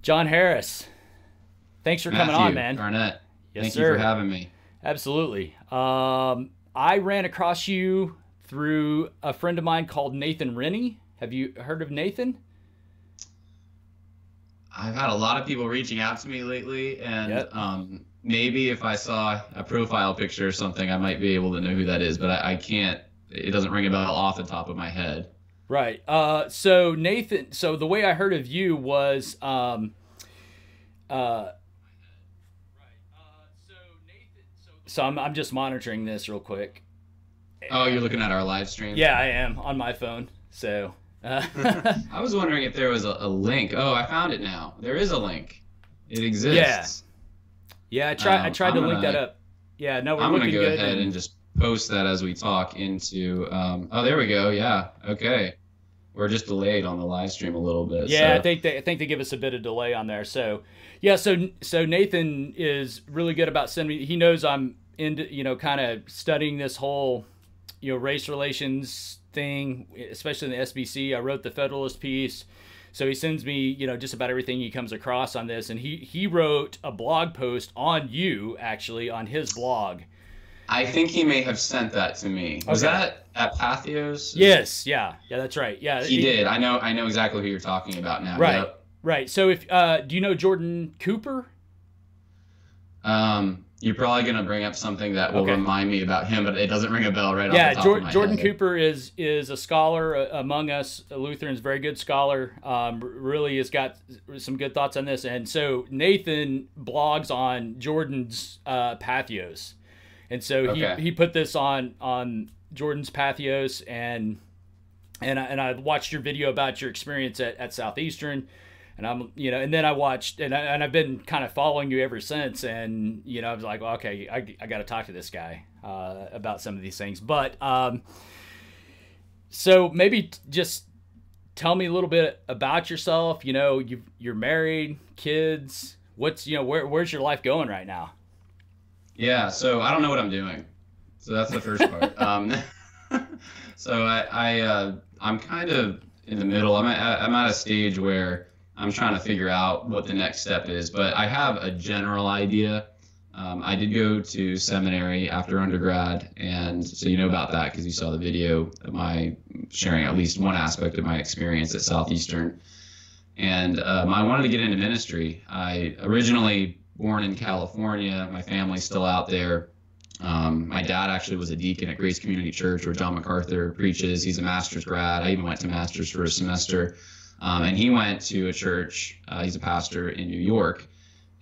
John Harris, thanks for coming on, man. Garnett, Yes, thank sir. you for having me. Absolutely. I ran across you through a friend of mine called Nathan Rennie. Have you heard of Nathan? I've had a lot of people reaching out to me lately, and Yep. Maybe if I saw a profile picture or something, I might be able to know who that is, but I can't. It doesn't ring a bell off the top of my head. Right. So Nathan, so the way I heard of you was, so I'm just monitoring this real quick. Oh, you're looking at our live stream? Yeah, I am on my phone. So, I was wondering if there was a link. Oh, I found it now. There is a link. It exists. yeah, I tried to link that up. Yeah, no, I'm we're gonna looking go good. ahead and just post that as we talk into. Oh, there we go. Yeah. Okay. We're just delayed on the live stream a little bit. Yeah, so. I think they give us a bit of delay on there. So, yeah, so Nathan is really good about sending me. He knows I'm into, kind of studying this whole, race relations thing, especially in the SBC. I wrote the Federalist piece. So he sends me, just about everything he comes across on this. And he wrote a blog post on you, actually, on his blog. I think he may have sent that to me. Was that at Pathos? Yes, yeah, that's right. Yeah, he did. I know exactly who you're talking about now. Right, yep. right. So if do you know Jordan Cooper? You're probably gonna bring up something that will remind me about him, but it doesn't ring a bell right off the top of my Jordan head. Cooper is a scholar among us Lutherans, very good scholar. Really has got some good thoughts on this, and so Nathan blogs on Jordan's Pathos. And so he put this on Jordan's Pathos, and I watched your video about your experience at Southeastern, and and then I watched and I've been kind of following you ever since, and I was like, well, okay, I got to talk to this guy about some of these things. But so maybe just tell me a little bit about yourself. You're married, kids. What's where's your life going right now? Yeah, so I don't know what I'm doing. So that's the first part. So I'm kind of in the middle. I'm at a stage where I'm trying to figure out what the next step is, but I have a general idea. I did go to seminary after undergrad, and so you know about that because you saw the video of my sharing at least one aspect of my experience at Southeastern. And I wanted to get into ministry. I originally born in California. My family's still out there. My dad actually was a deacon at Grace Community Church where John MacArthur preaches. He's a master's grad. I even went to master's for a semester. And he went to a church. He's a pastor in New York.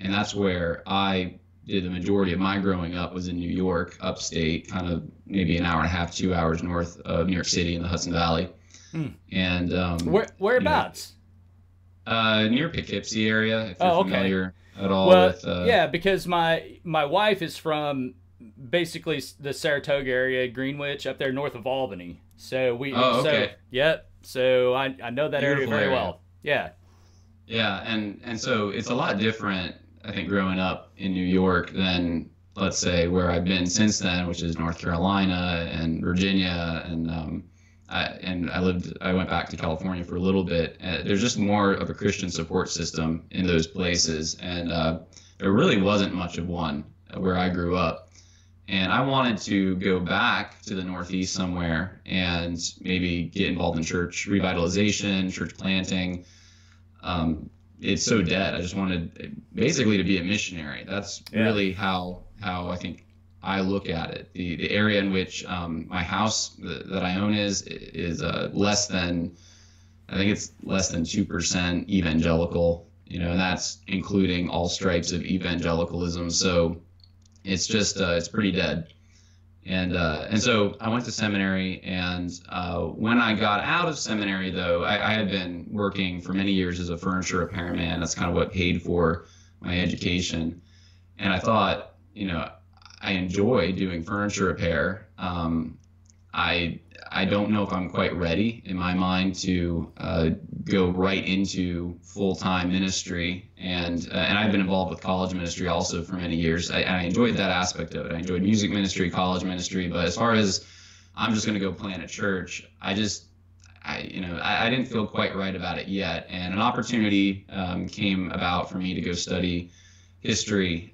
And that's where I did the majority of my growing up, was in New York, upstate, kind of maybe an hour and a half, 2 hours north of New York City in the Hudson Valley. And whereabouts? Near Poughkeepsie area, if you're familiar at all with yeah, because my wife is from basically the Saratoga area, Greenwich, up there north of Albany. So so I know that area very well. Yeah and so it's a lot different, I think, growing up in New York than, let's say, where I've been since then, which is North Carolina and Virginia, and I went back to California for a little bit. There's just more of a Christian support system in those places, and there really wasn't much of one where I grew up. And I wanted to go back to the Northeast somewhere and maybe get involved in church revitalization, church planting. It's so dead. I just wanted basically to be a missionary. That's really how I think I look at it. The area in which my house that I own is less than, I think it's less than 2% evangelical, and that's including all stripes of evangelicalism. So it's just it's pretty dead. And so I went to seminary, and when I got out of seminary, though, I had been working for many years as a furniture repairman. That's kind of what paid for my education. And I thought, I enjoy doing furniture repair. I don't know if I'm quite ready in my mind to go right into full-time ministry, and I've been involved with college ministry also for many years. I enjoyed that aspect of it. I enjoyed music ministry, college ministry, but as far as I'm just going to go plant a church, I I didn't feel quite right about it yet. And an opportunity came about for me to go study history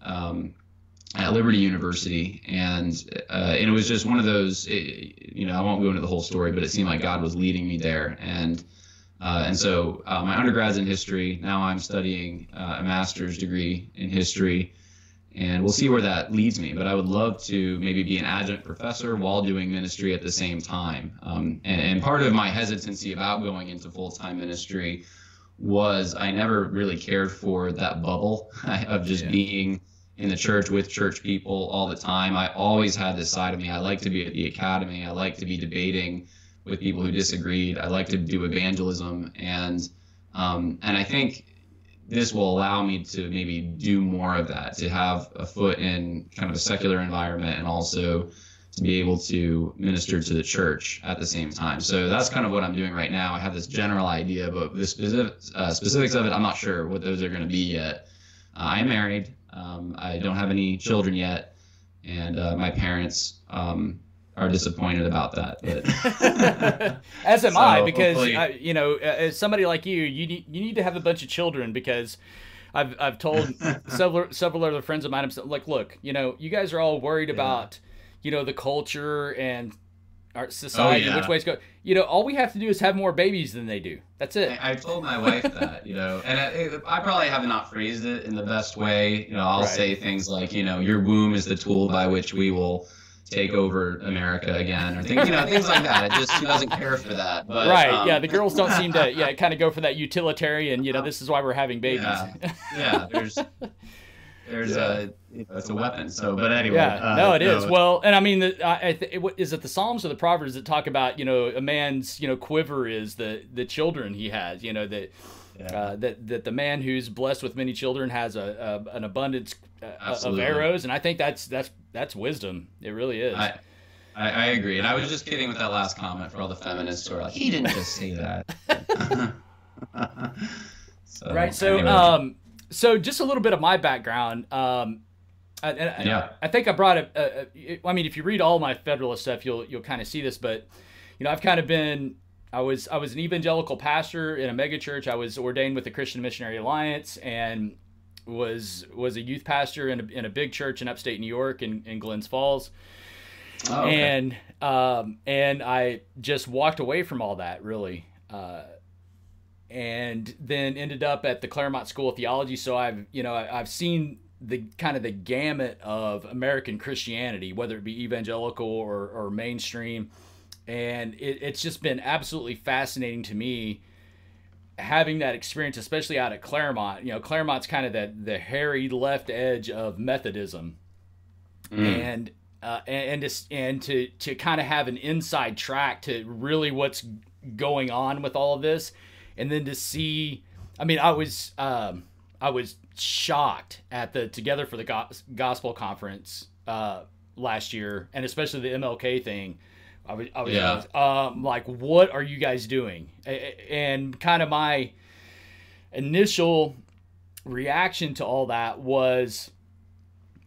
at Liberty University, and it was just one of those. I won't go into the whole story, but it seemed like God was leading me there, and so my undergrad's in history. Now I'm studying a master's degree in history, and we'll see where that leads me. But I would love to maybe be an adjunct professor while doing ministry at the same time. And part of my hesitancy about going into full-time ministry was I never really cared for that bubble of just being in the church with church people all the time. I always had this side of me. I like to be at the academy. I like to be debating with people who disagreed. I like to do evangelism, and I think this will allow me to maybe do more of that, to have a foot in kind of a secular environment, and also to be able to minister to the church at the same time. So that's kind of what I'm doing right now. I have this general idea, but the specifics of it, I'm not sure what those are going to be yet. I'm married. I don't have any children yet, and my parents are disappointed about that. But as am I, because as somebody like you need to have a bunch of children, because I've told several other friends of mine, I'm like, look, you guys are all worried about the culture and our society, which ways go. All we have to do is have more babies than they do. That's it. I've told my wife that, and I probably have not phrased it in the best way. I'll say things like, your womb is the tool by which we will take over America again, or things like that. She doesn't care for that. But, the girls don't seem to, kind of go for that utilitarian, this is why we're having babies. There's it's a weapon. So, but anyway. It is. Well, and I mean, is it the Psalms or the Proverbs that talk about, a man's, quiver is the children he has, that the man who's blessed with many children has an abundance of arrows. And I think that's wisdom. It really is. I agree. And I was just kidding with that last comment for all the feminists who are like, he didn't just say that. So, anyway. So just a little bit of my background. I think I brought if you read all my Federalist stuff, you'll kind of see this. But I've kind of been. I was an evangelical pastor in a megachurch. I was ordained with the Christian Missionary Alliance, and was a youth pastor in a big church in upstate New York in Glens Falls. Oh, okay. And I just walked away from all that, really. And then ended up at the Claremont School of Theology. So I've seen the kind of the gamut of American Christianity, whether it be evangelical or mainstream. And it's just been absolutely fascinating to me having that experience, especially out at Claremont. Claremont's kind of the hairy left edge of Methodism. And to kind of have an inside track to really what's going on with all of this. And then to see, I was shocked at the Together for the Gospel conference last year, and especially the MLK thing. I was like, what are you guys doing? And kind of my initial reaction to all that was,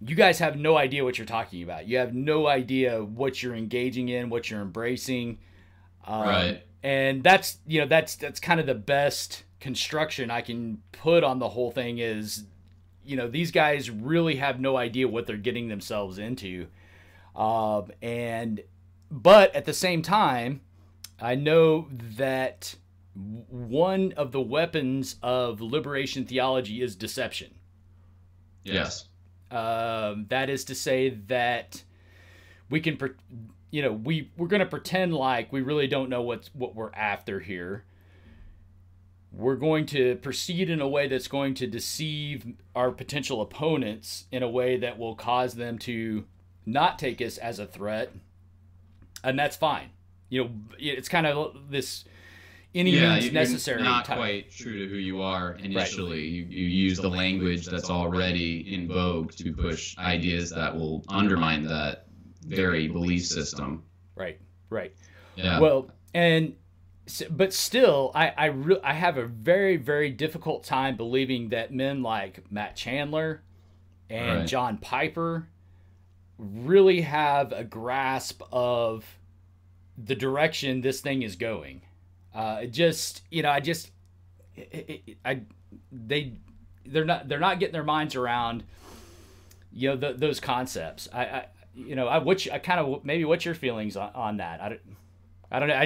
you guys have no idea what you're talking about. You have no idea what you're engaging in, what you're embracing. Right. And that's kind of the best construction I can put on the whole thing is, these guys really have no idea what they're getting themselves into. But at the same time, I know that one of the weapons of liberation theology is deception. Yes. That is to say that we can, we're going to pretend like we really don't know what we're after here. We're going to proceed in a way that's going to deceive our potential opponents in a way that will cause them to not take us as a threat. And that's fine. It's kind of this any means necessary. You're not type. Quite true to who you are initially. Right. You use the language that's already in vogue to push ideas that will undermine that very belief system. Right. Yeah. Well, but still, I have a very, very difficult time believing that men like Matt Chandler and John Piper really have a grasp of the direction this thing is going. Just, they're not getting their minds around, those concepts. What's your feelings on that? I don't know.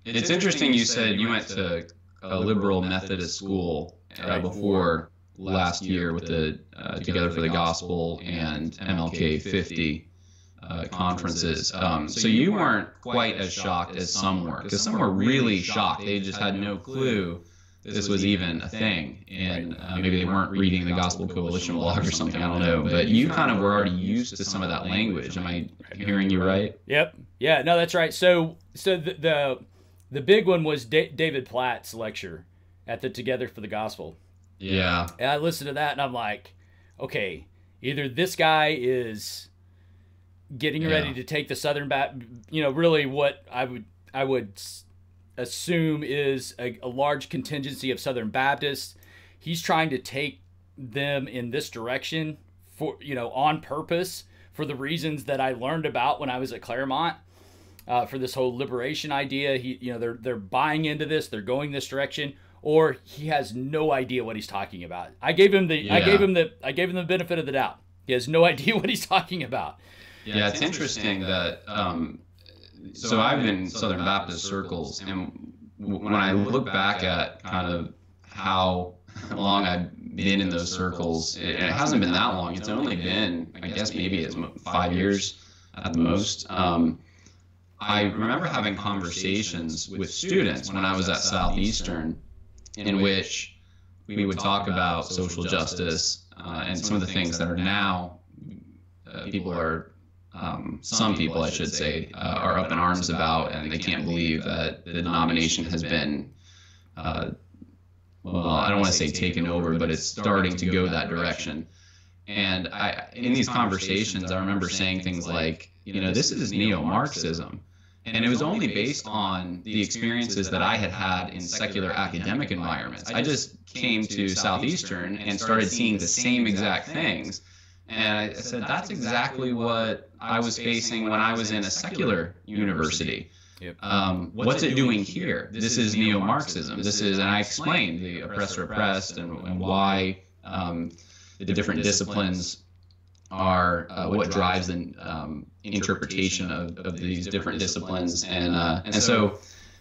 It's interesting you said you went to a liberal Methodist school before last year with the Together for the Gospel and MLK 50 conferences. So you weren't quite as shocked as some were, because some were really shocked. They just had no clue this was even a thing, and maybe they weren't reading the Gospel Coalition blog or something, I don't know, but you kind of were already used to some of that language. Am I hearing you right? Yep. Yeah, no, that's right. So the big one was David Platt's lecture at the Together for the Gospel. Yeah. And I listened to that and I'm like, okay, either this guy is getting ready to take the Southern Baptist, really what I would assume is a large contingency of Southern Baptists. He's trying to take them in this direction for, on purpose, for the reasons that I learned about when I was at Claremont, for this whole liberation idea. They're buying into this, they're going this direction, or he has no idea what he's talking about. I gave him the benefit of the doubt. He has no idea what he's talking about. Yeah, it's interesting that so I've been in Southern Baptist circles, and when I look back at kind of how long I've been in those circles, and it hasn't been that long. It's only been, I guess, maybe it's 5 years at the most. I remember having conversations with students when I was at Southeastern, in which we would talk about social justice and some of the things that are now some people, I should say, are up in arms about, and they can't believe that the denomination has been, I don't want to say taken over, but it's starting to go that direction. And in these conversations, I remember saying things like, this is neo-Marxism. And it was only based on the experiences that I had had in secular academic environments. I just came to Southeastern and started seeing the same exact things. And I said, that's exactly what I was facing when I was in a secular university. Yep. What's it doing here? This is neo-Marxism. And I explained the oppressor oppressed and why the different disciplines are what drives the interpretation of these different disciplines. And so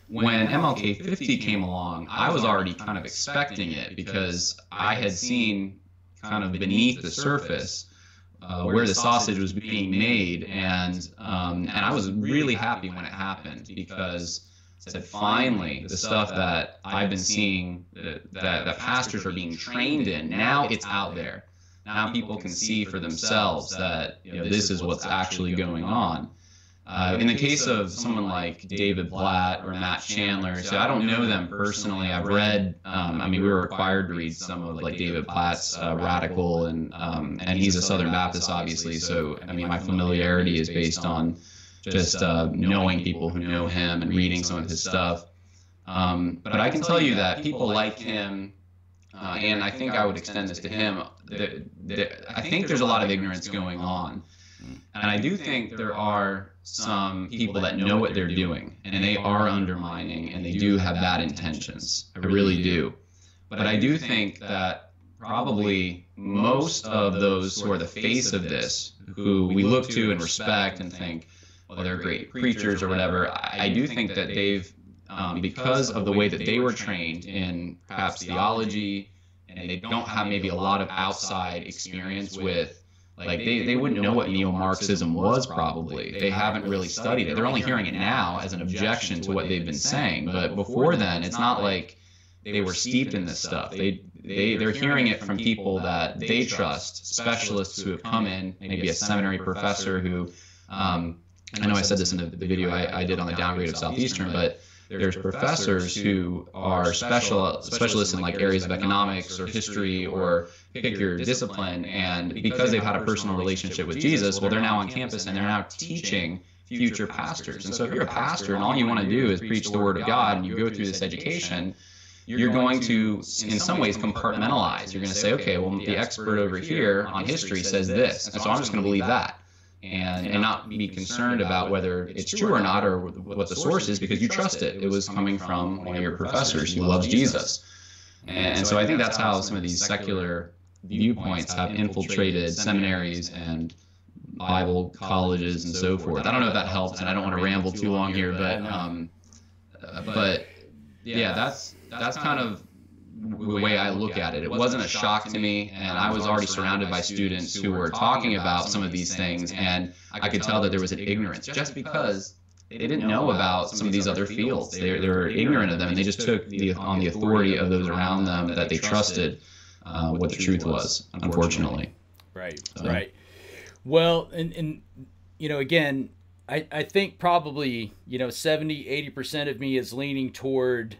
when MLK 50 came along, I was already kind of expecting it, because I had seen kind of beneath the surface where the sausage was being made, and I was really happy when it happened, because I said, finally, the stuff that I've been seeing that pastors are being trained in, now it's out there. Now people can see for themselves that this is what's actually going on. In the case of someone like David Platt or Matt Chandler, so I don't know them personally. I've read, we were required to read some of like David Platt's Radical, and he's a Southern Baptist, obviously. So my familiarity is based on just knowing people who know him and reading some of his stuff. But I can tell you that people like him, and I think I would extend this to him, I think there's a lot of ignorance going on. And I do think there are some people that know what they're doing, and they are undermining, and they do have bad intentions. I really do. But I do think that probably most of those who are the face of this, who we look to and respect and think, well, they're great preachers or whatever, I do think that they've, because of the way that they were trained in perhaps theology, and they don't have maybe a lot of outside experience with, like, they wouldn't know what neo-Marxism was probably. They haven't really studied it. They're only hearing it now as an objection to what they've been saying. But before then, it's not like they were steeped in this stuff. They're hearing it from people that they trust, specialists who have come in, maybe a seminary professor who, I know I said this in the video I did on the downgrade of Southeastern, but there's professors who are specialists in like areas of economics or history or pick your discipline, and because they've had a personal relationship with Jesus, well, they're now on campus and they're now teaching future pastors. And so if you're a pastor and all you want to do is preach the Word of God, and you go through this education, you're going to, in some ways, compartmentalize. You're going to say, okay, well, the expert over here on history says this, and so I'm just going to believe that. and not be concerned about whether it's true or not, or what the source is, because you trust it. It was coming from one of your professors who loves Jesus. And so I think that's how some of these secular viewpoints have infiltrated seminaries and Bible colleges and so forth. I don't know if that helps, and I don't want to ramble too long here, but yeah, that's kind of the way I look at it. It wasn't a shock to me, and I was already surrounded by students who were talking about some of these things, and I could tell that there was an ignorance just because they didn't know about some of these other fields. They were ignorant of them, and they just took on the authority of those around them that they trusted what the truth was, unfortunately. Right, right. Well, and again, I think probably 70-80% of me is leaning toward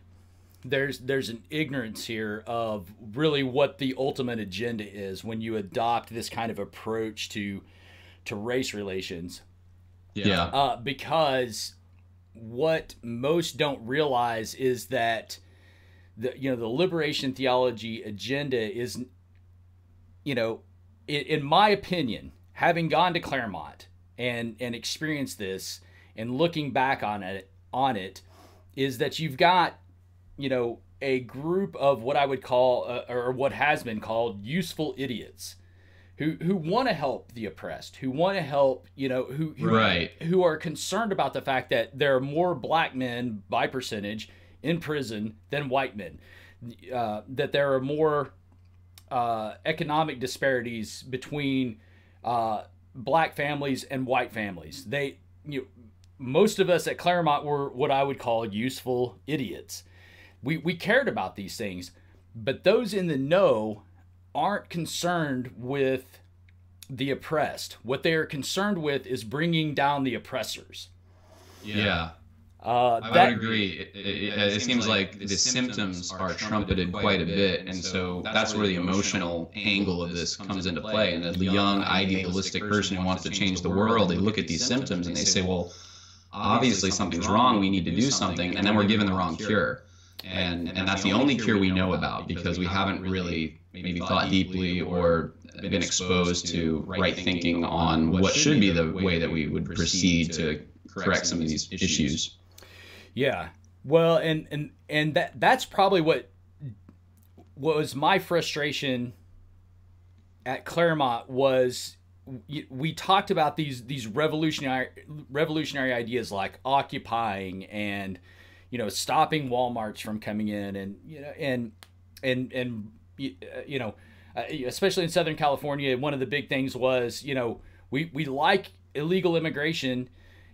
there's an ignorance here of really what the ultimate agenda is when you adopt this kind of approach to race relations. Yeah. Because what most don't realize is that the liberation theology agenda is, in my opinion, having gone to Claremont and experienced this and looking back on it, is that you've got a group of what I would call or what has been called useful idiots who want to help the oppressed, who want to help, who are concerned about the fact that there are more black men by percentage in prison than white men, that there are more economic disparities between black families and white families. Most of us at Claremont were what I would call useful idiots. We cared about these things, but those in the know aren't concerned with the oppressed. What they are concerned with is bringing down the oppressors. Yeah. I would agree. It seems like the symptoms are trumpeted quite a bit, and so that's where the emotional angle of this comes into play. And as the young, idealistic person who wants to change the world, they look at these symptoms and they say, well, obviously something's wrong, we need to do something, and then we're given the wrong cure. And that's the only cure we know about, because we haven't really maybe thought deeply or been exposed to right thinking on what should be the way that we would proceed to correct some of these issues. Yeah. Well, and that's probably what was my frustration at Claremont. Was we talked about these revolutionary ideas like occupying and stopping Walmarts from coming in, and especially in Southern California, one of the big things was we like illegal immigration,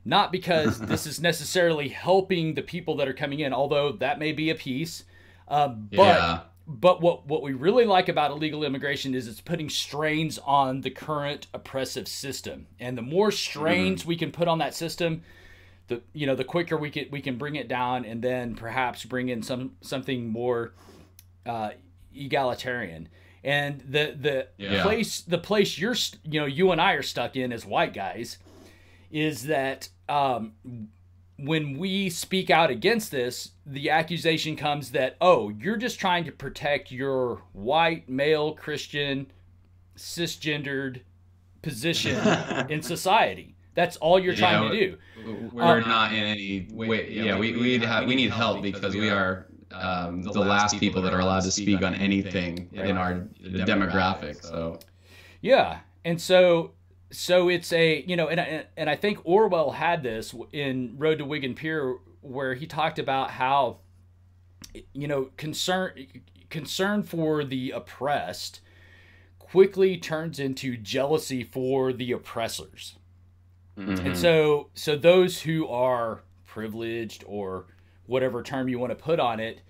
not because this is necessarily helping the people that are coming in, although that may be a piece, but what we really like about illegal immigration is it's putting strains on the current oppressive system, and the more strains we can put on that system, the quicker we can bring it down, and then perhaps bring in something more egalitarian. And the place you and I are stuck in as white guys is that when we speak out against this, the accusation comes that, oh, you're just trying to protect your white male Christian cisgendered position in society. That's all you're trying to do. We're not in any way. Yeah, we need help because we are the last people that are allowed to speak on anything in our demographic. So yeah, and so it's a and I think Orwell had this in Road to Wigan Pier, where he talked about how concern for the oppressed quickly turns into jealousy for the oppressors. Mm-hmm. And so those who are privileged, or whatever term you want to put on it,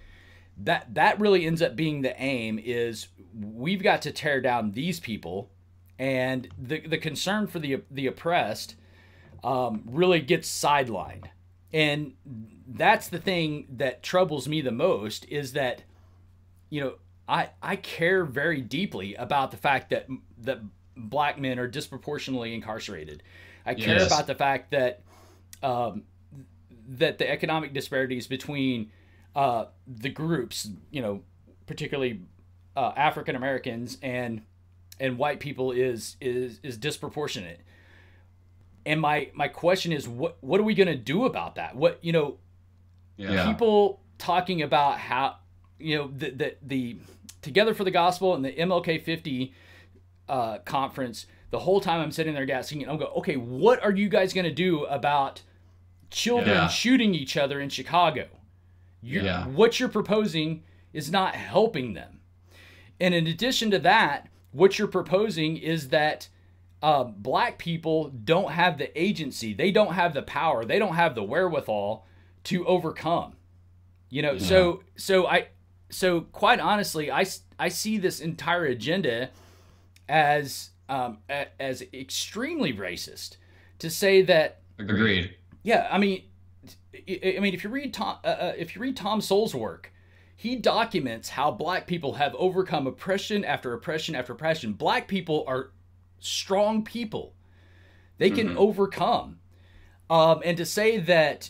that really ends up being the aim, is we've got to tear down these people, and the concern for the oppressed really gets sidelined. And that's the thing that troubles me the most, is that I care very deeply about the fact that black men are disproportionately incarcerated. I care about the fact that that the economic disparities between the groups, particularly African Americans and white people, is disproportionate. And my question is, what are we going to do about that? What, Yeah. people talking about how, the Together for the Gospel and the MLK 50 conference, the whole time I'm sitting there gasping, I'm going, okay, what are you guys going to do about children shooting each other in Chicago? What you're proposing is not helping them. And in addition to that, what you're proposing is that black people don't have the agency. They don't have the power. They don't have the wherewithal to overcome. So quite honestly, I see this entire agenda as extremely racist. To say that. Agreed. Yeah, I mean, if you read Tom Sowell's work, he documents how black people have overcome oppression after oppression after oppression. Black people are strong people. They can overcome. And to say that,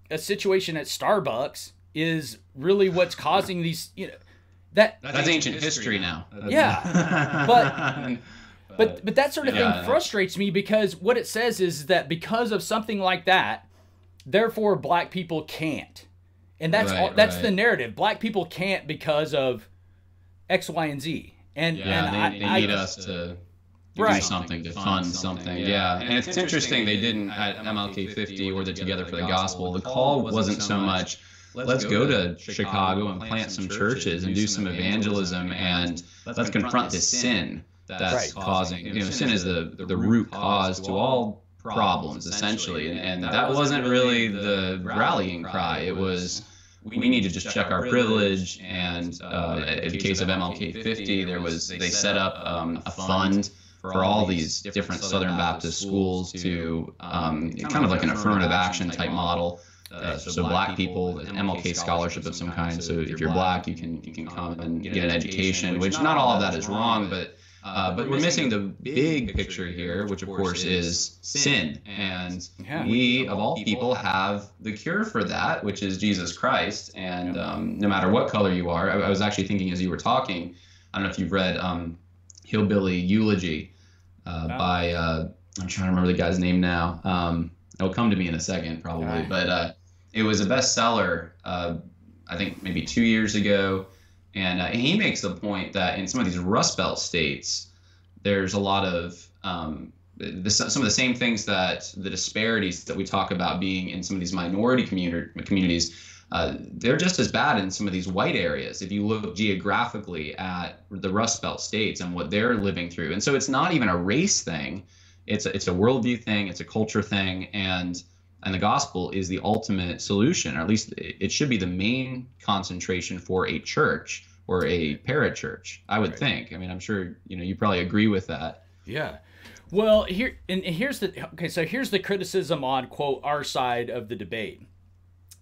a situation at Starbucks is really what's causing these, that's ancient history now. Yeah. But that sort of thing frustrates me, because what it says is that because of something like that, therefore black people can't. And that's the narrative. Black people can't because of X, Y, and Z. And they need us to do something, to fund something. Yeah. And it's interesting they didn't at MLK 50 or the Together for the Gospel. The call wasn't so much, let's go to Chicago and plant some churches and do some evangelism, and let's confront this sin that's causing, sin is the root cause to all problems, essentially. And that wasn't really the rallying cry. It was, we need to just check our privilege. And in the case of MLK 50, they set up a fund for all these different Southern Baptist schools to kind of like an affirmative action type model. So black people, an MLK scholarship of some kind. So if you're black, you can come and get an education, which not all of that is wrong, but we're missing the big picture here, which of course is sin. And we, of all people, have the cure for that, which is Jesus Christ. And no matter what color you are, I was actually thinking as you were talking, I don't know if you've read Hillbilly Eulogy by, I'm trying to remember the guy's name now. It'll come to me in a second, probably. But it was a bestseller, I think maybe 2 years ago. And he makes the point that in some of these Rust Belt states, there's a lot of some of the same things, that the disparities that we talk about being in some of these minority communities, they're just as bad in some of these white areas if you look geographically at the Rust Belt states and what they're living through. And so it's not even a race thing. It's a worldview thing. It's a culture thing. And the gospel is the ultimate solution, or at least it should be the main concentration for a church or a parachurch, I would think. I mean, I'm sure you probably agree with that. Yeah. Well, here's the criticism on, quote, our side of the debate,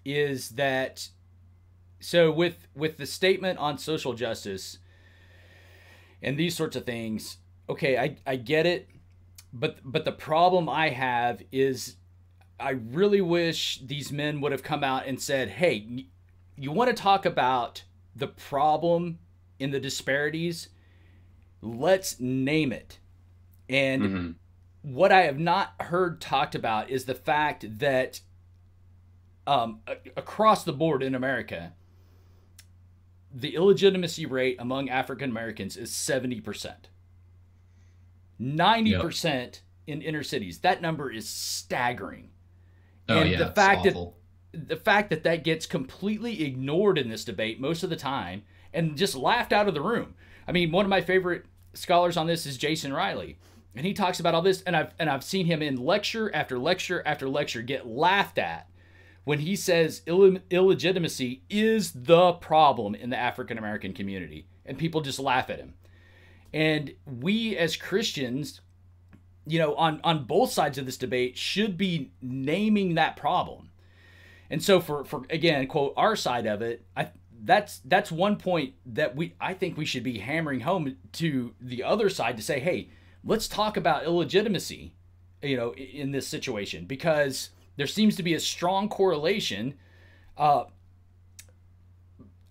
is that so with the statement on social justice and these sorts of things, okay, I get it, but the problem I have is, I really wish these men would have come out and said, hey, you want to talk about the problem in the disparities? Let's name it. And what I have not heard talked about is the fact that across the board in America, the illegitimacy rate among African Americans is 70%. 90% in inner cities. That number is staggering. And the fact that gets completely ignored in this debate most of the time and just laughed out of the room. I mean, one of my favorite scholars on this is Jason Riley, and he talks about all this, and I've seen him in lecture after lecture after lecture get laughed at when he says illegitimacy is the problem in the African American community, and people just laugh at him. And we as Christians, on both sides of this debate, should be naming that problem. And so for again, quote, our side of it, that's one point that I think we should be hammering home to the other side to say, hey, let's talk about illegitimacy, in this situation, because there seems to be a strong correlation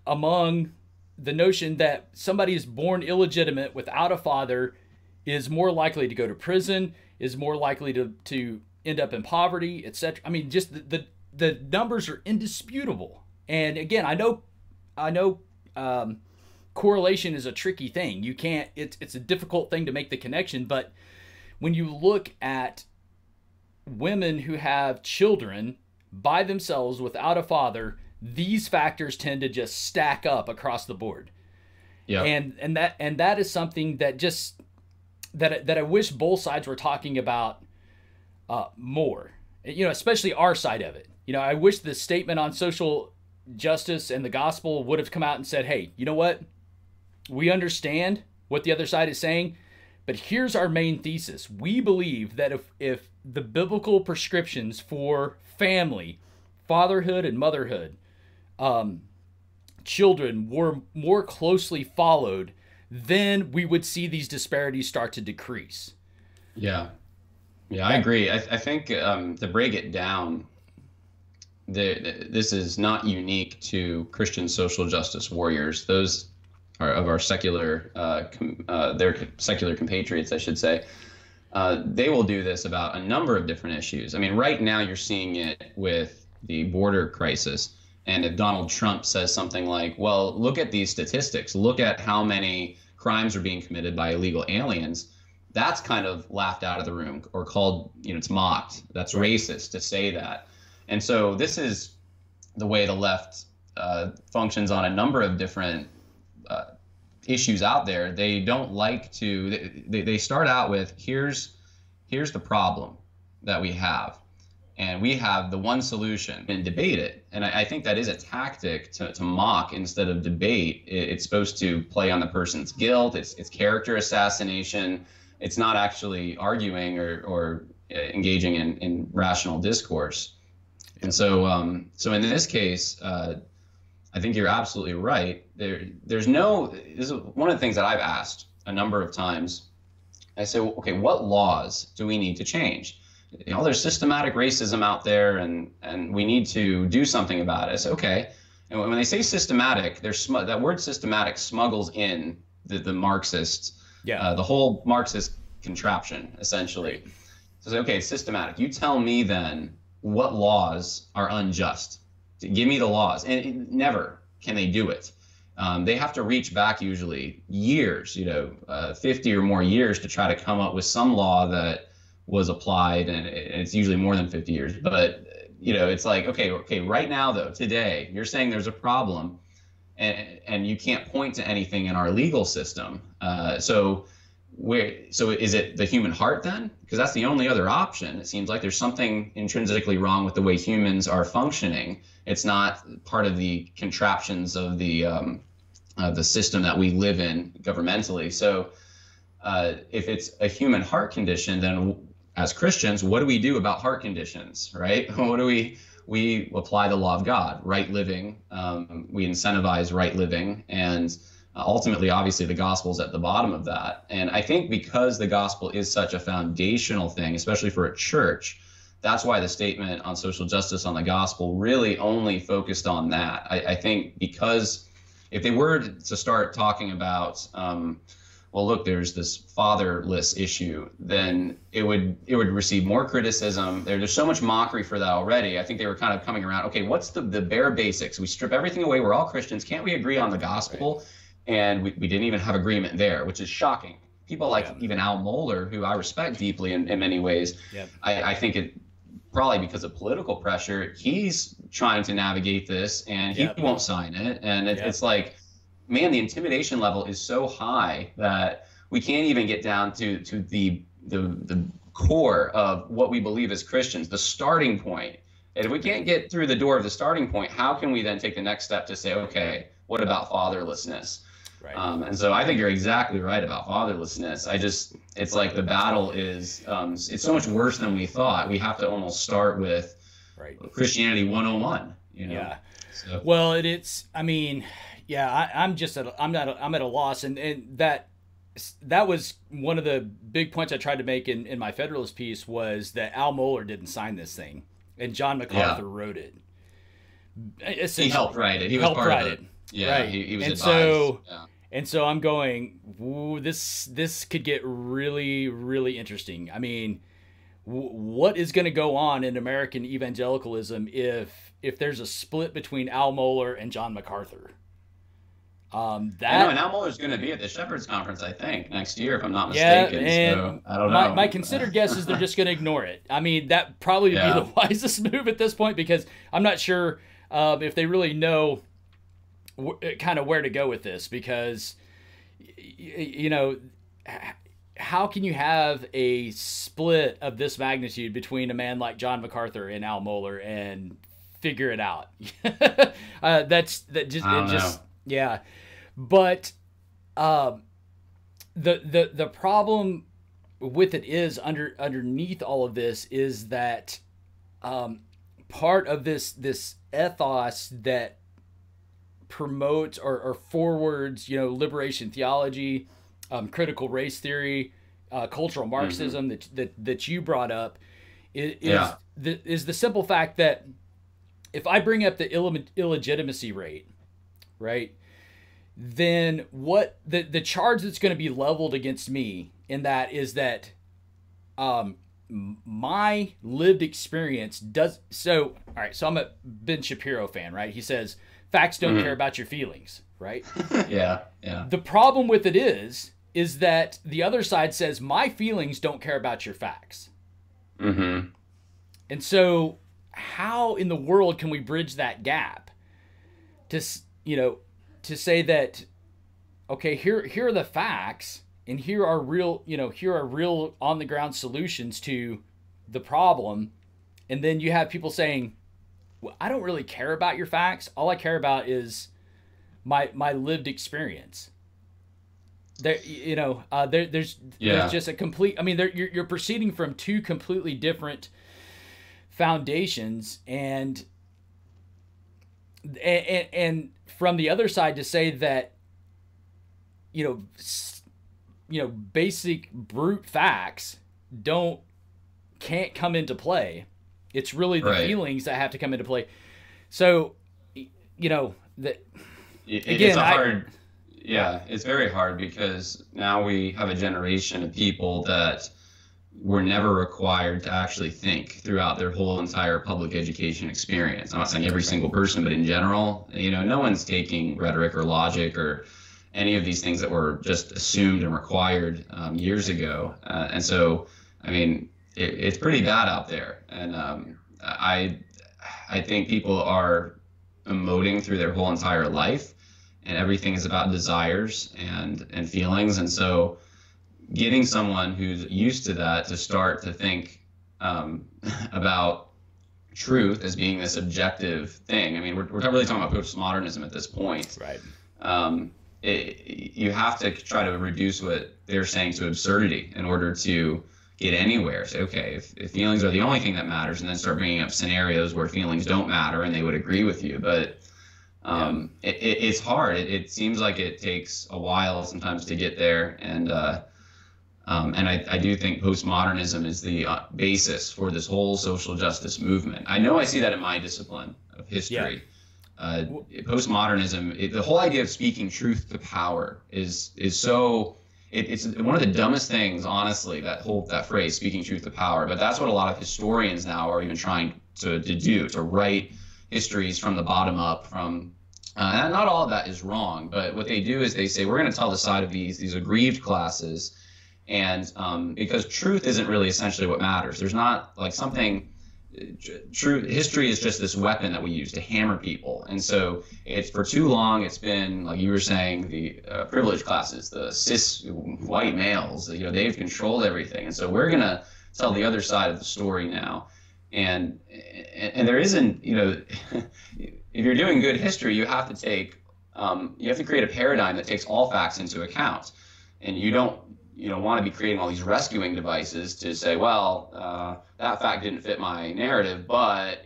among the notion that somebody is born illegitimate without a father is more likely to go to prison, is more likely to end up in poverty, etc. I mean, just the numbers are indisputable. And again, I know correlation is a tricky thing. You can't. It's a difficult thing to make the connection. But when you look at women who have children by themselves without a father, these factors tend to just stack up across the board. Yeah. And that is something that just that I wish both sides were talking about more. You know, especially our side of it. You know, I wish the statement on social justice and the gospel would have come out and said, hey, you know what? We understand what the other side is saying, but here's our main thesis. We believe that if the biblical prescriptions for family, fatherhood and motherhood, children were more closely followed, then we would see these disparities start to decrease. Yeah, I agree. I think to break it down, this is not unique to Christian social justice warriors. Those are of our secular, their secular compatriots, I should say. They will do this about a number of different issues. I mean, right now you're seeing it with the border crisis. And if Donald Trump says something like, well, look at these statistics, look at how many crimes are being committed by illegal aliens, that's kind of laughed out of the room or called, you know, it's mocked. That's racist to say that. And so this is the way the left functions on a number of different issues out there. They don't like to, they start out with, here's the problem that we have. And we have the one solution and debate it. And I think that is a tactic to mock instead of debate. It's supposed to play on the person's guilt. It's character assassination. It's not actually arguing or engaging in rational discourse. And so so in this case, I think you're absolutely right. This is one of the things that I've asked a number of times. I say, okay, what laws do we need to change? You know, there's systematic racism out there, and we need to do something about it. I say, okay. And when they say systematic, that word systematic smuggles in the Marxist, the whole Marxist contraption, essentially. So say, okay, it's systematic. You tell me then what laws are unjust. Give me the laws. And never can they do it. They have to reach back usually years, 50 or more years to try to come up with some law that was applied, and it's usually more than 50 years. But, it's like, okay, right now, though, today, you're saying there's a problem, and you can't point to anything in our legal system. So is it the human heart then? Because that's the only other option. It seems like there's something intrinsically wrong with the way humans are functioning. It's not part of the contraptions of the system that we live in governmentally. So if it's a human heart condition, then as Christians, what do we do about heart conditions, right? What do we apply the law of God, right living. We incentivize right living, and ultimately, obviously, the gospel is at the bottom of that. And I think because the gospel is such a foundational thing, especially for a church, that's why the statement on social justice on the gospel really only focused on that. I think because if they were to start talking about well, look, there's this fatherless issue, then it would receive more criticism. There's so much mockery for that already. I think they were kind of coming around, okay, what's the bare basics? We strip everything away. We're all Christians. Can't we agree on the gospel? And we didn't even have agreement there, which is shocking. People like even Al Mohler, who I respect deeply in many ways, I think it probably because of political pressure, he's trying to navigate this, and he won't sign it. And it's like, man, the intimidation level is so high that we can't even get down to the core of what we believe as Christians, the starting point. And if we can't get through the door of the starting point, how can we then take the next step to say, okay, what about fatherlessness? Right. And so I think you're exactly right about fatherlessness. It's like the battle is, it's so much worse than we thought. We have to almost start with Christianity 101, Yeah. So. Well, I'm at a loss, and that was one of the big points I tried to make in my Federalist piece, was that Al Mohler didn't sign this thing, and John MacArthur wrote it. He helped write it. He was part of it. Yeah, right. He was advised. So, And so I'm going, ooh, this could get really, really interesting. I mean, what is going to go on in American evangelicalism if there's a split between Al Mohler and John MacArthur? And Al Mohler's going to be at the Shepherds Conference, I think, next year, if I'm not yeah, mistaken. and so I don't know. My considered guess is they're just going to ignore it. I mean, that probably would be the wisest move at this point, because I'm not sure if they really know kind of where to go with this, because how can you have a split of this magnitude between a man like John MacArthur and Al Mohler and figure it out? Yeah. But the problem with it is underneath all of this is that part of this ethos that promotes or forwards, liberation theology, critical race theory, cultural Marxism that you brought up is the simple fact that if I bring up the illegitimacy rate, right, then what the charge that's going to be leveled against me in that is that my lived experience does so. All right, so I'm a Ben Shapiro fan, right? He says facts don't care about your feelings, right? Yeah. The problem with it is that the other side says my feelings don't care about your facts. And so how in the world can we bridge that gap to say that, okay, here are the facts, and here are real on the ground solutions to the problem, and then you have people saying, well, I don't really care about your facts. All I care about is my lived experience. There's just a complete. I mean, you're proceeding from two completely different foundations, and from the other side to say that basic brute facts can't come into play. It's really the feelings that have to come into play. So it's very hard, because now we have a generation of people that were never required to actually think throughout their whole entire public education experience. I'm not saying every single person, but in general, no one's taking rhetoric or logic or any of these things that were just assumed and required years ago. And so, I mean, it's pretty bad out there. And I think people are emoting through their whole entire life, and everything is about desires and feelings. And so getting someone who's used to that to start to think about truth as being this objective thing. I mean, we're really talking about postmodernism at this point. Right. You have to try to reduce what they're saying to absurdity in order to get anywhere. Say, okay, if feelings are the only thing that matters, and then start bringing up scenarios where feelings don't matter and they would agree with you. But it's hard. It seems like it takes a while sometimes to get there. And I do think postmodernism is the basis for this whole social justice movement. I know I see that in my discipline of history. Yeah. Postmodernism, the whole idea of speaking truth to power is so. It's one of the dumbest things, honestly, that phrase, speaking truth to power. But that's what a lot of historians now are even trying to do, to write histories from the bottom up. And not all of that is wrong, but what they do is they say, we're going to tell the side of these aggrieved classes, and because truth isn't really essentially what matters. There's not like something. True history is just this weapon that we use to hammer people, and so it's for too long it's been, like you were saying, the privileged classes, the cis white males, they've controlled everything, and so we're gonna tell the other side of the story now, and there isn't, if you're doing good history, you have to create a paradigm that takes all facts into account, and you don't want to be creating all these rescuing devices to say, well, that fact didn't fit my narrative, but,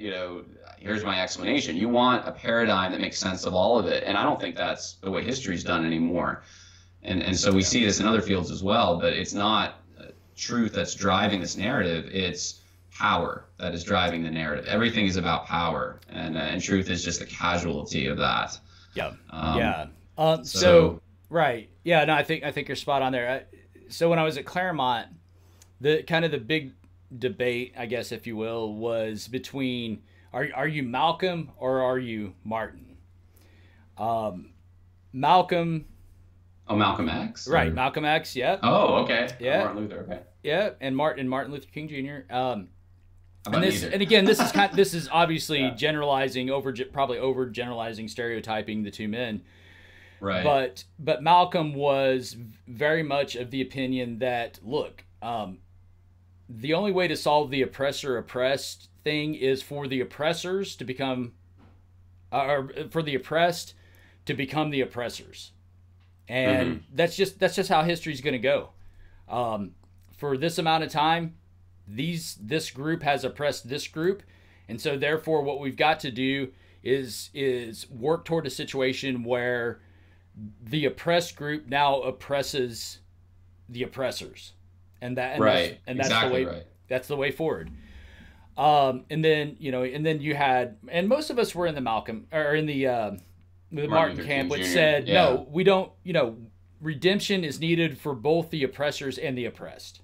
here's my explanation. You want a paradigm that makes sense of all of it. And I don't think that's the way history's done anymore. And so we see this in other fields as well, but it's not truth that's driving this narrative. It's power that is driving the narrative. Everything is about power, and truth is just a casualty of that. Yeah. Yeah. So Right. Yeah. No, I think you're spot on there. So when I was at Claremont, the big debate, I guess, if you will, was between are you Malcolm or are you Martin? Malcolm. Oh, Malcolm X. Right. Malcolm X. Yeah. Oh, okay. Yeah. Martin Luther. Okay. Yeah. And Martin Luther King Jr. Neither? And again, this is obviously generalizing probably over generalizing, stereotyping the two men. Right. But Malcolm was very much of the opinion that, look, the only way to solve the oppressor-oppressed thing is for the oppressors to become, or for the oppressed to become the oppressors, and that's just how history's going to go. For this amount of time, this group has oppressed this group, and so therefore, what we've got to do is work toward a situation where the oppressed group now oppresses the oppressors, and that's the way. Right. That's the way forward. And then you had, and most of us were in the Malcolm or in the Martin camp, which said, no, we don't. Redemption is needed for both the oppressors and the oppressed,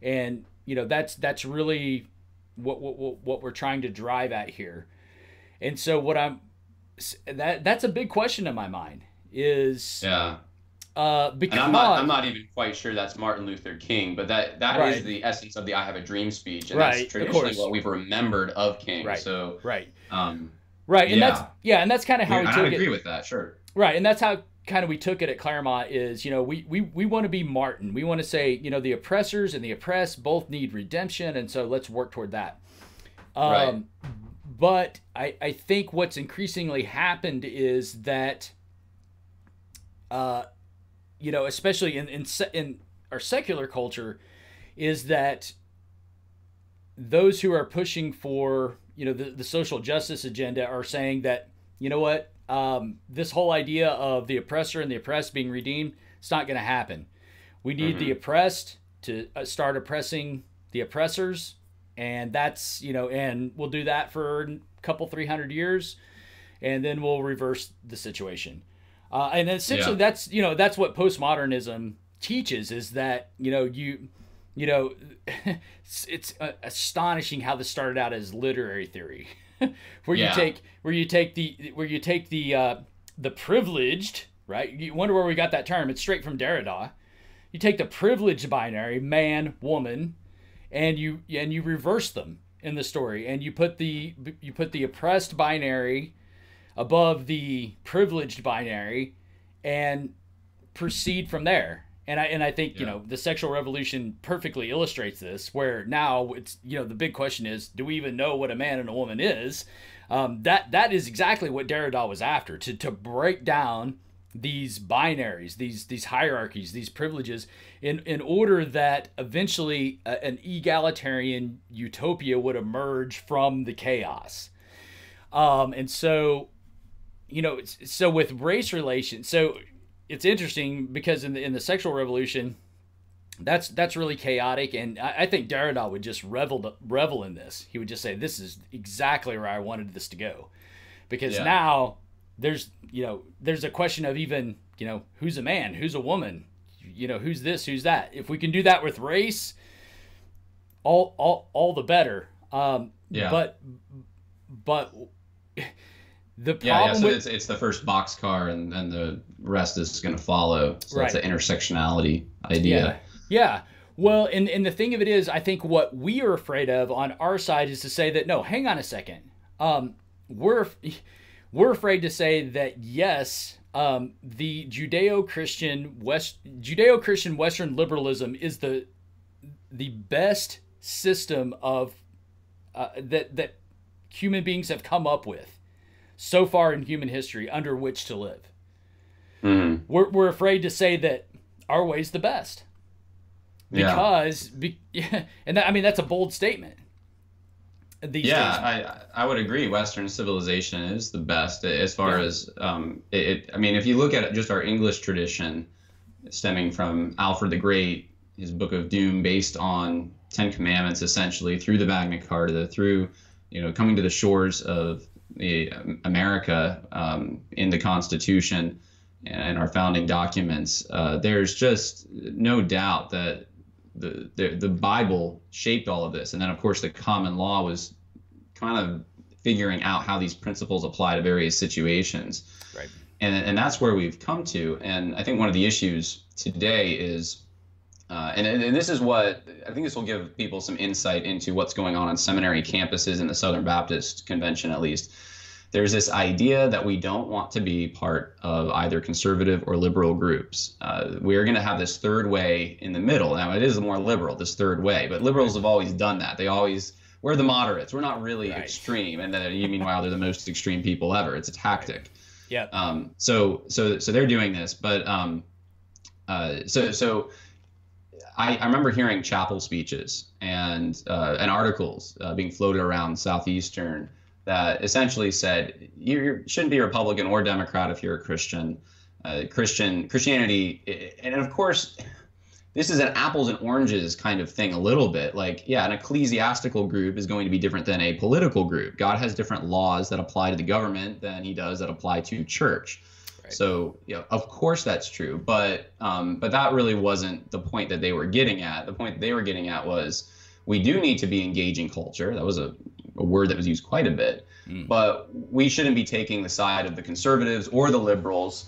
and that's really what we're trying to drive at here. And so that's a big question in my mind. Because and I'm not even quite sure that's Martin Luther King, but that right. is the essence of the "I Have a Dream" speech, and right, that's traditionally what we've remembered of King. Right. So right, and that's kind of how we took it. I agree with that, sure. Right, and that's how kind of we took it at Claremont. Is we want to be Martin. We want to say the oppressors and the oppressed both need redemption, and so let's work toward that. Right. But I think what's increasingly happened is that, especially in our secular culture, is that those who are pushing for the social justice agenda are saying that this whole idea of the oppressor and the oppressed being redeemed, it's not going to happen. We need the oppressed to start oppressing the oppressors, and that's and we'll do that for a couple 300 years, and then we'll reverse the situation. And essentially, that's what postmodernism teaches, is that it's astonishing how this started out as literary theory, where you take the privileged, right? You wonder where we got that term. It's straight from Derrida. You take the privileged binary, man, woman, and you reverse them in the story, and you put the oppressed binary above the privileged binary and proceed from there. And I think the sexual revolution perfectly illustrates this, where now it's the big question is, do we even know what a man and a woman is? That is exactly what Derrida was after, to break down these binaries, these hierarchies, these privileges, in order that eventually an egalitarian utopia would emerge from the chaos. And so so with race relations, so it's interesting because in the sexual revolution, that's really chaotic, and I think Derrida would just revel in this. He would just say, this is exactly where I wanted this to go, because now there's a question of even who's a man, who's a woman, who's this, who's that. If we can do that with race, all the better. But the problem it's the first boxcar, and then the rest is going to follow. So that's the intersectionality idea. Yeah. Well, and the thing of it is, I think what we are afraid of on our side is to say that, no, hang on a second. We're afraid to say that, yes, the Judeo-Christian Western liberalism is the best system of that human beings have come up with so far in human history under which to live. Mm-hmm. We're afraid to say that our way's the best, because that's a bold statement. These days. I would agree. Western civilization is the best as far as if you look at just our English tradition, stemming from Alfred the Great, his Book of Doom, based on 10 Commandments, essentially, through the Magna Carta, through coming to the shores of America in the Constitution, and our founding documents, there's just no doubt that the Bible shaped all of this. And then, of course, the common law was kind of figuring out how these principles apply to various situations. Right. And that's where we've come to. And I think one of the issues today is, and this is what, I think this will give people some insight into what's going on seminary campuses in the Southern Baptist Convention, at least. There's this idea that we don't want to be part of either conservative or liberal groups. We're going to have this third way in the middle. Now, it is more liberal, this third way, but liberals have always done that. We're the moderates. We're not really extreme. And then you meanwhile, they're the most extreme people ever. It's a tactic. Yeah. So they're doing this, but so I remember hearing chapel speeches and articles being floated around Southeastern that essentially said you shouldn't be Republican or Democrat if you're a Christian. Christianity, and of course, this is an apples and oranges kind of thing a little bit. Like, yeah, an ecclesiastical group is going to be different than a political group. God has different laws that apply to the government than he does that apply to church. Right. So, of course that's true, but that really wasn't the point that they were getting at. The point they were getting at was we do need to be engaging culture. That was a word that was used quite a bit, but we shouldn't be taking the side of the conservatives or the liberals.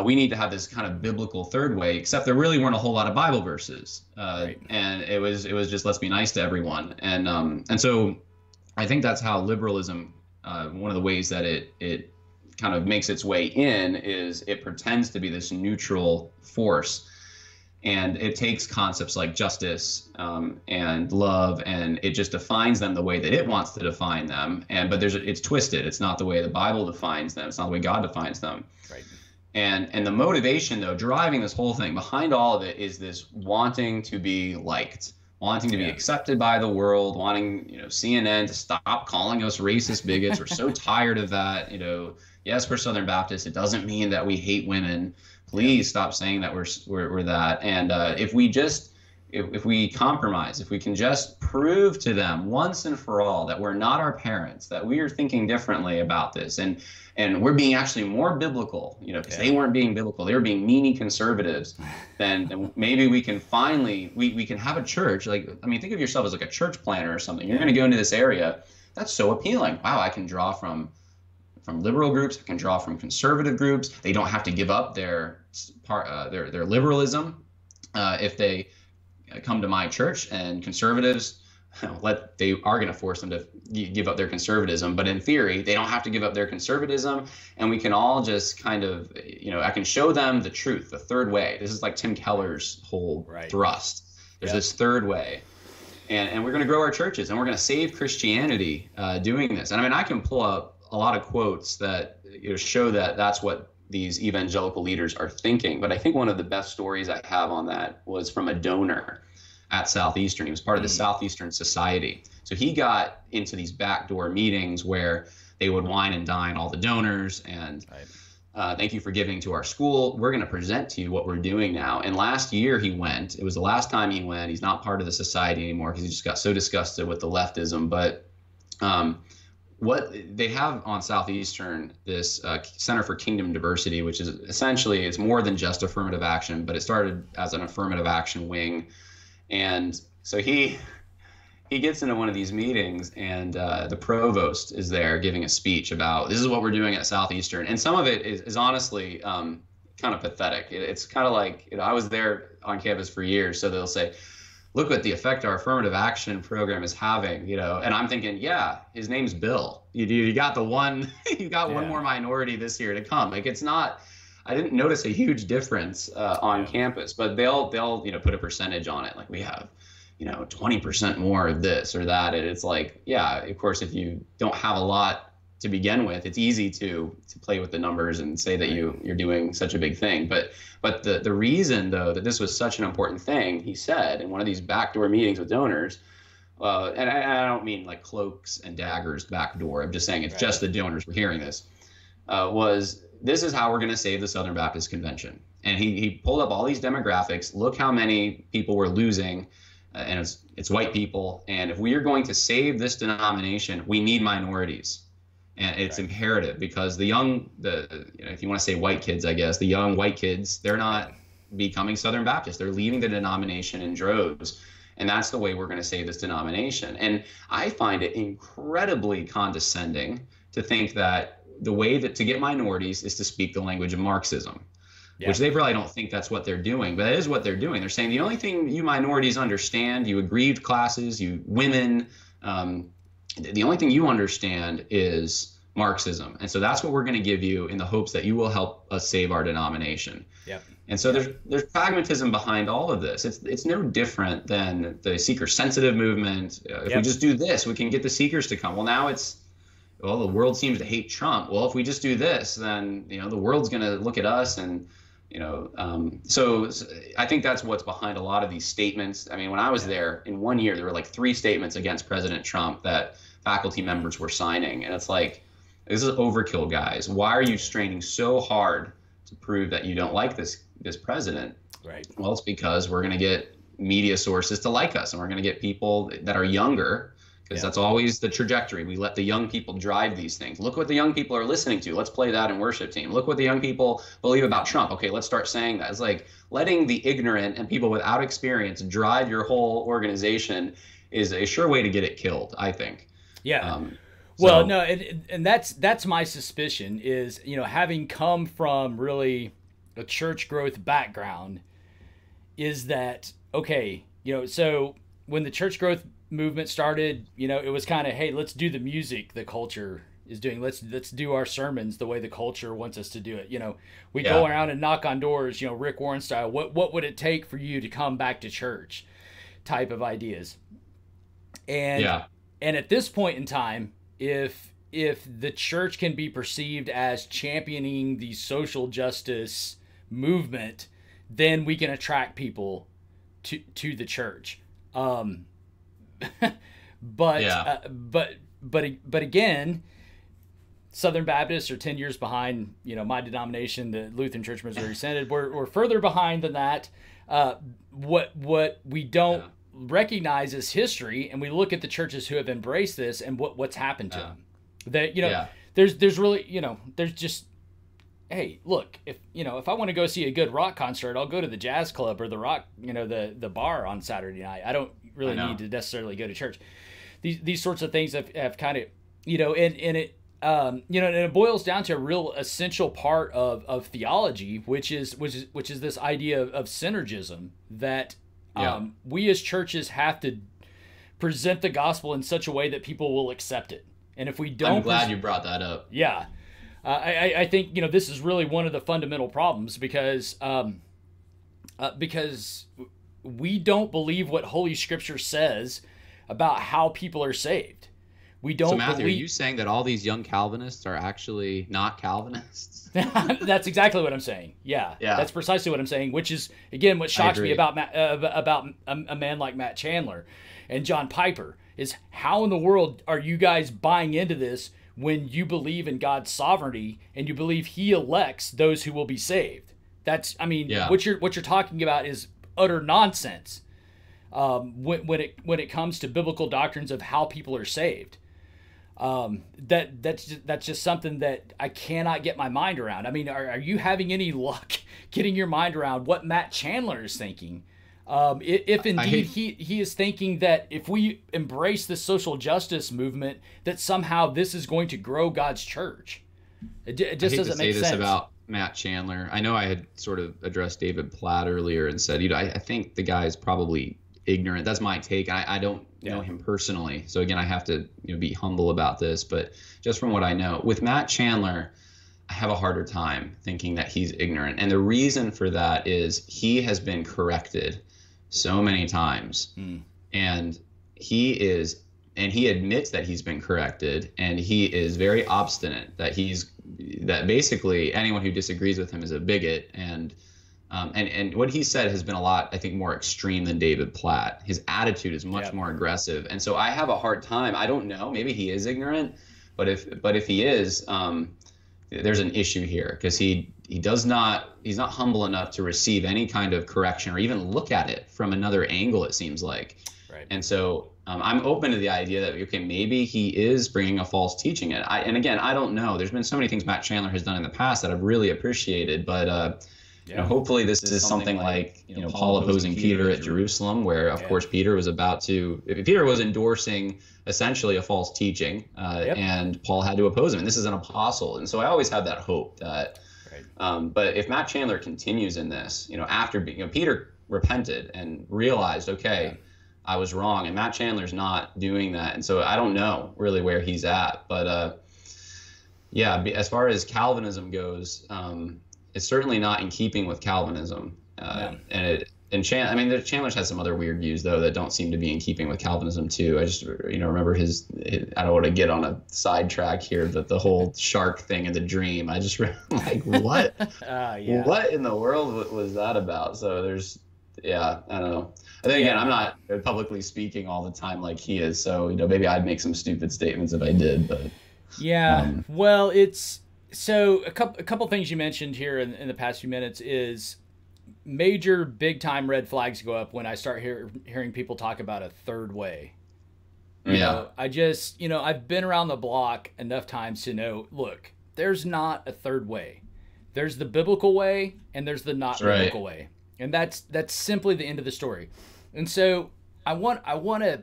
We need to have this kind of biblical third way, except there really weren't a whole lot of Bible verses, and it was just let's be nice to everyone, and so I think that's how liberalism, one of the ways that it kind of makes its way in is it pretends to be this neutral force, and it takes concepts like justice and love, and it just defines them the way that it wants to define them, but it's twisted. It's not the way the Bible defines them. It's not the way God defines them. Right. And the motivation, though, driving this whole thing behind all of it is this wanting to be liked, wanting to be accepted by the world, wanting CNN to stop calling us racist bigots. We're so tired of that. Yes, we're Southern Baptists. It doesn't mean that we hate women. Please stop saying that we're that. And if we compromise, if we can just prove to them once and for all that we're not our parents, that we are thinking differently about this, and we're being actually more biblical, because they weren't being biblical, they were being meanie conservatives, then maybe we can finally, we can have a church. Think of yourself as like a church planner or something. You're going to go into this area. That's so appealing. Wow, I can draw from liberal groups. I can draw from conservative groups. They don't have to give up their liberalism if they come to my church, and conservatives, they are going to force them to give up their conservatism, but in theory they don't have to give up their conservatism, and we can all just kind of I can show them the truth, the third way. This is like Tim Keller's whole thrust. There's this third way, and we're going to grow our churches, and we're going to save Christianity doing this. And I can pull up a lot of quotes that show that that's what these evangelical leaders are thinking. But I think one of the best stories I have on that was from a donor at Southeastern. He was part of the Southeastern Society. So he got into these backdoor meetings where they would wine and dine all the donors and thank you for giving to our school. We're going to present to you what we're doing now. And last year he went. It was the last time he went. He's not part of the society anymore because he just got so disgusted with the leftism. But what they have on Southeastern, this Center for Kingdom Diversity, which is essentially, it's more than just affirmative action, but it started as an affirmative action wing. And so he gets into one of these meetings, and the provost is there giving a speech about this is what we're doing at Southeastern. And some of it is honestly kind of pathetic. It's kind of like, I was there on campus for years, so they'll say, look at the effect our affirmative action program is having, and I'm thinking, yeah, his name's Bill. You got the one, you got one more minority this year to come. Like, it's not, I didn't notice a huge difference on campus, but they'll put a percentage on it. Like, we have 20% more of this or that. And it's like, yeah, of course, if you don't have a lot to begin with, it's easy to play with the numbers and say that you're doing such a big thing. But the reason, though, that this was such an important thing, he said in one of these backdoor meetings with donors, and I don't mean like cloaks and daggers backdoor, I'm just saying it's just the donors were hearing this, was this is how we're going to save the Southern Baptist Convention. And he pulled up all these demographics. Look how many people we're losing, and it's white people. And if we are going to save this denomination, we need minorities. And it's imperative, because if you want to say white kids, I guess, the young white kids, they're not becoming Southern Baptists. They're leaving the denomination in droves. And that's the way we're going to save this denomination. And I find it incredibly condescending to think that the way that to get minorities is to speak the language of Marxism, which they probably don't think that's what they're doing, but it is what they're doing. They're saying the only thing you minorities understand, you aggrieved classes, you women, the only thing you understand is Marxism. And so that's what we're going to give you in the hopes that you will help us save our denomination. Yep. And so there's pragmatism behind all of this. It's no different than the seeker-sensitive movement. If we just do this, we can get the seekers to come. Well, now the world seems to hate Trump. Well, if we just do this, then, the world's going to look at us and, so I think that's what's behind a lot of these statements. I mean, when I was there in 1 year, there were like 3 statements against President Trump that faculty members were signing. And it's like, this is overkill, guys. Why are you straining so hard to prove that you don't like this president? Right. Well, it's because we're going to get media sources to like us, and we're going to get people that are younger, because that's always the trajectory. We let the young people drive these things. Look what the young people are listening to. Let's play that in worship team. Look what the young people believe about Trump. Okay, let's start saying that. It's like letting the ignorant and people without experience drive your whole organization is a sure way to get it killed, I think. Yeah. Well, no, and that's my suspicion is, having come from really a church growth background, is that, okay, so when the church growth movement started, it was kind of, hey, let's do the music the culture is doing. Let's do our sermons the way the culture wants us to do it. We go around and knock on doors, Rick Warren style. What would it take for you to come back to church? Type of ideas. And at this point in time, if the church can be perceived as championing the social justice movement, then we can attract people to the church. But again, Southern Baptists are 10 years behind, my denomination, the Lutheran Church Missouri Synod. We're further behind than that. What we don't recognize is history, and we look at the churches who have embraced this and what's happened to them. That there's really there's just, hey, look, if I want to go see a good rock concert, I'll go to the jazz club or the rock, the bar on Saturday night. I don't really need to necessarily go to church. These sorts of things have kind of, and it boils down to a real essential part of theology, which is this idea of synergism, that we as churches have to present the gospel in such a way that people will accept it. And if we don't, I'm glad you brought that up. Yeah. I think, this is really one of the fundamental problems, because we don't believe what Holy Scripture says about how people are saved. We don't. So Matthew, are you saying that all these young Calvinists are actually not Calvinists? That's exactly what I'm saying. Yeah. That's precisely what I'm saying. Which is, again, what shocks me about a man like Matt Chandler and John Piper is, how in the world are you guys buying into this when you believe in God's sovereignty and you believe He elects those who will be saved? That's, what you're talking about is utter nonsense. When it comes to biblical doctrines of how people are saved, that's just something that I cannot get my mind around. Are you having any luck getting your mind around what Matt Chandler is thinking? If indeed he is thinking that if we embrace the social justice movement, that somehow this is going to grow God's church, it just doesn't make sense. This about Matt Chandler. I know I had sort of addressed David Platt earlier and said, I think the guy is probably ignorant. That's my take. I don't know him personally, so again, I have to be humble about this. But just from what I know, with Matt Chandler, I have a harder time thinking that he's ignorant, and the reason for that is he has been corrected so many times, and he admits that he's been corrected, and he is very obstinate that basically anyone who disagrees with him is a bigot, and what he said has been a lot, I think, more extreme than David Platt. His attitude is much more aggressive, and so I have a hard time. I don't know, maybe he is ignorant, but if he is, there's an issue here, because he's not humble enough to receive any kind of correction or even look at it from another angle, it seems like. Right. And so I'm open to the idea that, okay, maybe he is bringing a false teaching in. And again, I don't know. There's been so many things Matt Chandler has done in the past that I've really appreciated, but hopefully this is something like, Paul opposing Peter at Jerusalem, where of course Peter was endorsing essentially a false teaching, and Paul had to oppose him. And this is an apostle, and so I always have that hope that. But if Matt Chandler continues in this, after Peter repented and realized, okay, I was wrong, and Matt Chandler's not doing that, and so I don't know really where he's at. But as far as Calvinism goes, it's certainly not in keeping with Calvinism, Chandler's has some other weird views though that don't seem to be in keeping with Calvinism too. I just remember his I don't want to get on a sidetrack here, but the whole shark thing in the dream. I just like what what in the world was that about? So there's I don't know. And then again, I'm not publicly speaking all the time like he is, so maybe I'd make some stupid statements if I did. But well, it's so a couple things you mentioned here in the past few minutes is major big time red flags go up when I start hearing people talk about a third way. I just, I've been around the block enough times to know, look, there's not a third way. There's the biblical way and there's the not biblical way. And that's simply the end of the story. And so I want to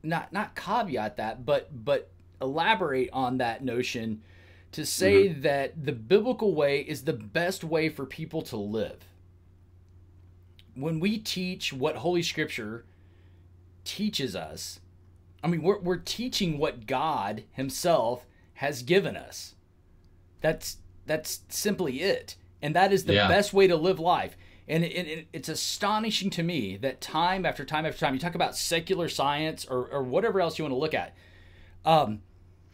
not caveat that, but elaborate on that notion to say that the biblical way is the best way for people to live. When we teach what Holy Scripture teaches us, we're teaching what God himself has given us. That's simply it. And that is the best way to live life. And it's astonishing to me that time after time after time, you talk about secular science or whatever else you want to look at.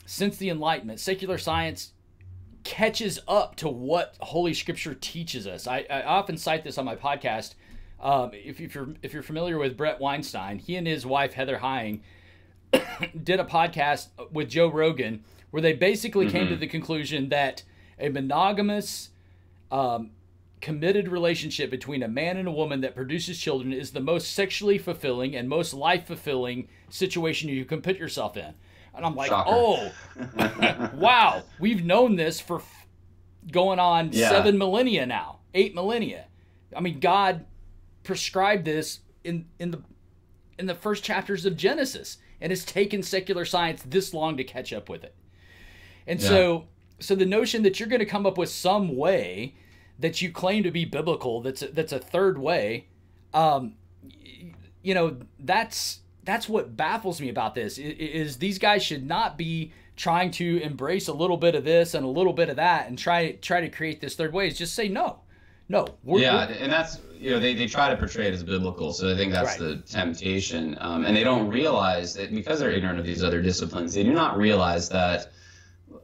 Since the Enlightenment, secular science catches up to what Holy Scripture teaches us. I often cite this on my podcast. If you're familiar with Brett Weinstein, he and his wife Heather Hying did a podcast with Joe Rogan where they basically came to the conclusion that a monogamous, committed relationship between a man and a woman that produces children is the most sexually fulfilling and most life-fulfilling situation you can put yourself in. And I'm like, oh, wow, we've known this for going on 7 millennia now, 8 millennia. God prescribed this in the first chapters of Genesis, and it's taken secular science this long to catch up with it. And so the notion that you're going to come up with some way that you claim to be biblical, that's a third way, that's what baffles me about this is these guys should not be trying to embrace a little bit of this and a little bit of that and try to create this third way. It's just say no. And that's they try to portray it as biblical, so I think that's the temptation, and they don't realize that because they're ignorant of these other disciplines, they do not realize that,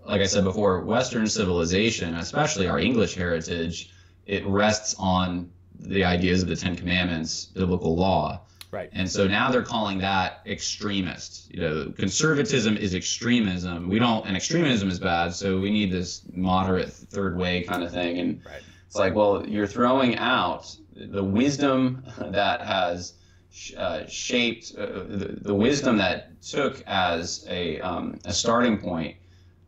like I said before, Western civilization, especially our English heritage, it rests on the ideas of the Ten Commandments, biblical law. Right. And so now they're calling that extremist. Conservatism is extremism. And extremism is bad, so we need this moderate third way kind of thing. And it's like, well, you're throwing out the wisdom that has shaped, the wisdom that took as a starting point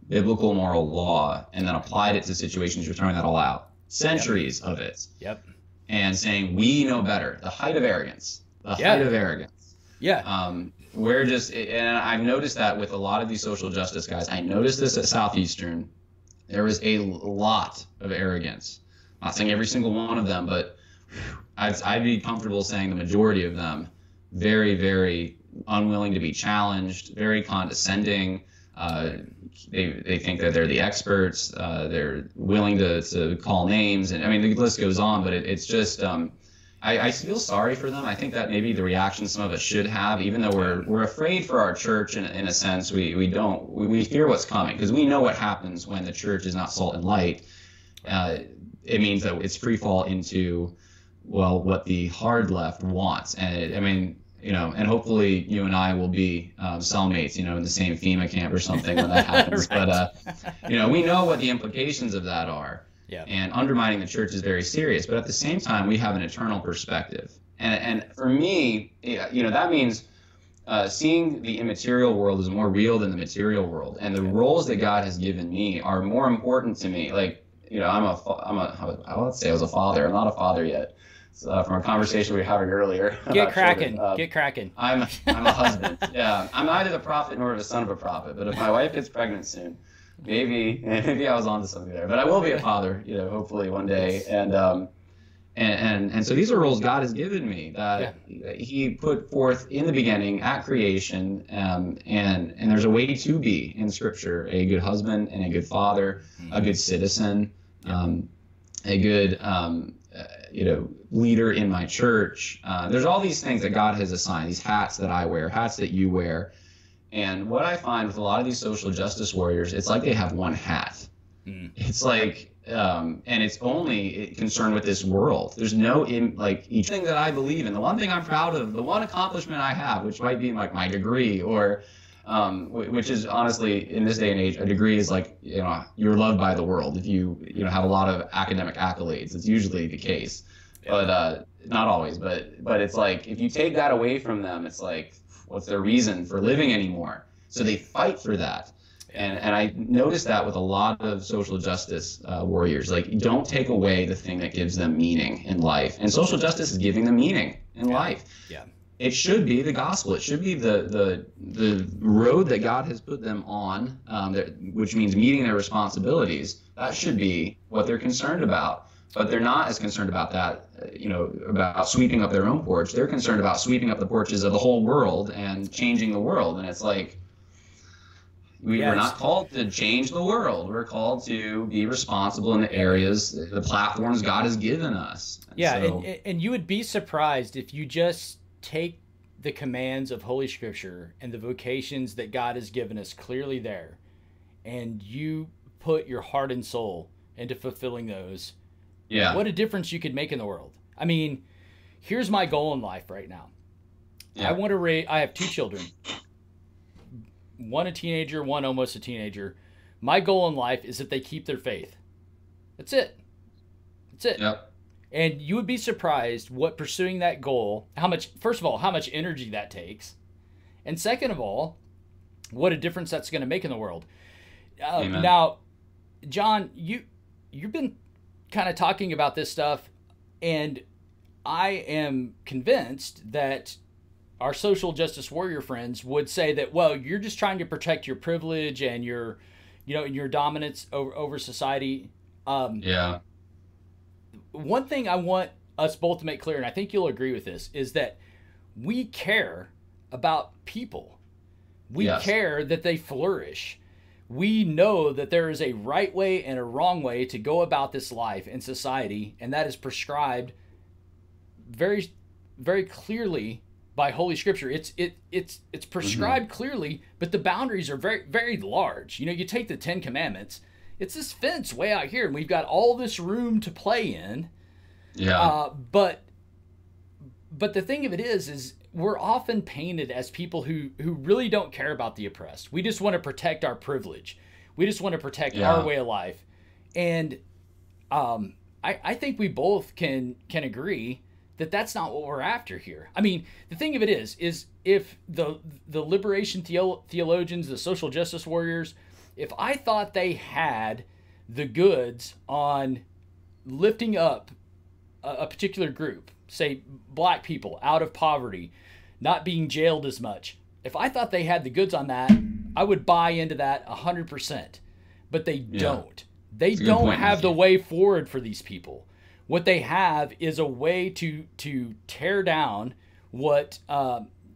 biblical moral law and then applied it to situations. You're throwing that all out. Centuries of it. Yep. And saying, we know better. The height of arrogance. Height of arrogance. We're just, and I've noticed that with a lot of these social justice guys. I noticed this at Southeastern. There was a lot of arrogance. I'm not saying every single one of them, but I'd be comfortable saying the majority of them. Very, very unwilling to be challenged, very condescending. They think that they're the experts. They're willing to call names. And the list goes on, but it's just, I feel sorry for them. I think that maybe the reaction some of us should have, even though we're afraid for our church in a sense, we fear what's coming because we know what happens when the church is not salt and light. It means that it's free fall into, what the hard left wants. And and hopefully you and I will be cellmates, in the same FEMA camp or something when that happens. But, we know what the implications of that are. Yeah. And undermining the church is very serious. But at the same time, we have an eternal perspective. And for me, that means seeing the immaterial world is more real than the material world, and the roles that God has given me are more important to me. Like, you know, let's say I was a father. I'm not a father yet. From a conversation we were having earlier. Get cracking. Get cracking. I'm a husband. Yeah, I'm neither the prophet nor the son of a prophet. But if my wife gets pregnant soon, maybe I was onto something there. But I will be a father, you know, hopefully one day. And so these are roles God has given me that He put forth in the beginning at creation, and there's a way to be in Scripture: a good husband and a good father, a good citizen, a good leader in my church. There's all these things that God has assigned, these hats that I wear, hats that you wear. And what I find with a lot of these social justice warriors, it's like they have one hat. It's like, and it's only concerned with this world. There's no, each thing that I believe in, the one thing I'm proud of, the one accomplishment I have, which might be like my degree, or which is honestly, in this day and age, a degree is like, you know, you're loved by the world. If you have a lot of academic accolades, it's usually the case, but not always. But it's like, if you take that away from them, it's like, what's their reason for living anymore? So they fight for that. And I noticed that with a lot of social justice warriors. Like, don't take away the thing that gives them meaning in life. And social justice is giving them meaning in life. Yeah. It should be the gospel. It should be the road that God has put them on, which means meeting their responsibilities. That should be what they're concerned about. But they're not as concerned about that, about sweeping up their own porch. They're concerned about sweeping up the porches of the whole world and changing the world. And it's like, we're not called to change the world. We're called to be responsible in the areas, the platforms God has given us. And you would be surprised if you just take the commands of Holy Scripture and the vocations that God has given us clearly there, and you put your heart and soul into fulfilling those. Yeah. What a difference you could make in the world. I mean, here's my goal in life right now. Yeah. I have 2 children. One a teenager, one almost a teenager. My goal in life is that they keep their faith. That's it. That's it. Yep. And you would be surprised what pursuing that goal, first of all, how much energy that takes. And second of all, what a difference that's going to make in the world. Now, Jon, you've been kind of talking about this stuff, and I am convinced that our social justice warrior friends would say that, well, you're just trying to protect your privilege and your dominance over society. One thing I want us both to make clear, and I think you'll agree with this, is that we care about people. We care that they flourish. We know that there is a right way and a wrong way to go about this life in society, and that is prescribed very, very clearly by Holy Scripture. It's prescribed clearly, but the boundaries are very, very large. You take the 10 Commandments. It's this fence way out here, and we've got all this room to play in. Yeah. But the thing of it is we're often painted as people who really don't care about the oppressed. We just want to protect our privilege. We just want to protect our way of life. And I think we both can agree that that's not what we're after here. I mean, the thing of it is if the liberation theologians, the social justice warriors, if I thought they had the goods on lifting up a particular group, say black people out of poverty, not being jailed as much, if I thought they had the goods on that, I would buy into that 100%. But they don't. They don't have the way forward for these people. What they have is a way to tear down what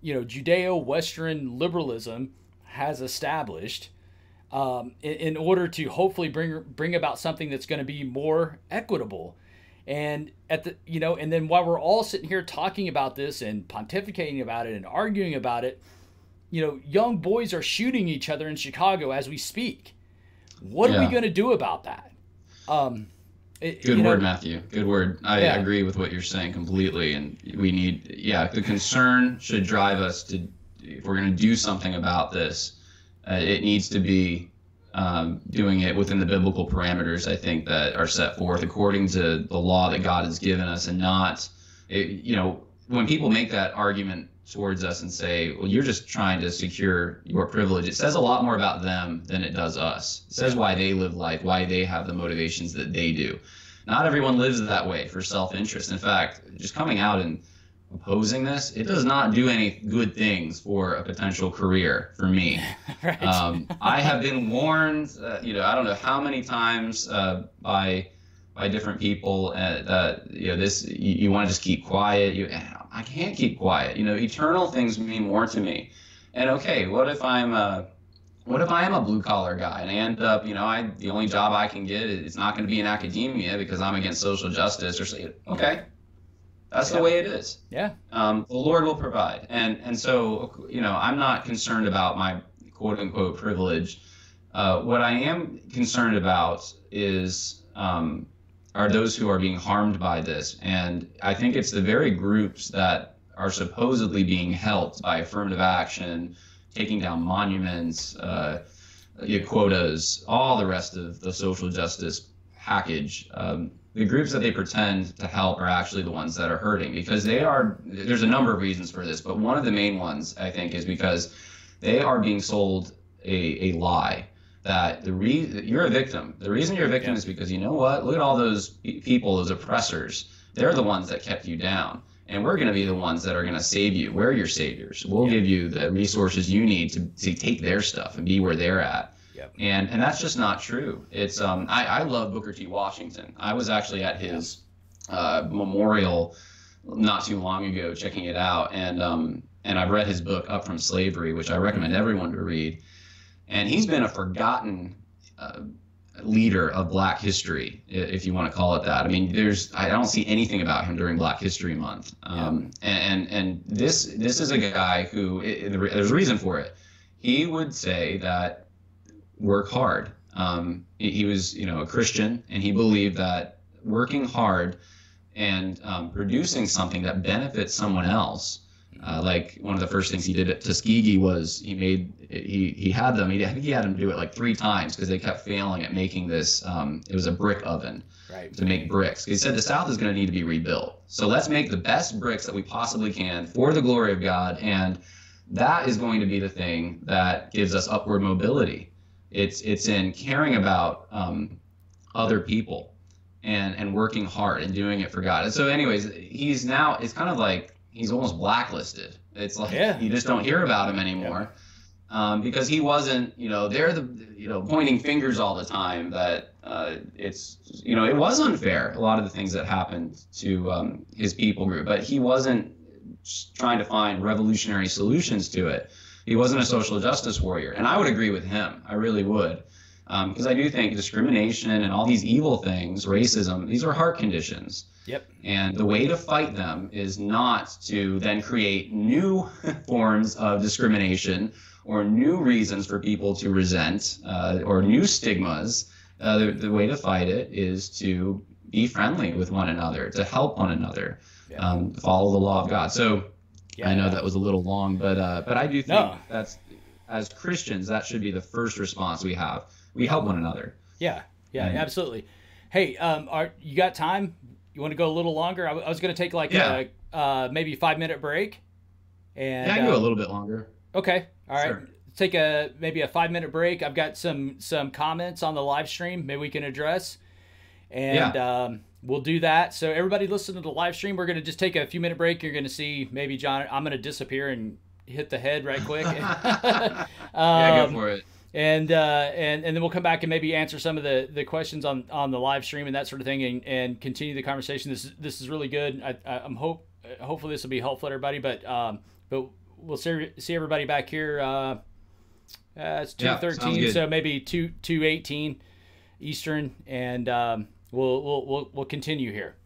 Judeo-Western liberalism has established in order to hopefully bring about something that's going to be more equitable. And and then while we're all sitting here talking about this and pontificating about it and arguing about it, young boys are shooting each other in Chicago as we speak. What are we going to do about that? Good word, Matthew. Good word. I agree with what you're saying completely. And we need, the concern should drive us to, if we're going to do something about this, it needs to be doing it within the biblical parameters, I think, that are set forth according to the law that God has given us, and not, when people make that argument towards us and say, well, you're just trying to secure your privilege, it says a lot more about them than it does us. It says why they live life, why they have the motivations that they do. Not everyone lives that way for self-interest. In fact, just coming out and opposing this, it does not do any good things for a potential career for me. Right. I have been warned, I don't know how many times by different people that you want to just keep quiet. I can't keep quiet. Eternal things mean more to me. And okay, what if I am a blue collar guy and I end up, the only job I can get is not going to be in academia because I'm against social justice or say, okay, that's the way it is. Yeah. The Lord will provide. And so, I'm not concerned about my quote unquote privilege. What I am concerned about are those who are being harmed by this. And I think it's the very groups that are supposedly being helped by affirmative action, taking down monuments, quotas, all the rest of the social justice package. The groups that they pretend to help are actually the ones that are hurting, because there's a number of reasons for this, but one of the main ones, I think, is because they are being sold a lie. That you're a victim. The reason you're a victim is because, you know what? Look at all those people, those oppressors. They're the ones that kept you down. And we're going to be the ones that are going to save you. We're your saviors. We'll give you the resources you need to take their stuff and be where they're at. Yep. And that's just not true. It's I love Booker T. Washington. I was actually at his memorial not too long ago, checking it out. And I've read his book, Up From Slavery, which I recommend everyone to read. And he's been a forgotten leader of Black history, if you want to call it that. I mean, I don't see anything about him during Black History Month. And this is a guy who, there's a reason for it. He would say that work hard. He was, a Christian, and he believed that working hard and producing something that benefits someone else. Like one of the first things he did at Tuskegee was he had them do it like 3 times because they kept failing at making this. It was a brick oven to make bricks. He said the South is going to need to be rebuilt. So let's make the best bricks that we possibly can for the glory of God. And that is going to be the thing that gives us upward mobility. It's in caring about other people and working hard and doing it for God. And so anyways, it's kind of like, he's almost blacklisted. It's like you just don't hear about him anymore because he wasn't, they're pointing fingers all the time that it was unfair, a lot of the things that happened to his people group, but he wasn't trying to find revolutionary solutions to it. He wasn't a social justice warrior. And I would agree with him. I really would. Because I do think discrimination and all these evil things, racism, these are heart conditions. Yep. And the way to fight them is not to then create new forms of discrimination or new reasons for people to resent or new stigmas. The way to fight it is to be friendly with one another, to help one another, follow the law of God. So I know that was a little long, but I do think that's, as Christians, that should be the first response we have. We help one another. Yeah, absolutely. Hey, you got time? You want to go a little longer? I was going to take like maybe 5-minute break. And I can go a little bit longer. Okay, all right. Sure. Take maybe a 5-minute break. I've got some comments on the live stream maybe we can address, and we'll do that. So everybody listen to the live stream. We're going to just take a few minute break. You're going to see maybe John. I'm going to disappear and hit the head right quick. Go for it. And then we'll come back and maybe answer some of the questions on the live stream and that sort of thing, and continue the conversation. This is really good. Hopefully this will be helpful to everybody. But we'll see everybody back here. It's 2:13, so maybe 2:18 Eastern, and we'll continue here.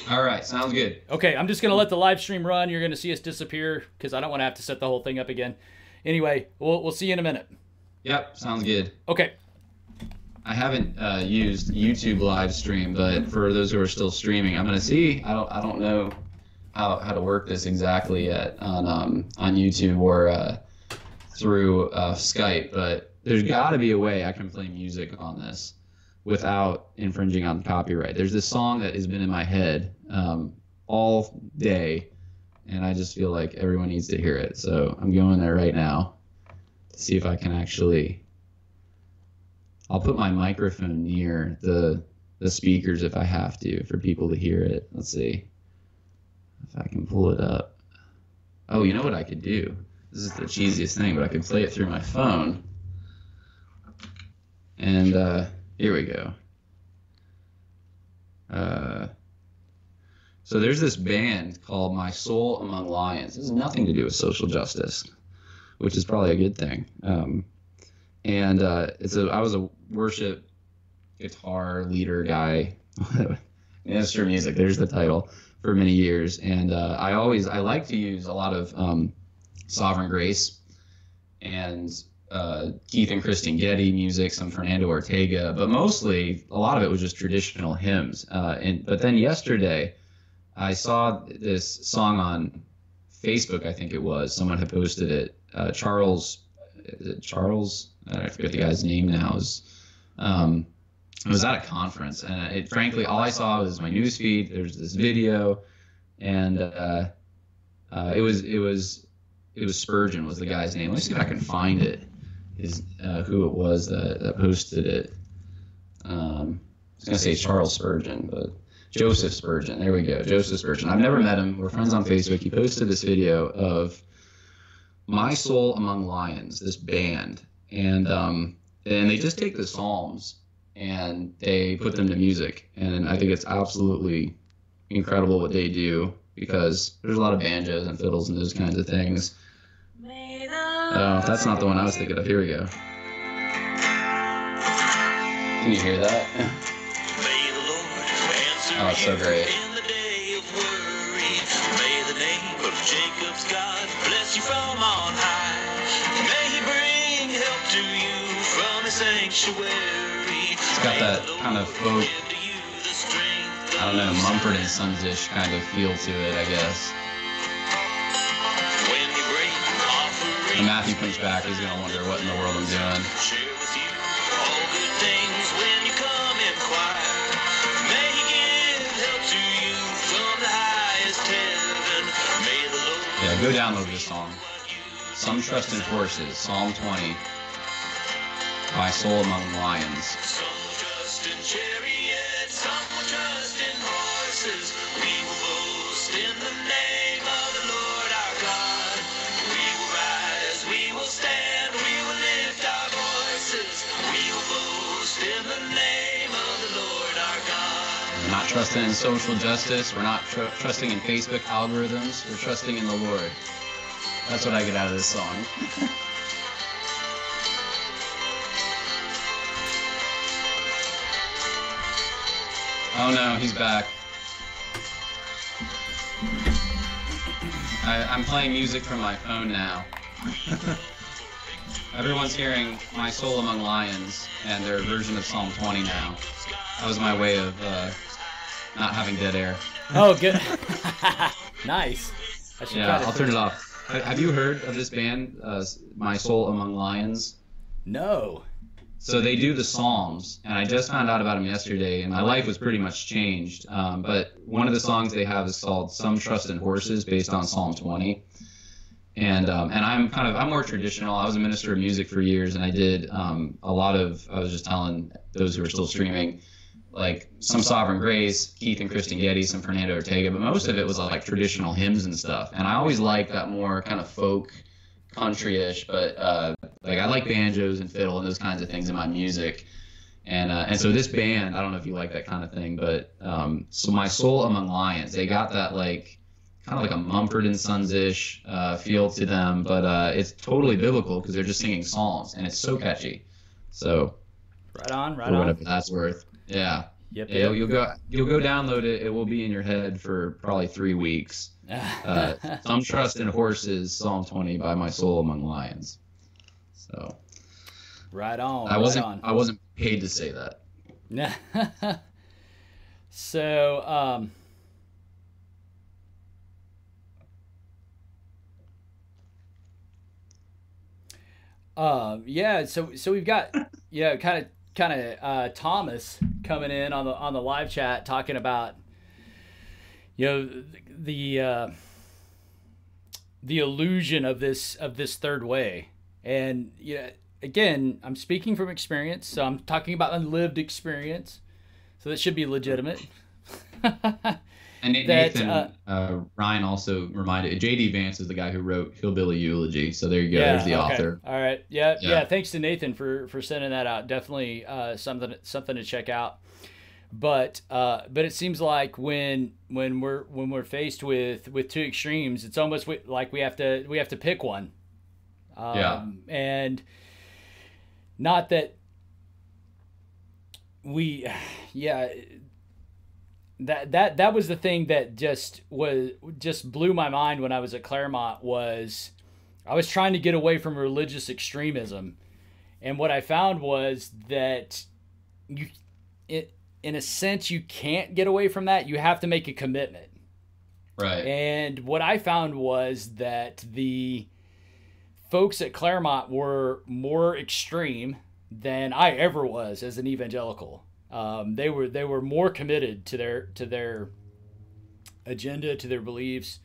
All right, sounds good. Okay, I'm just gonna let the live stream run. You're gonna see us disappear because I don't want to have to set the whole thing up again. Anyway, we'll see you in a minute. Yep, sounds good. Okay. I haven't used YouTube live stream, but for those who are still streaming, I'm gonna see. I don't know how to work this exactly yet on YouTube or through Skype, but there's got to be a way I can play music on this without infringing on copyright. There's this song that has been in my head all day, and I just feel like everyone needs to hear it. So I'm going there right now to see if I can actually. I'll put my microphone near the speakers if I have to for people to hear it. Let's see if I can pull it up. Oh, you know what I could do? This is the cheesiest thing, but I could play it through my phone. And here we go. So there's this band called My Soul Among Lions. This has nothing to do with social justice, which is probably a good thing. I was a worship guitar leader guy, minister of music. There's the title for many years, and I like to use a lot of Sovereign Grace and Keith and Kristen Getty music, some Fernando Ortega, but mostly a lot of it was just traditional hymns. But then yesterday, I saw this song on Facebook. I think it was someone had posted it. Charles? I forget the guy's name now. It was at a conference, and frankly, all I saw was my newsfeed. There's this video, and it was Spurgeon was the guy's name. Let me see if I can find it. Who it was that posted it. I was gonna say Charles Spurgeon, but Joseph Spurgeon. There we go, Joseph Spurgeon. I've never met him. We're friends on Facebook. He posted this video of My Soul Among Lions, this band, and they just take the Psalms and they put them to music, and I think it's absolutely incredible what they do, because there's a lot of banjos and fiddles and those kinds of things. Oh, that's not the one I was thinking of. Here we go. Can you hear that? Oh, it's so great. May the name of Jacob's God bless you from on high. May he bring help to you from his sanctuary. It's got that kind of folk, I don't know, Mumford and Sons-ish kind of feel to it, I guess. When Matthew comes back, he's going to wonder what in the world I'm doing. Yeah, go download this song. Some Trust in Horses, Psalm 20, My Soul Among Lions. Some will trust in chariots, some will trust in horses. We will boast in the name of the Lord our God. We will rise, we will stand, we will lift our voices. We will boast in the name of the Lord our God. We're not trusting in social justice. We're not trusting in Facebook algorithms. We're trusting in the Lord. That's what I get out of this song. Oh no, he's back. I'm playing music from my phone now. Everyone's hearing My Soul Among Lions and their version of Psalm 20 now. That was my way of not having dead air. Oh, good. Nice. Yeah, I'll turn it off. Have you heard of this band, My Soul Among Lions? No. So they do the Psalms, and I just found out about them yesterday, and my life was pretty much changed. But one of the songs they have is called Some Trust in Horses, based on Psalm 20. And I'm more traditional. I was a minister of music for years, and I did a lot of, I was just telling those who are still streaming, like some Sovereign Grace, Keith and Kristen Getty, some Fernando Ortega, but most of it was like traditional hymns and stuff. And I always liked that more kind of folk, country-ish, but like I like banjos and fiddle and those kinds of things in my music. And so this band, I don't know if you like that kind of thing, but so My Soul Among Lions, they got that like kind of like a Mumford and Sons-ish feel to them, but it's totally biblical because they're just singing psalms, and it's so catchy. So right on. Whatever that's worth. Yeah. Yep. Yeah, you'll go download it. It will be in your head for probably 3 weeks. Some Trust in Horses, Psalm 20 by My Soul Among Lions. So. Right on. I wasn't paid to say that. So. Yeah. So we've got kind of Thomas coming in on the live chat talking about the the illusion of this third way. And again, I'm speaking from experience, so I'm talking about unlived experience, so that should be legitimate. And Nathan, Ryan also reminded, J.D. Vance is the guy who wrote Hillbilly Eulogy. So there you go. There's the author. All right. Yeah. Thanks to Nathan for sending that out. Definitely something to check out. But it seems like when we're faced with two extremes, it's almost like we have to pick one. And not that we, that was the thing that just blew my mind when I was at Claremont. Was I was trying to get away from religious extremism, and what I found was that in a sense, you can't get away from that. You have to make a commitment. Right. And what I found was that the folks at Claremont were more extreme than I ever was as an evangelical. They were more committed to their agenda, to their beliefs,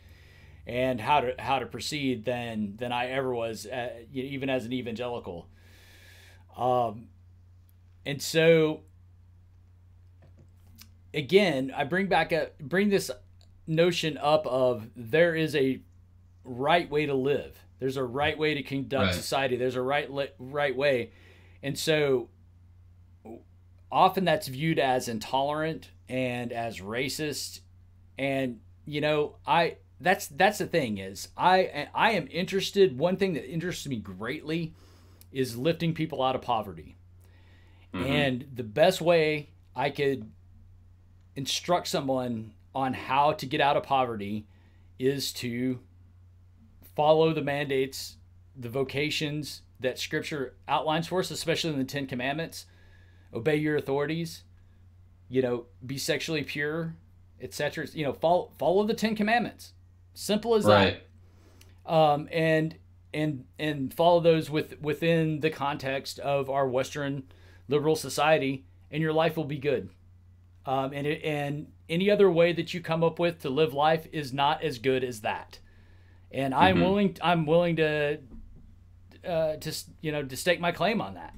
and how to proceed than I ever was, even as an evangelical. And so, again, I bring this notion up of there is a right way to live. There's a right way to conduct society. There's a right way. And so often that's viewed as intolerant and as racist. And, that's the thing is I am interested. One thing that interests me greatly is lifting people out of poverty. Mm-hmm. And the best way I could instruct someone on how to get out of poverty is to follow the mandates, the vocations that Scripture outlines for us, especially in the 10 Commandments. Obey your authorities, be sexually pure, etc. Follow the 10 Commandments. Simple as that. And follow those within the context of our Western liberal society, and your life will be good. And any other way that you come up with to live life is not as good as that. And I'm willing to stake my claim on that,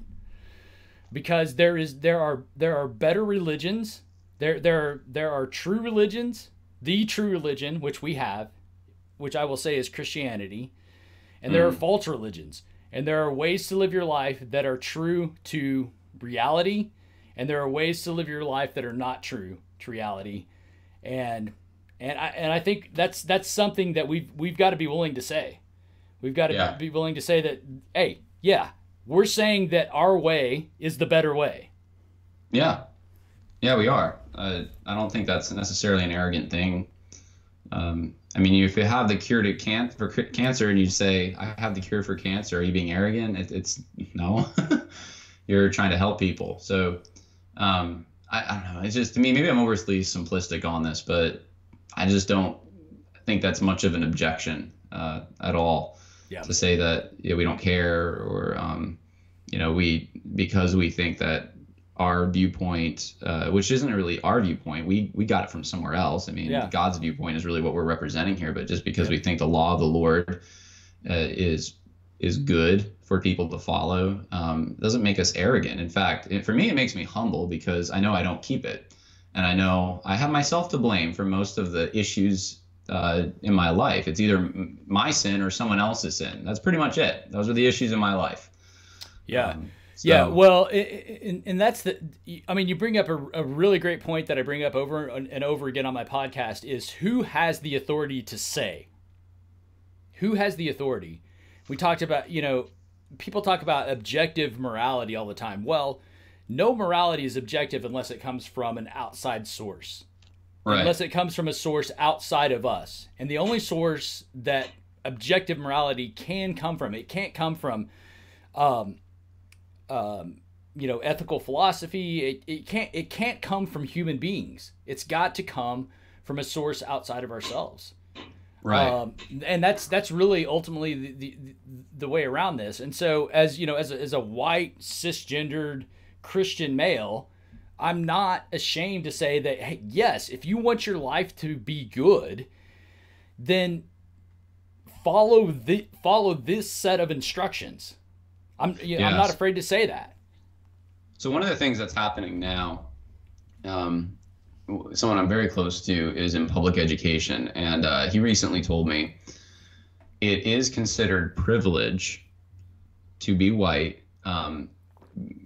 because there are better religions. There are true religions, the true religion, which we have, which I will say is Christianity, and there are false religions, and there are ways to live your life that are true to reality, and there are ways to live your life that are not true to reality, and I think that's something that we've got to be willing to say. We've got to be willing to say that, hey, we're saying that our way is the better way. Yeah, we are. I don't think that's necessarily an arrogant thing. If you have the cure for cancer and you say, I have the cure for cancer, are you being arrogant? It's no. You're trying to help people. So I don't know. It's just, to me, maybe I'm overly simplistic on this, but I just don't think that's much of an objection at all. To say that we don't care, or because we think that our viewpoint, which isn't really our viewpoint, we got it from somewhere else. God's viewpoint is really what we're representing here, but just because we think the law of the Lord is good for people to follow, doesn't make us arrogant. In fact, for me, it makes me humble, because I know I don't keep it, and I know I have myself to blame for most of the issues in my life. It's either my sin or someone else's sin. That's pretty much it. Those are the issues in my life. Well, and that's you bring up a really great point that I bring up over and over again on my podcast, is who has the authority to say? Who has the authority? We talked about, people talk about objective morality all the time. Well, no morality is objective unless it comes from an outside source. Right. Unless it comes from a source outside of us. And the only source that objective morality can come from, it can't come from, ethical philosophy. It can't come from human beings. It's got to come from a source outside of ourselves. Right. And that's really ultimately the way around this. And so as a white cisgendered Christian male, I'm not ashamed to say that, hey, yes, if you want your life to be good, then follow this set of instructions. I'm not afraid to say that. So one of the things that's happening now, someone I'm very close to is in public education, and he recently told me it is considered privilege to be white,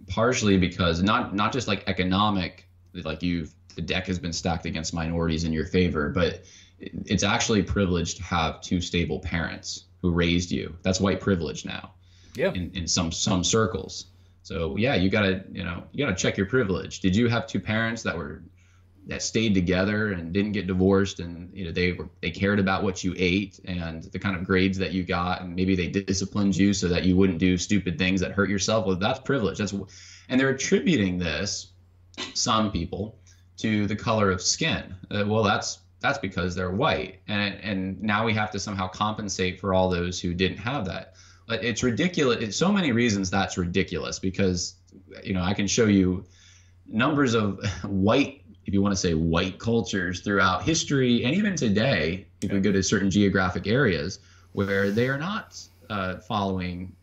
partially because not just like economic, like the deck has been stacked against minorities in your favor, but it's actually privilege to have two stable parents who raised you. That's white privilege now. Yeah. In some circles. So yeah, you gotta check your privilege. Did you have two parents that stayed together and didn't get divorced, and they cared about what you ate and the kind of grades that you got, and maybe they disciplined you so that you wouldn't do stupid things that hurt yourself? Well, that's privilege. And they're attributing this, some people, to the color of skin. Well, that's because they're white, and now we have to somehow compensate for all those who didn't have that. But it's ridiculous. It's so many reasons that's ridiculous, because I can show you numbers of white, if you want to say white cultures throughout history, and even today, if we go to certain geographic areas where they are not following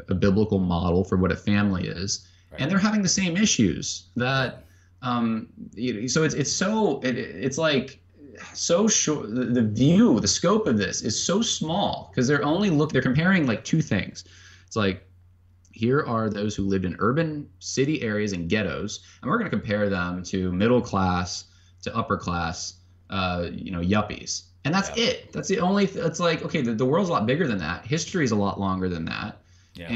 a biblical model for what a family is, right. And they're having the same issues that. So it's like so short. The scope of this is so small, because they're comparing like two things. It's like, here are those who lived in urban city areas and ghettos, and we're going to compare them to middle class, to upper class, yuppies. And that's it. That's the only, it's like, okay, the world's a lot bigger than that. History is a lot longer than that. Yeah.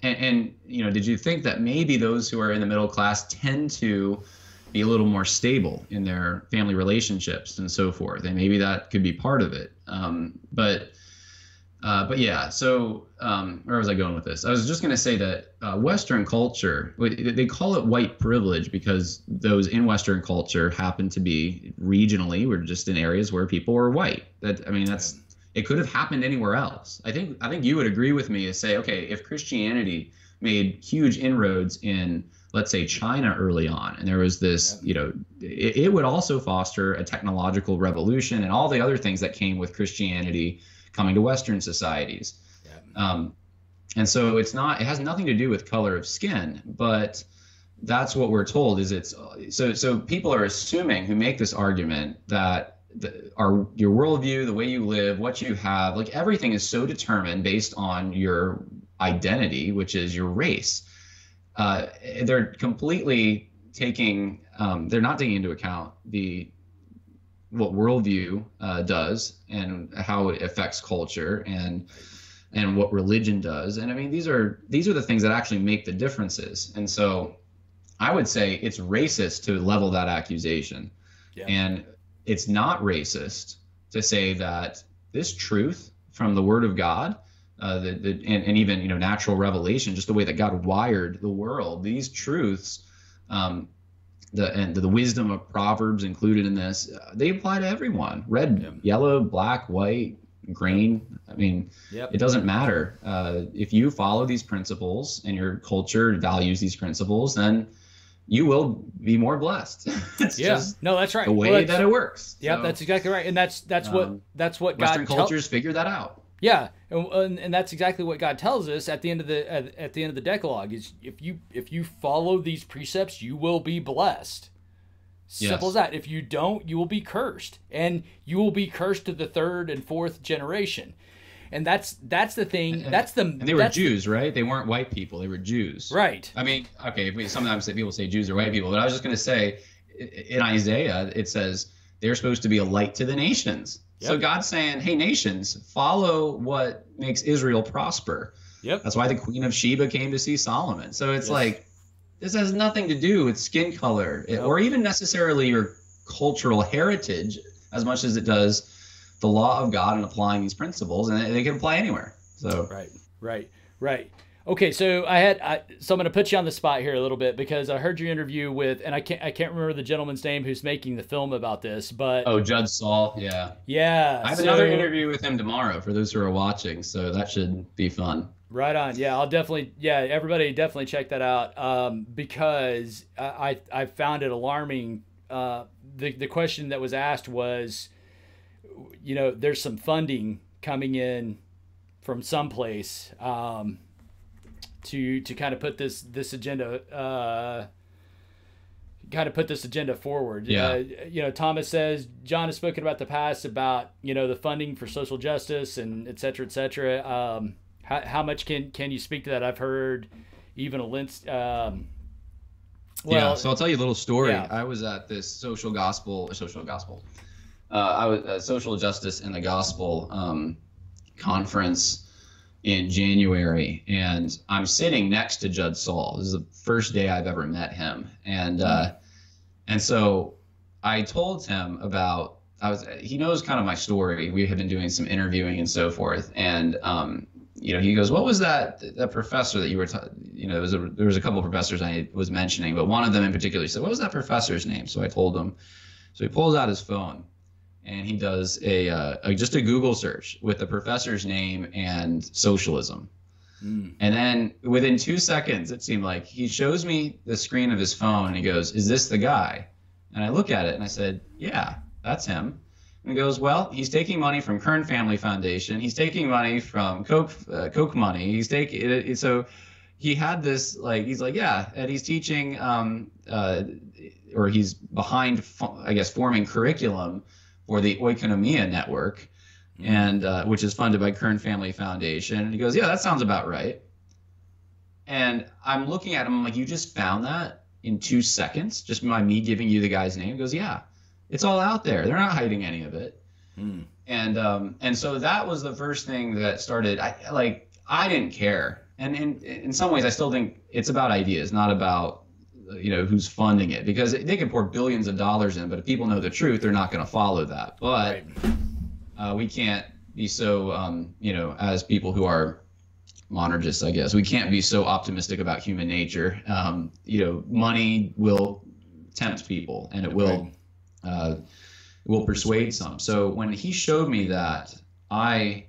And did you think that maybe those who are in the middle class tend to be a little more stable in their family relationships and so forth? And maybe that could be part of it. But yeah, so where was I going with this? I was just going to say that Western culture, they call it white privilege because those in Western culture happen to be regionally, we're just in areas where people are white. It could have happened anywhere else. I think you would agree with me to say, okay, if Christianity made huge inroads in, let's say, China early on, and there was this, it would also foster a technological revolution and all the other things that came with Christianity coming to Western societies. Yeah. And so it has nothing to do with color of skin, but that's what we're told is so people are assuming, who make this argument, that your worldview, the way you live, what you have, like everything is so determined based on your identity, which is your race. They're completely taking, they're not taking into account what worldview does and how it affects culture and what religion does. And I mean, these are the things that actually make the differences. And so I would say it's racist to level that accusation. Yeah. And it's not racist to say that this truth from the Word of God, and even natural revelation, just the way that God wired the world, these truths, the wisdom of Proverbs included in this, they apply to everyone. Red, yellow, black, white, green. I mean, It doesn't matter. If you follow these principles and your culture values these principles, then you will be more blessed. No, that's right. The way that it works. Yeah, so, that's exactly right. And that's what Western cultures figure that out. Yeah, and that's exactly what God tells us at the end of the Decalogue is if you follow these precepts, you will be blessed. Simple as that. If you don't, you will be cursed, and you will be cursed to the third and fourth generation. And that's the thing. And they were Jews, right? They weren't white people. They were Jews. Right. I mean, okay, sometimes people say Jews are white people, but I was just going to say, in Isaiah, it says they're supposed to be a light to the nations. Yep. So God's saying, hey, nations, follow what makes Israel prosper. Yep. That's why the Queen of Sheba came to see Solomon. So it's like, this has nothing to do with skin color or even necessarily your cultural heritage as much as it does the law of God and applying these principles, and they can apply anywhere. So right. Okay, so so I'm going to put you on the spot here a little bit because I heard your interview with, and I can't remember the gentleman's name who's making the film about this, but Judge Saul, yeah. Yeah. I have another interview with him tomorrow for those who are watching, so that should be fun. Right on. Yeah, everybody definitely check that out because I found it alarming. The question that was asked was, there's some funding coming in from someplace to kind of put this agenda forward. Thomas says Jon has spoken about the past about the funding for social justice and et cetera, et cetera. How much can you speak to that? I've heard even a lens. So I'll tell you a little story. Yeah. I was at this social justice in the gospel conference in January, and I'm sitting next to Judge Saul. This is the first day I've ever met him, and so I told him about he knows kind of my story. We had been doing some interviewing and so forth, and he goes, "What was that professor that you were there was a couple of professors I was mentioning, but one of them in particular," he said, "What was that professor's name?" So I told him. So he pulls out his phone and he does just a Google search with the professor's name and socialism. And then within 2 seconds, it seemed like, he shows me the screen of his phone and he goes, "Is this the guy?" And I look at it and I said, "Yeah, that's him." And he goes, "Well, he's taking money from Kern Family Foundation. He's taking money from Coke money. He's taking it." So he had this, he's like, "Yeah," and he's teaching, or he's behind, I guess, forming curriculum for the Oikonomia Network, and which is funded by Kern Family Foundation. And he goes, "Yeah, that sounds about right." And I'm looking at him, I'm like, "You just found that in 2 seconds, just by me giving you the guy's name?" He goes, "Yeah, it's all out there. They're not hiding any of it." And so that was the first thing that started. I didn't care, and in some ways, I still think it's about ideas, not about who's funding it, because they can pour billions of dollars in, but if people know the truth, they're not going to follow that. But we can't be so, as people who are monergists, I guess, we can't be so optimistic about human nature. Money will tempt people, and it will persuade some. So when he showed me that, my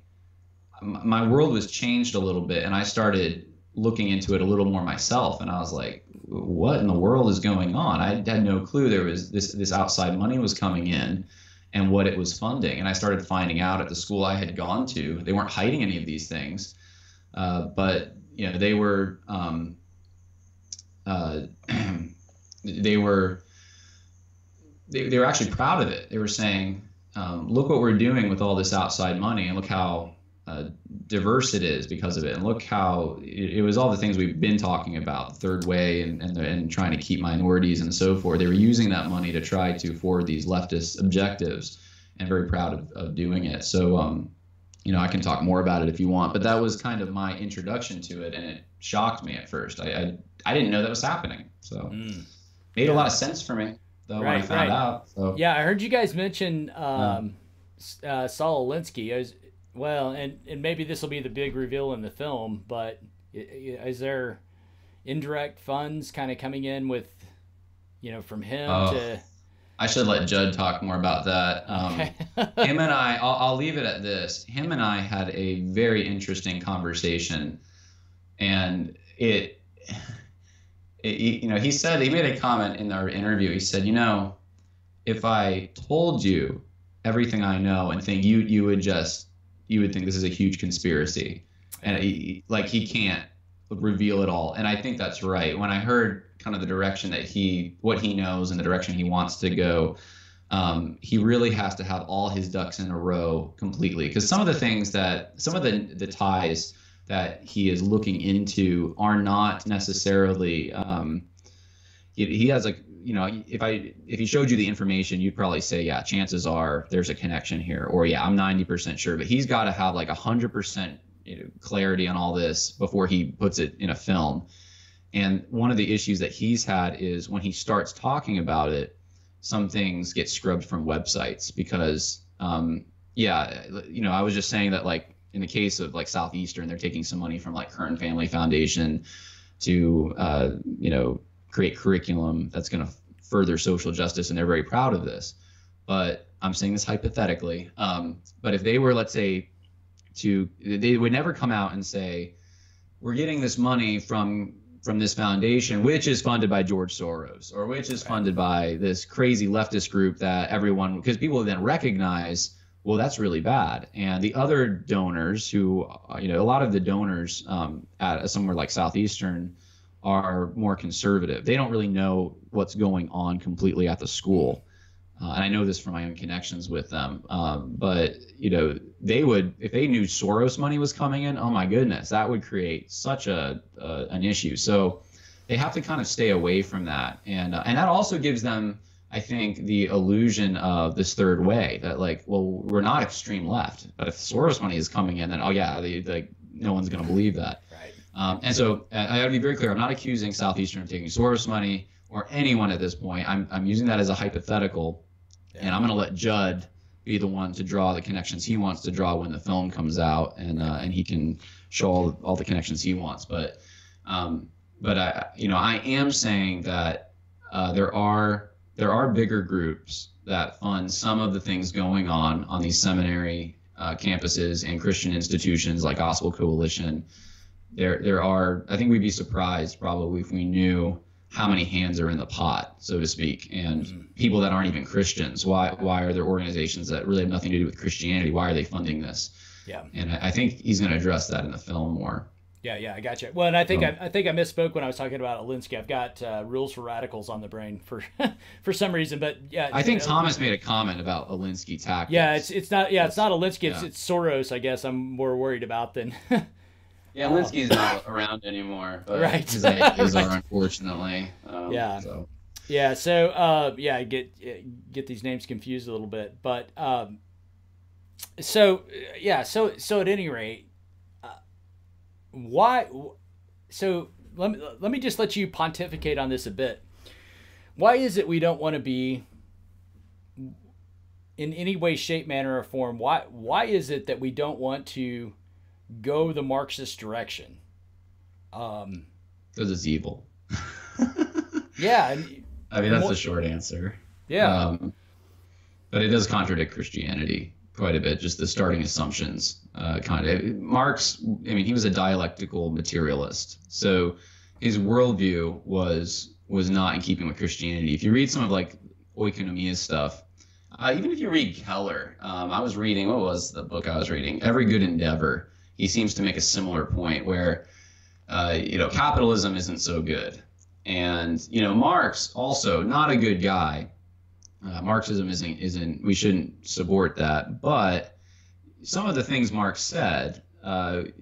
world was changed a little bit, and I started looking into it a little more myself, and I was like, what in the world is going on? I had no clue there was this outside money was coming in and what it was funding. And I started finding out at the school I had gone to, they weren't hiding any of these things, but they were they were actually proud of it. They were saying, "Look what we're doing with all this outside money, and look how diverse it is because of it, and look how it was all the things we've been talking about, the third way and trying to keep minorities and so forth." They were using that money to try to forward these leftist objectives, and very proud of doing it. So I can talk more about it if you want, but that was kind of my introduction to it, and it shocked me at first. I didn't know that was happening, so made a lot of sense for me though when I found out. So yeah, I heard you guys mention Saul Alinsky. Well, and maybe this will be the big reveal in the film, but is there indirect funds kind of coming in with, from him to... I should let Judd talk more about that. Him and I'll leave it at this. Him and I had a very interesting conversation, and he said, he made a comment in our interview. He said, "If I told you everything I know and think you would think this is a huge conspiracy, and he can't reveal it all." And I think that's right. When I heard kind of the direction that what he knows and the direction he wants to go, he really has to have all his ducks in a row completely. Because some of the ties that he is looking into are not necessarily, he has if he showed you the information, you'd probably say, yeah, chances are there's a connection here, or yeah, I'm 90% sure. But he's got to have 100% clarity on all this before he puts it in a film. And one of the issues that he's had is when he starts talking about it, some things get scrubbed from websites because, I was just saying that in the case of Southeastern, they're taking some money from Kern Family Foundation to, create curriculum that's going to further social justice, and they're very proud of this. But I'm saying this hypothetically. But if they were, let's say, they would never come out and say, "We're getting this money from this foundation, which is funded by George Soros, or which is funded by this crazy leftist group that everyone," because people then recognize well, that's really bad. And the other donors who, a lot of the donors at somewhere like Southeastern are more conservative. They don't really know what's going on completely at the school. And I know this from my own connections with them. But, they would, if they knew Soros money was coming in, oh my goodness, that would create such an issue. So they have to kind of stay away from that. And that also gives them, I think, the illusion of this third way, that like, well, we're not extreme left, but if Soros money is coming in, then, oh yeah, no one's going to believe that. Right. And so I got to be very clear. I'm not accusing Southeastern of taking Soros money or anyone at this point. I'm using that as a hypothetical, and I'm going to let Judd be the one to draw the connections he wants to draw when the film comes out, and he can show all the connections he wants. But I am saying that there are bigger groups that fund some of the things going on these seminary campuses and Christian institutions like Gospel Coalition. There are, I think we'd be surprised probably if we knew how many hands are in the pot, so to speak, and people that aren't even Christians. Why are there organizations that really have nothing to do with Christianity? Why are they funding this? Yeah. And I think he's going to address that in the film more. Yeah, I got you. Well, and I think I misspoke when I was talking about Alinsky. I've got Rules for Radicals on the brain for for some reason, but yeah. I think Thomas made a comment about Alinsky tactics. Yeah, it's not Alinsky. It's Soros. I guess I'm more worried about than. Yeah, Alinsky's not around anymore, but right. his ideas are, unfortunately. Yeah. So. Yeah. So I get these names confused a little bit, but So at any rate. Why? So let me just let you pontificate on this a bit. Why is it we don't want to be, in any way, shape, manner, or form? Why is it that we don't want to go the Marxist direction? Because it's evil. Yeah. I mean, that's the short answer. Yeah. But it does contradict Christianity quite a bit, just the starting assumptions. Marx, I mean, he was a dialectical materialist. So his worldview was not in keeping with Christianity. If you read some of like oikonomia stuff, even if you read Keller, I was reading, what was the book I was reading? Every Good Endeavor. He seems to make a similar point where, capitalism isn't so good. And, Marx also not a good guy. Marxism isn't, we shouldn't support that. But some of the things Marx said,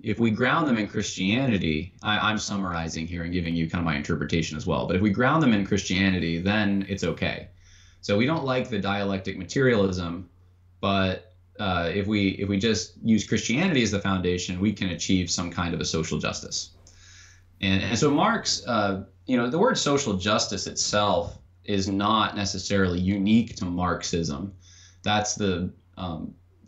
if we ground them in Christianity, I'm summarizing here and giving you kind of my interpretation as well. But if we ground them in Christianity, then it's okay. So we don't like the dialectic materialism, but if we just use Christianity as the foundation, we can achieve some kind of a social justice. And so Marx, the word social justice itself is not necessarily unique to Marxism. That's the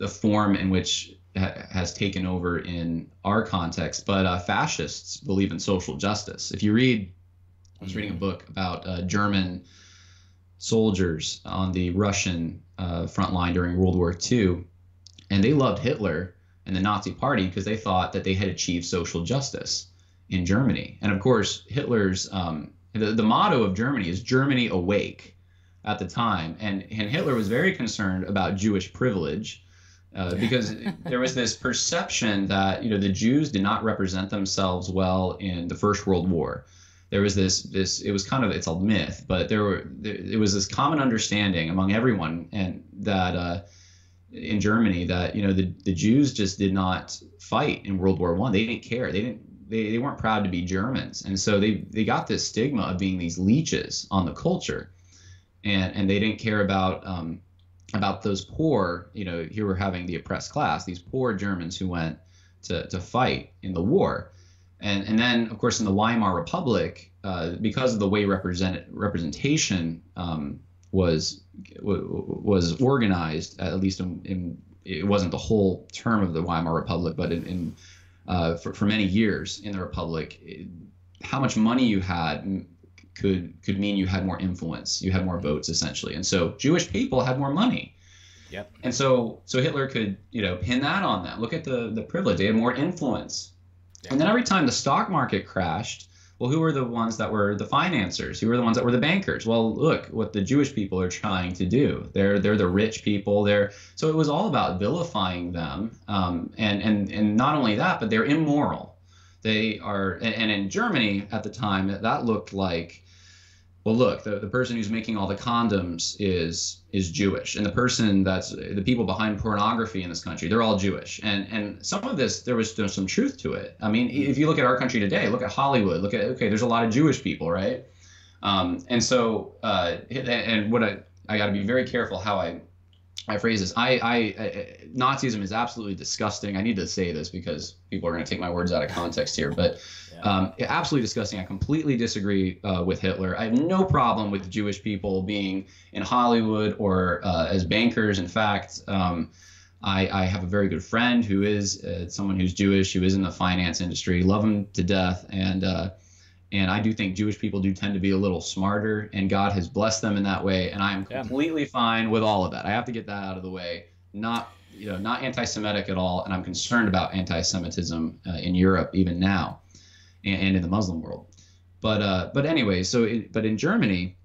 form in which has taken over in our context. But fascists believe in social justice. If you read, I was reading a book about German soldiers on the Russian front line during World War II, and they loved Hitler and the Nazi Party because they thought that they had achieved social justice in Germany. And of course, Hitler's the motto of Germany is Germany Awake at the time. And Hitler was very concerned about Jewish privilege because there was this perception that, the Jews did not represent themselves well in the First World War. There was this it was kind of, it's a myth, but it was this common understanding among everyone, and that in Germany that, the Jews just did not fight in World War I. They didn't care. They weren't proud to be Germans. And so they got this stigma of being these leeches on the culture. And they didn't care about those poor, here we're having the oppressed class, these poor Germans who went to fight in the war. And then, of course, in the Weimar Republic, because of the way representation was organized, at least it wasn't the whole term of the Weimar Republic, but for many years in the Republic, how much money you had could mean you had more influence, you had more votes, essentially. And so Jewish people had more money. Yep. And so Hitler could, pin that on them. Look at the privilege. They had more influence. Yep. And then every time the stock market crashed, Well, who were the ones that were the financiers? Who were the ones that were the bankers? Well, look what the Jewish people are trying to do. They're the rich people. So it was all about vilifying them, and not only that, but they're immoral. They are, and in Germany at the time, that looked like, well, look, the person who's making all the condoms is Jewish, and the people behind pornography in this country, they're all Jewish, and some of this there's some truth to it. I mean, if you look at our country today, look at Hollywood, there's a lot of Jewish people, right? And so and what I got to be very careful how I phrase this. Nazism is absolutely disgusting. I need to say this because people are going to take my words out of context here, but absolutely disgusting. I completely disagree with Hitler. I have no problem with Jewish people being in Hollywood or as bankers. In fact, I have a very good friend who is someone who's Jewish, who is in the finance industry. Love him to death, and I do think Jewish people do tend to be a little smarter, and God has blessed them in that way. And I am completely fine with all of that. I have to get that out of the way. Not anti-Semitic at all, and I'm concerned about anti-Semitism in Europe even now, and in the Muslim world. But anyway, but in Germany,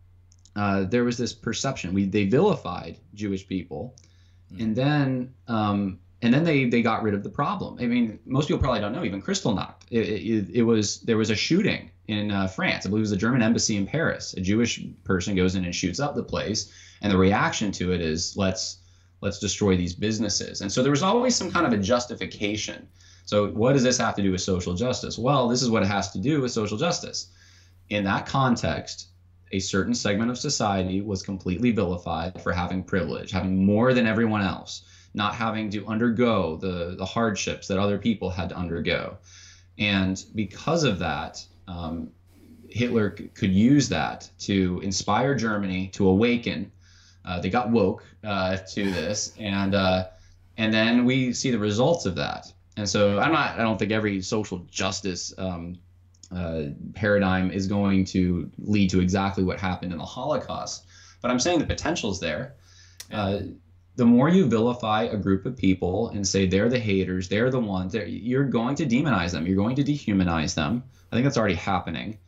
there was this perception. They vilified Jewish people, and then they got rid of the problem. I mean, most people probably don't know. Even Kristallnacht, there was a shooting in France. I believe it was the German embassy in Paris. A Jewish person goes in and shoots up the place, and the reaction to it is let's destroy these businesses. And so there was always some kind of a justification. So what does this have to do with social justice? Well, this is what it has to do with social justice. In that context, a certain segment of society was completely vilified for having privilege, having more than everyone else, not having to undergo the hardships that other people had to undergo. And because of that, Hitler could use that to inspire Germany to awaken. They got woke to this, and then we see the results of that. And so I don't think every social justice paradigm is going to lead to exactly what happened in the Holocaust, but I'm saying the potential's there. The more you vilify a group of people and say they're the haters, they're the ones, you're going to demonize them. You're going to dehumanize them. I think that's already happening.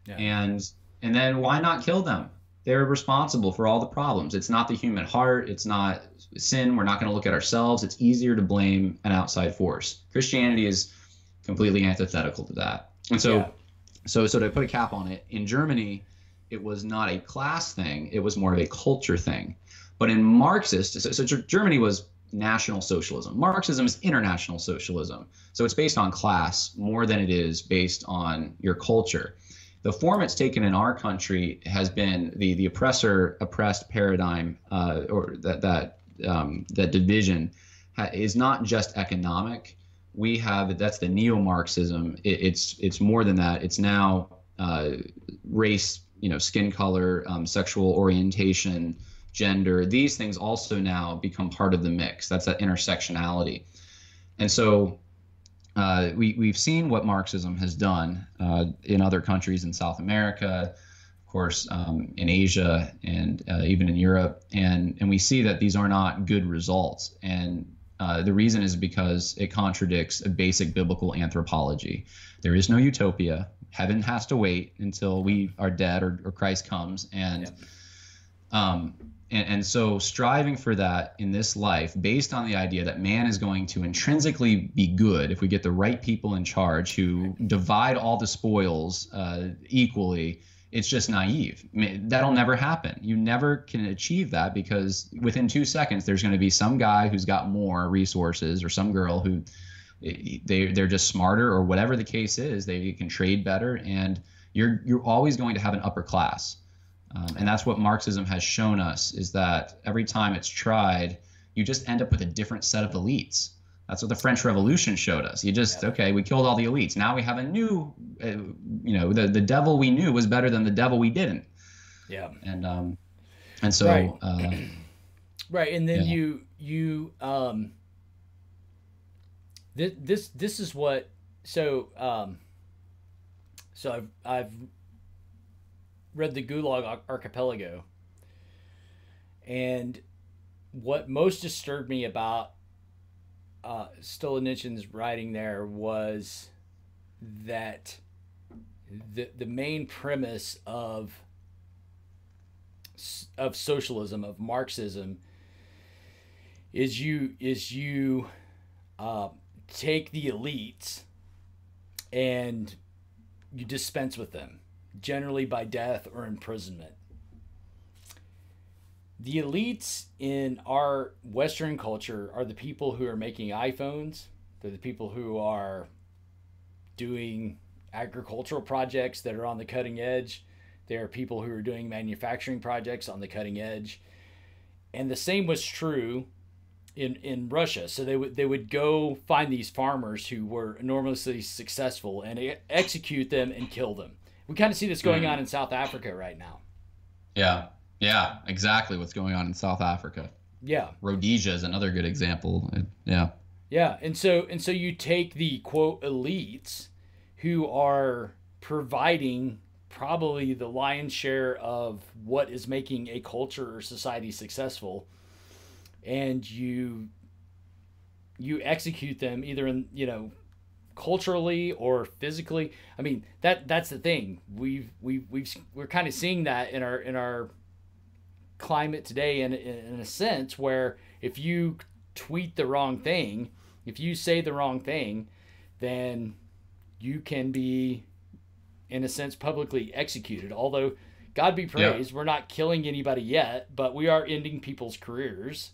Yeah. And then why not kill them? They're responsible for all the problems. It's not the human heart. It's not sin. We're not going to look at ourselves. It's easier to blame an outside force. Christianity is completely antithetical to that. And so to put a cap on it, in Germany, it was not a class thing. It was more of a culture thing. But in Marxist, so Germany was national socialism. Marxism is international socialism. So it's based on class more than it is based on your culture. The form it's taken in our country has been the oppressor-oppressed paradigm, or that division is not just economic. That's the neo-Marxism. It's more than that. It's now race, skin color, sexual orientation, gender. These things also now become part of the mix. That's that intersectionality. And so we've seen what Marxism has done in other countries in South America, of course, in Asia, and even in Europe. And we see that these are not good results. And the reason is because it contradicts a basic biblical anthropology. There is no utopia. Heaven has to wait until we are dead or Christ comes. And so striving for that in this life, based on the idea that man is going to intrinsically be good if we get the right people in charge who divide all the spoils equally, it's just naive. I mean, that'll never happen. You never can achieve that because within 2 seconds, there's going to be some guy who's got more resources or some girl who they're just smarter or whatever the case is. They can trade better, and you're always going to have an upper class. And that's what Marxism has shown us, is that every time it's tried, you just end up with a different set of elites. That's what the French Revolution showed us. You just, okay, we killed all the elites. Now we have a new, the devil we knew was better than the devil we didn't. Yeah. And so. Right. Right. And then this is what, so I've read the Gulag Archipelago, and what most disturbed me about Stolenichyn's writing there was that the main premise of socialism, of Marxism, is you take the elites and you dispense with them, generally by death or imprisonment. The elites in our Western culture are the people who are making iPhones. They're the people who are doing agricultural projects that are on the cutting edge. There are people who are doing manufacturing projects on the cutting edge. And the same was true in Russia. So they would go find these farmers who were enormously successful and execute them and kill them. We kind of see this going on in South Africa right now. Yeah, exactly what's going on in South Africa. Yeah. Rhodesia is another good example. Yeah. Yeah, and so you take the quote elites who are providing probably the lion's share of what is making a culture or society successful, and you execute them either in, culturally or physically. I mean, that's the thing. We're kind of seeing that in our climate today, in a sense, where if you tweet the wrong thing, if you say the wrong thing, then you can be, in a sense, publicly executed. Although, God be praised, we're not killing anybody yet, but we are ending people's careers,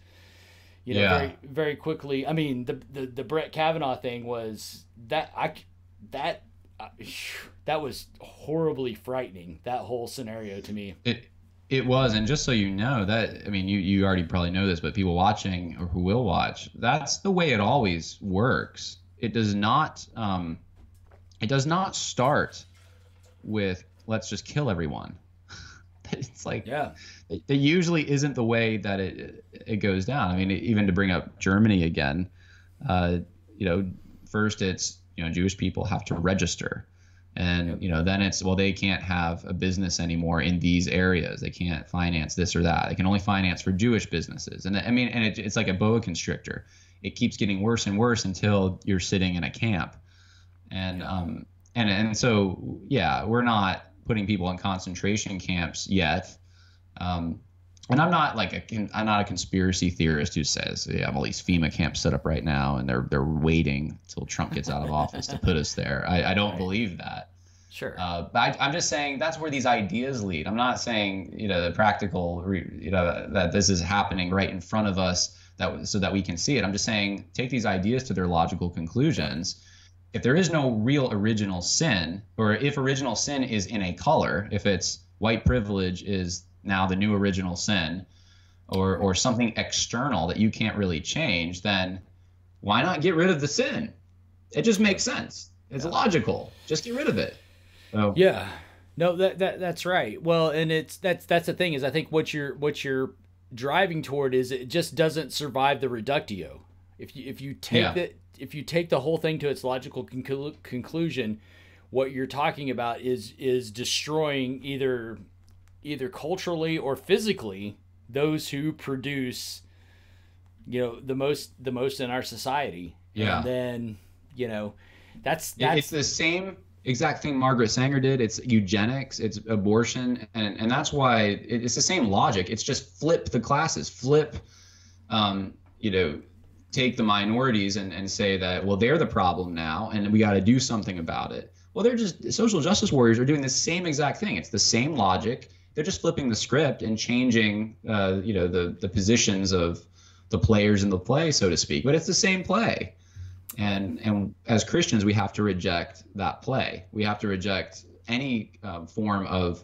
very, very quickly. I mean, the Brett Kavanaugh thing was that was horribly frightening. That whole scenario to me. It was, and just so you know, that, I mean, you already probably know this, but people watching or who will watch, that's the way it always works. It does not start with let's just kill everyone. It's like, that usually isn't the way that it goes down. I mean, even to bring up Germany again, first it's, Jewish people have to register. And, then it's, well, they can't have a business anymore in these areas. They can't finance this or that. They can only finance for Jewish businesses. And I mean, and it's like a boa constrictor. It keeps getting worse and worse until you're sitting in a camp. And, and so, yeah, we're not putting people in concentration camps yet. And I'm not a conspiracy theorist who says, yeah, I have all these FEMA camps set up right now and they're waiting till Trump gets out of office to put us there. I don't believe that. Sure. But I'm just saying that's where these ideas lead. I'm not saying, the practical, that this is happening right in front of us so that we can see it. I'm just saying take these ideas to their logical conclusions. If there is no real original sin, or if original sin is in a color, if it's white privilege is now the new original sin, or something external that you can't really change, then why not get rid of the sin? It just makes sense. It's logical. Just get rid of it. So. Yeah, no, that's right. Well, and that's the thing is, I think what you're driving toward is it just doesn't survive the reductio. If you take the whole thing to its logical conclusion, what you're talking about is destroying either culturally or physically those who produce, the most in our society. Yeah. And then, that's it's the same exact thing Margaret Sanger did. It's eugenics, it's abortion, and that's why it's the same logic. It's just flip the classes, take the minorities and say that, well, they're the problem now and we got to do something about it. Well, they're just, social justice warriors are doing the same exact thing. It's the same logic. They're just flipping the script and changing, the positions of the players in the play, so to speak. But it's the same play. And as Christians, we have to reject that play. We have to reject any form of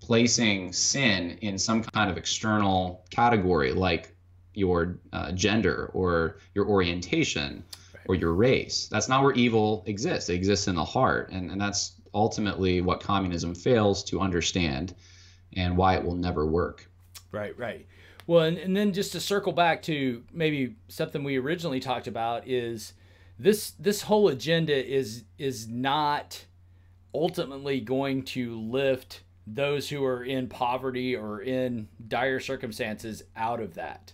placing sin in some kind of external category, like your gender or your orientation or your race. That's not where evil exists. It exists in the heart. And that's ultimately what communism fails to understand and why it will never work. Right. Well, and then just to circle back to maybe something we originally talked about is this whole agenda is not ultimately going to lift those who are in poverty or in dire circumstances out of that.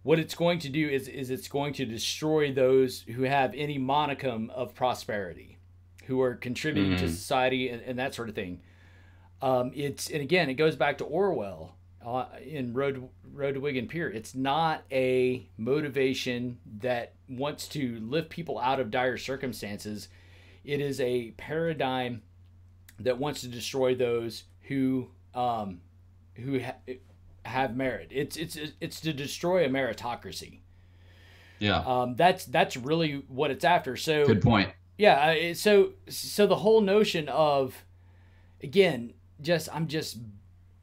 What it's going to do is it's going to destroy those who have any monicum of prosperity, who are contributing to society and that sort of thing. And again, it goes back to Orwell in Road to Wigan Pier. It's not a motivation that wants to lift people out of dire circumstances. It is a paradigm that wants to destroy those who have merit. It's to destroy a meritocracy. Yeah. That's really what it's after. So good point. Yeah. So the whole notion of, again, I'm just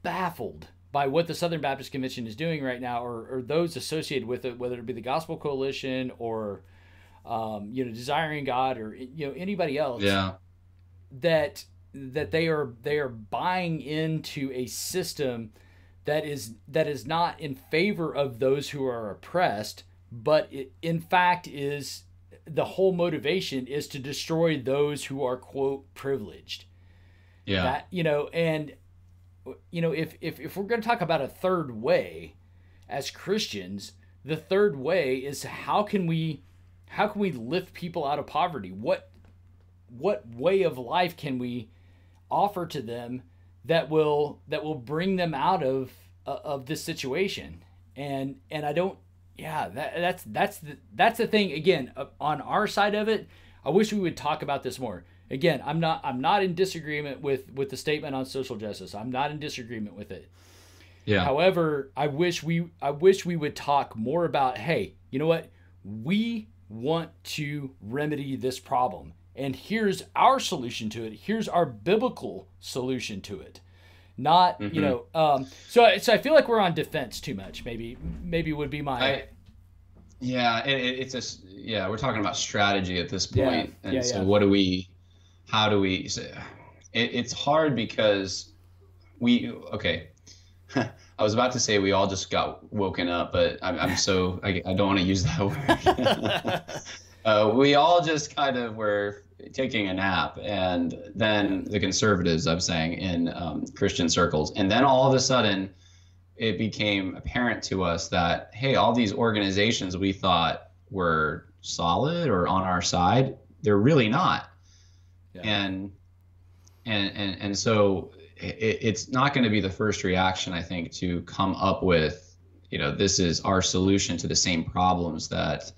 baffled by what the Southern Baptist Convention is doing right now, or those associated with it, whether it be the Gospel Coalition or, Desiring God, or anybody else. Yeah. That they are buying into a system that is not in favor of those who are oppressed, but it, in fact, is the whole motivation is to destroy those who are, quote, privileged. Yeah. That, if we're going to talk about a third way as Christians, the third way is how can we lift people out of poverty? What way of life can we offer to them that will bring them out of this situation? And I don't. Yeah, that's the thing. Again, on our side of it, I wish we would talk about this more. Again, I'm not in disagreement with the statement on social justice. I'm not in disagreement with it. Yeah. However, I wish we would talk more about, hey, you know what? We want to remedy this problem, and here's our solution to it. Here's our biblical solution to it. Not, so I feel like we're on defense too much. Maybe would be my. We're talking about strategy at this point. So how do we, it's hard because I was about to say we all just got woken up, but I don't want to use that word. We all just kind of were taking a nap, and then the conservatives, I'm saying, in Christian circles, and then all of a sudden it became apparent to us that, hey, all these organizations we thought were solid or on our side, they're really not. Yeah. And so it's not going to be the first reaction, I think, to come up with, this is our solution to the same problems that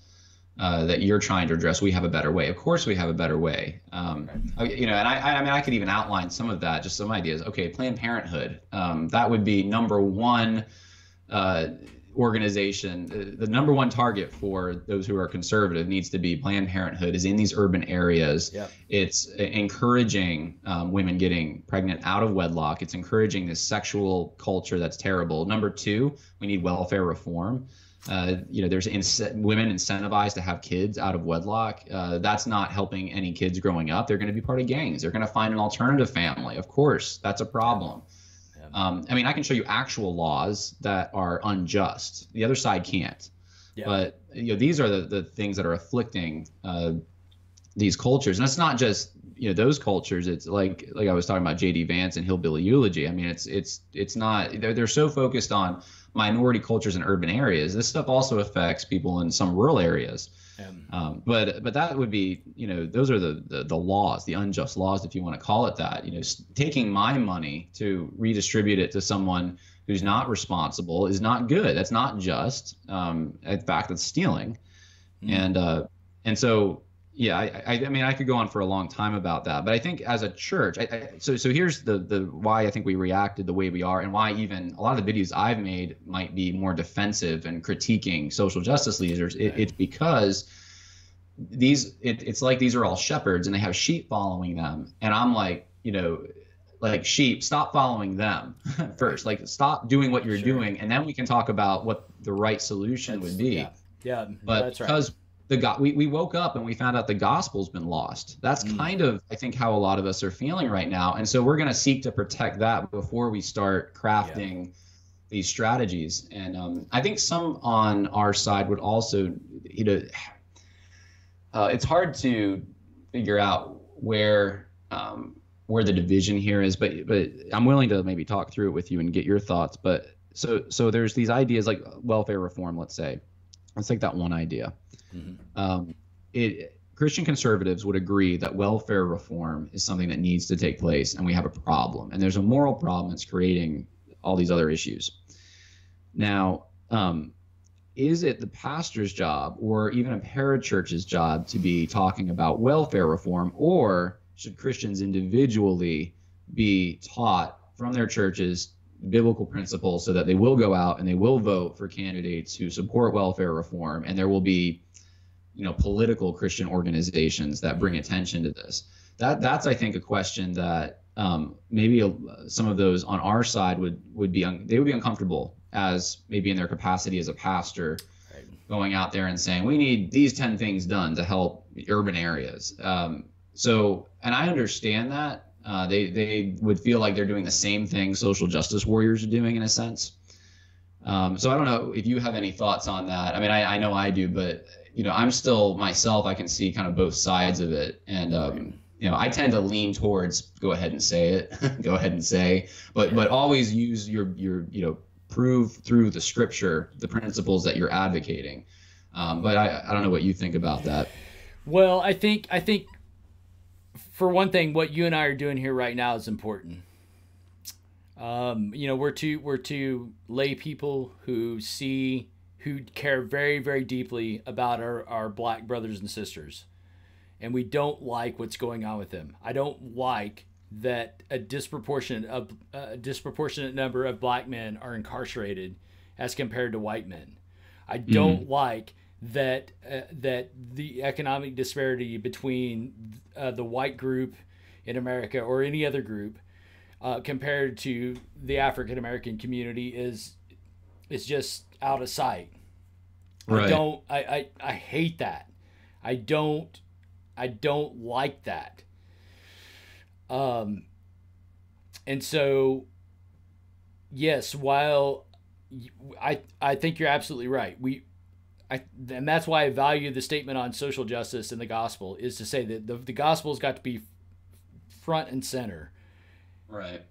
you're trying to address. We have a better way. Of course, we have a better way. And I could even outline some of that, just some ideas. Okay, Planned Parenthood. That would be number one organization. The number one target for those who are conservative needs to be Planned Parenthood is in these urban areas. Yep. It's encouraging women getting pregnant out of wedlock. It's encouraging this sexual culture that's terrible. Number two, we need welfare reform. There's women incentivized to have kids out of wedlock. That's not helping any kids growing up. They're going to be part of gangs. They're going to find an alternative family. Of course, that's a problem. Yeah. I can show you actual laws that are unjust. The other side can't. Yeah. But these are the things that are afflicting these cultures, and it's not just those cultures. It's like I was talking about J.D. Vance and Hillbilly Eulogy. It's not. They're so focused on minority cultures in urban areas. This stuff also affects people in some rural areas. But that would be, those are the laws, the unjust laws, if you want to call it that. Taking my money to redistribute it to someone who's not responsible is not good. That's not just. In fact, it's stealing. Mm. And so, yeah, I could go on for a long time about that. But I think as a church, so here's the why I think we reacted the way we are, and why even a lot of the videos I've made might be more defensive and critiquing social justice leaders. It's because it's like these are all shepherds and they have sheep following them, and I'm like, like sheep, stop following them first. Like, stop doing what you're doing, and then we can talk about what the right solution would be. Yeah, but that's because right. We woke up and we found out the gospel's been lost. That's kind of, I think, how a lot of us are feeling right now. And so we're going to seek to protect that before we start crafting these strategies. And I think some on our side would also, it's hard to figure out where the division here is, but I'm willing to maybe talk through it with you and get your thoughts. But so there's these ideas like welfare reform, let's say. Let's take that one idea. Mm-hmm. Christian conservatives would agree that welfare reform is something that needs to take place, and we have a problem. And there's a moral problem that's creating all these other issues. Now, is it the pastor's job or even a parachurch's job to be talking about welfare reform, or should Christians individually be taught from their churches biblical principles so that they will go out and they will vote for candidates who support welfare reform, and there will be, political Christian organizations that bring attention to this? That's I think a question that maybe some of those on our side would be uncomfortable, as maybe in their capacity as a pastor, right, going out there and saying we need these 10 things done to help urban areas. And I understand that they would feel like they're doing the same thing social justice warriors are doing in a sense. So I don't know if you have any thoughts on that. I mean, I know I do, but I'm still myself. I can see kind of both sides of it, and I tend to lean towards go ahead and say it, go ahead and say, but always use your prove through the scripture the principles that you're advocating. But I don't know what you think about that. Well, I think for one thing, what you and I are doing here right now is important. We're two lay people who care very, very deeply about our black brothers and sisters, and we don't like what's going on with them. I don't like that a disproportionate number of black men are incarcerated as compared to white men. I don't like that the economic disparity between the white group in America or any other group compared to the African American community is just out of sight. Right. I hate that. I don't like that. And so, yes, while I think you're absolutely right. And that's why I value the statement on social justice in the gospel, is to say that the gospel's got to be front and center. Right.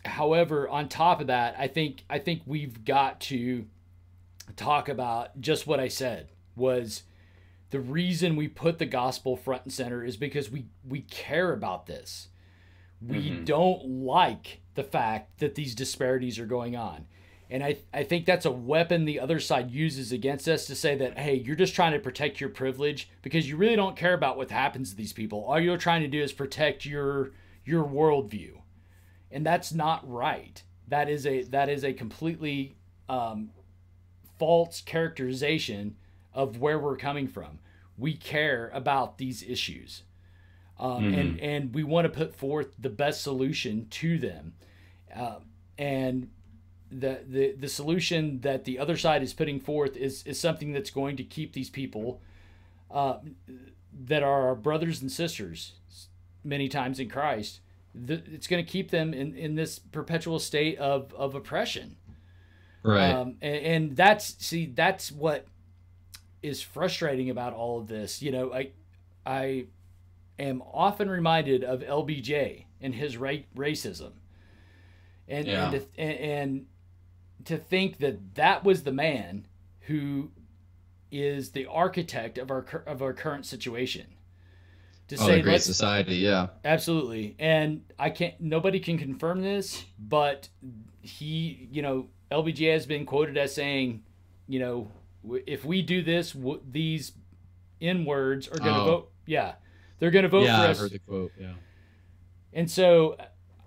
However, on top of that, I think we've got to talk about just what I said was the reason we put the gospel front and center is because we care about this. We don't like the fact that these disparities are going on. And I think that's a weapon the other side uses against us to say that, hey, you're just trying to protect your privilege because you really don't care about what happens to these people. All you're trying to do is protect your worldview. And that's not right. That is a completely false characterization of where we're coming from. We care about these issues. And we want to put forth the best solution to them. And the solution that the other side is putting forth is something that's going to keep these people that are our brothers and sisters many times in Christ. It's going to keep them in this perpetual state of oppression. Right. And that's what is frustrating about all of this. I am often reminded of LBJ and his racism. And to think that was the man who is the architect of our current situation. To say the Great Society, yeah, absolutely. And nobody can confirm this, but LBJ has been quoted as saying, if we do this, these N-words are going to vote. Yeah, they're going to vote for us. Yeah, I've heard the quote. Yeah. And so,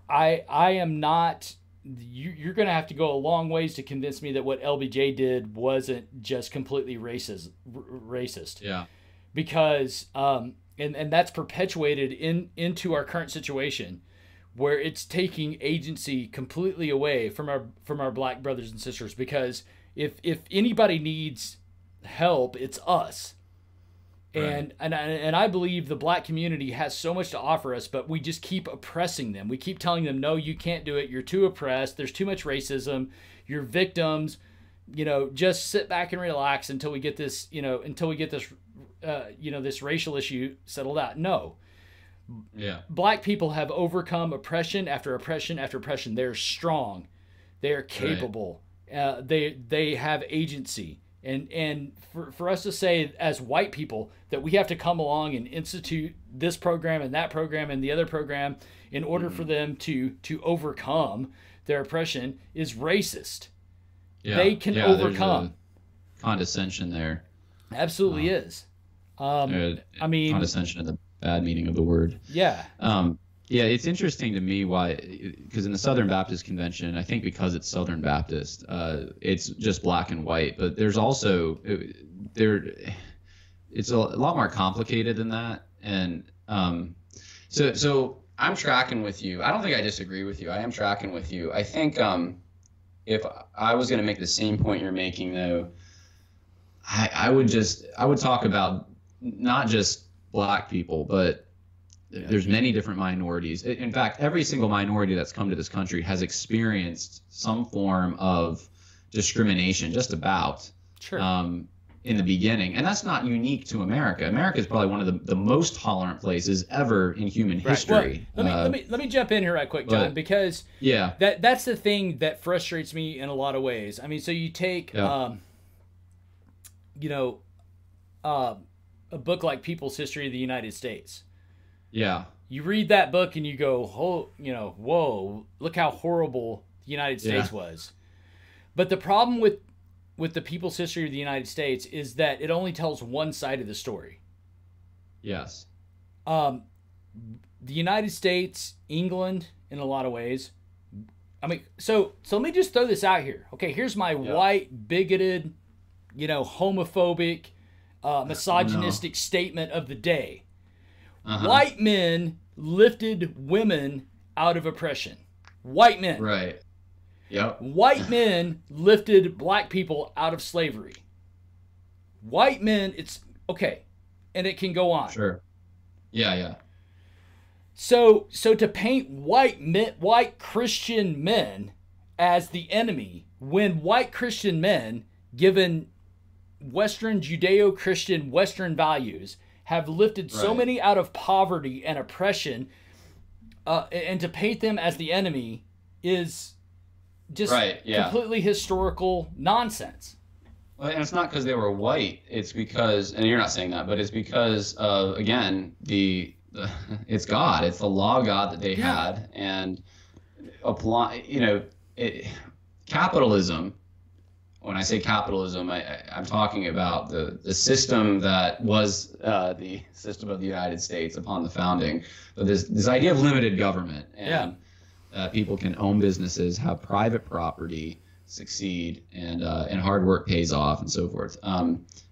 I am not. You're going to have to go a long ways to convince me that what LBJ did wasn't just completely racist. Yeah. Because and that's perpetuated into our current situation, where it's taking agency completely away from our black brothers and sisters. Because if anybody needs help, it's us. Right. And I believe the black community has so much to offer us, but we just keep oppressing them. We keep telling them, no, you can't do it. You're too oppressed. There's too much racism. You're victims. Just sit back and relax until we get this, this racial issue settled out. No. Yeah. Black people have overcome oppression after oppression after oppression. They're strong. They are capable. Right. They have agency. And for us to say as white people that we have to come along and institute this program and that program and the other program in order for them to overcome their oppression is racist. Yeah, they can overcome. Condescension there. Absolutely is. I mean, condescension in the bad meaning of the word. Yeah. Yeah, it's interesting to me why, because in the Southern Baptist Convention, I think because it's Southern Baptist, it's just black and white. But there's also it's a lot more complicated than that. And so I'm tracking with you. I don't think I disagree with you. I am tracking with you. I think if I was going to make the same point you're making, though, I would talk about not just black people, but there's many different minorities. In fact, every single minority that's come to this country has experienced some form of discrimination, just about, in the beginning. And that's not unique to America. America is probably one of the most tolerant places ever in human history. Well, let me jump in here right quick, John, because that's the thing that frustrates me in a lot of ways. I mean, so you take, a book like People's History of the United States. Yeah. You read that book and you go, whoa, look how horrible the United States was. But the problem with the People's History of the United States is that it only tells one side of the story. Yes. The United States, England, in a lot of ways. I mean, so let me just throw this out here. Okay, here's my white, bigoted, homophobic, misogynistic statement of the day. White men lifted women out of oppression. White men. Right. Yep. White men lifted black people out of slavery. White men, it's okay. And it can go on. Sure. Yeah. So to paint white Christian men as the enemy, when white Christian men, given Western Judeo-Christian Western values, have lifted so many out of poverty and oppression, and to paint them as the enemy is just completely historical nonsense. Well, and it's not because they were white. It's because, and you're not saying that, but it's because of, again, it's God. It's the law of God that they had, and apply. Capitalism. When I say capitalism, I'm talking about the system that was the system of the United States upon the founding. But this idea of limited government and people can own businesses, have private property, succeed, and hard work pays off, and so forth.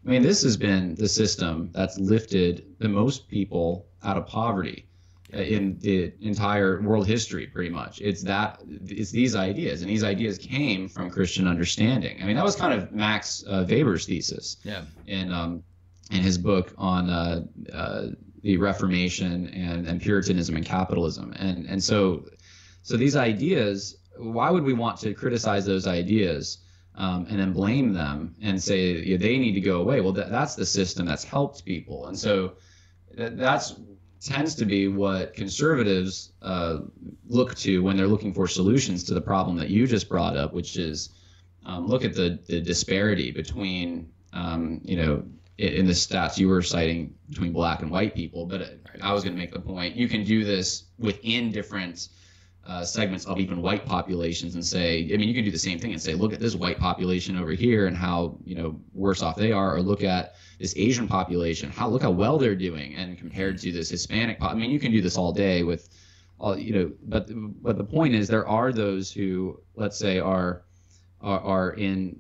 This has been the system that's lifted the most people out of poverty in the entire world history, pretty much. It's these ideas, and these ideas came from Christian understanding. I mean, that was kind of Max Weber's thesis in his book on the Reformation and Puritanism and capitalism. And so these ideas, why would we want to criticize those ideas and then blame them and say they need to go away? Well, that's the system that's helped people. And so that's tends to be what conservatives look to when they're looking for solutions to the problem that you just brought up, which is look at the disparity between, in the stats you were citing between black and white people. But I was going to make the point, you can do this within different segments of even white populations and say, you can do the same thing and say, look at this white population over here and how, worse off they are, or look at this Asian population, look how well they're doing, and compared to this Hispanic you can do this all day with all, but the point is there are those who, let's say, are in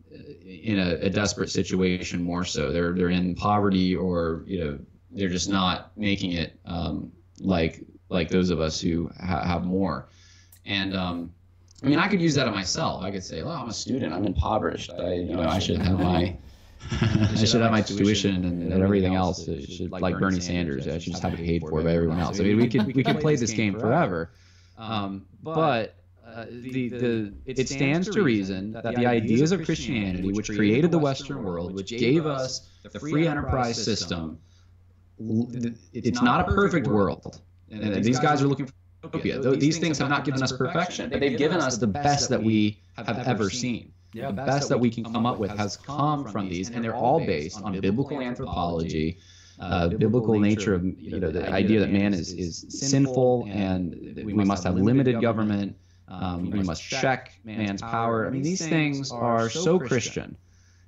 a desperate situation more so. They're in poverty, or they're just not making it like those of us who have more. And I could use that on myself. I could say, well, I'm a student, I'm impoverished. I should have my tuition and everything else. It should, like Bernie Sanders, I should just have it paid for by everyone else. We could play this game forever. But it stands to reason that the ideas of Christianity, which created the Western world, which gave us the free enterprise system, it's not a perfect world. And these guys are looking for utopia. These things have not given us perfection, but they've given us the best that we have ever seen. Yeah. The best that we can come up with has come from these, and they're all based on biblical anthropology, biblical nature of the idea that man is sinful and that we must have limited government. We must check man's power. I mean, these things are so Christian,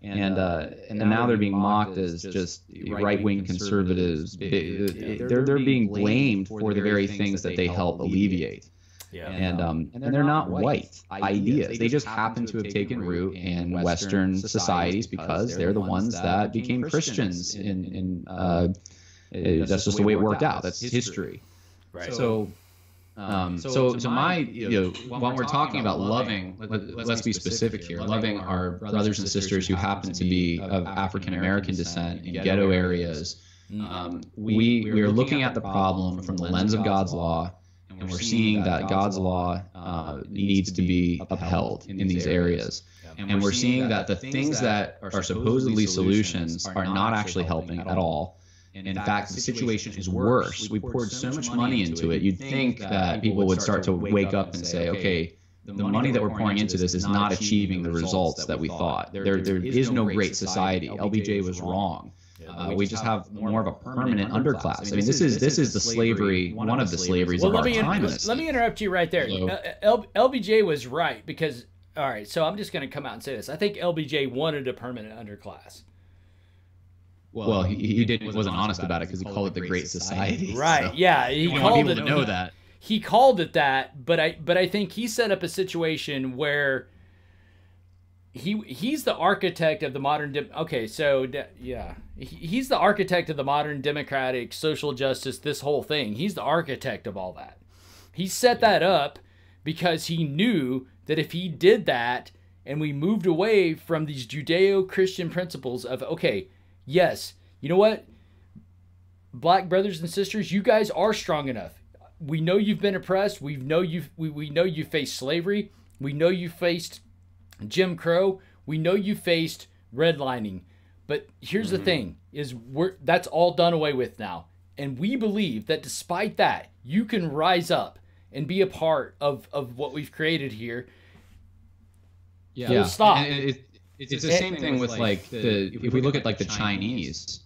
and now they're being mocked as just right-wing conservatives. They're being blamed for the very things that they help alleviate. Yeah. And they're not white ideas. They just happen to have taken root in Western societies because they're the ones that became Christians. That's just the way it worked out. That's history. Right. So my, when we're talking about loving, let's be specific here, loving our brothers and sisters who happen to be of African American descent in ghetto areas, we are looking at the problem from the lens of God's law, and we're seeing that God's law needs to be upheld in these areas. And we're seeing that the things that are supposedly solutions are not actually helping at all. In fact, the situation is worse. We poured so much money into it. You'd think that people would start to wake up and say, okay, the money that we're pouring into this is not achieving the results that we thought. There is no great society. LBJ was wrong. We just have more of a permanent underclass. I mean, this is the slavery, one of the slaveries of our time. Let me interrupt you right there. LBJ was right because, all right, so I'm just going to come out and say this. I think LBJ wanted a permanent underclass. Well, he wasn't honest about it because he called it the Great Society. Right? So. Yeah, he called it. Know that. He called it that, but I think he set up a situation where he's the architect of the modern. He's the architect of the modern democratic social justice. This whole thing. He's the architect of all that. He set that up because he knew that if he did that and we moved away from these Judeo-Christian principles of yes, you know what? Black brothers and sisters, you guys are strong enough. We know you've been oppressed. We know you faced slavery. We know you faced Jim Crow. We know you faced redlining. But here's the thing, is that's all done away with now. And we believe that despite that, you can rise up and be a part of what we've created here. Yeah. Full stop. It's the same thing with if we look at the Chinese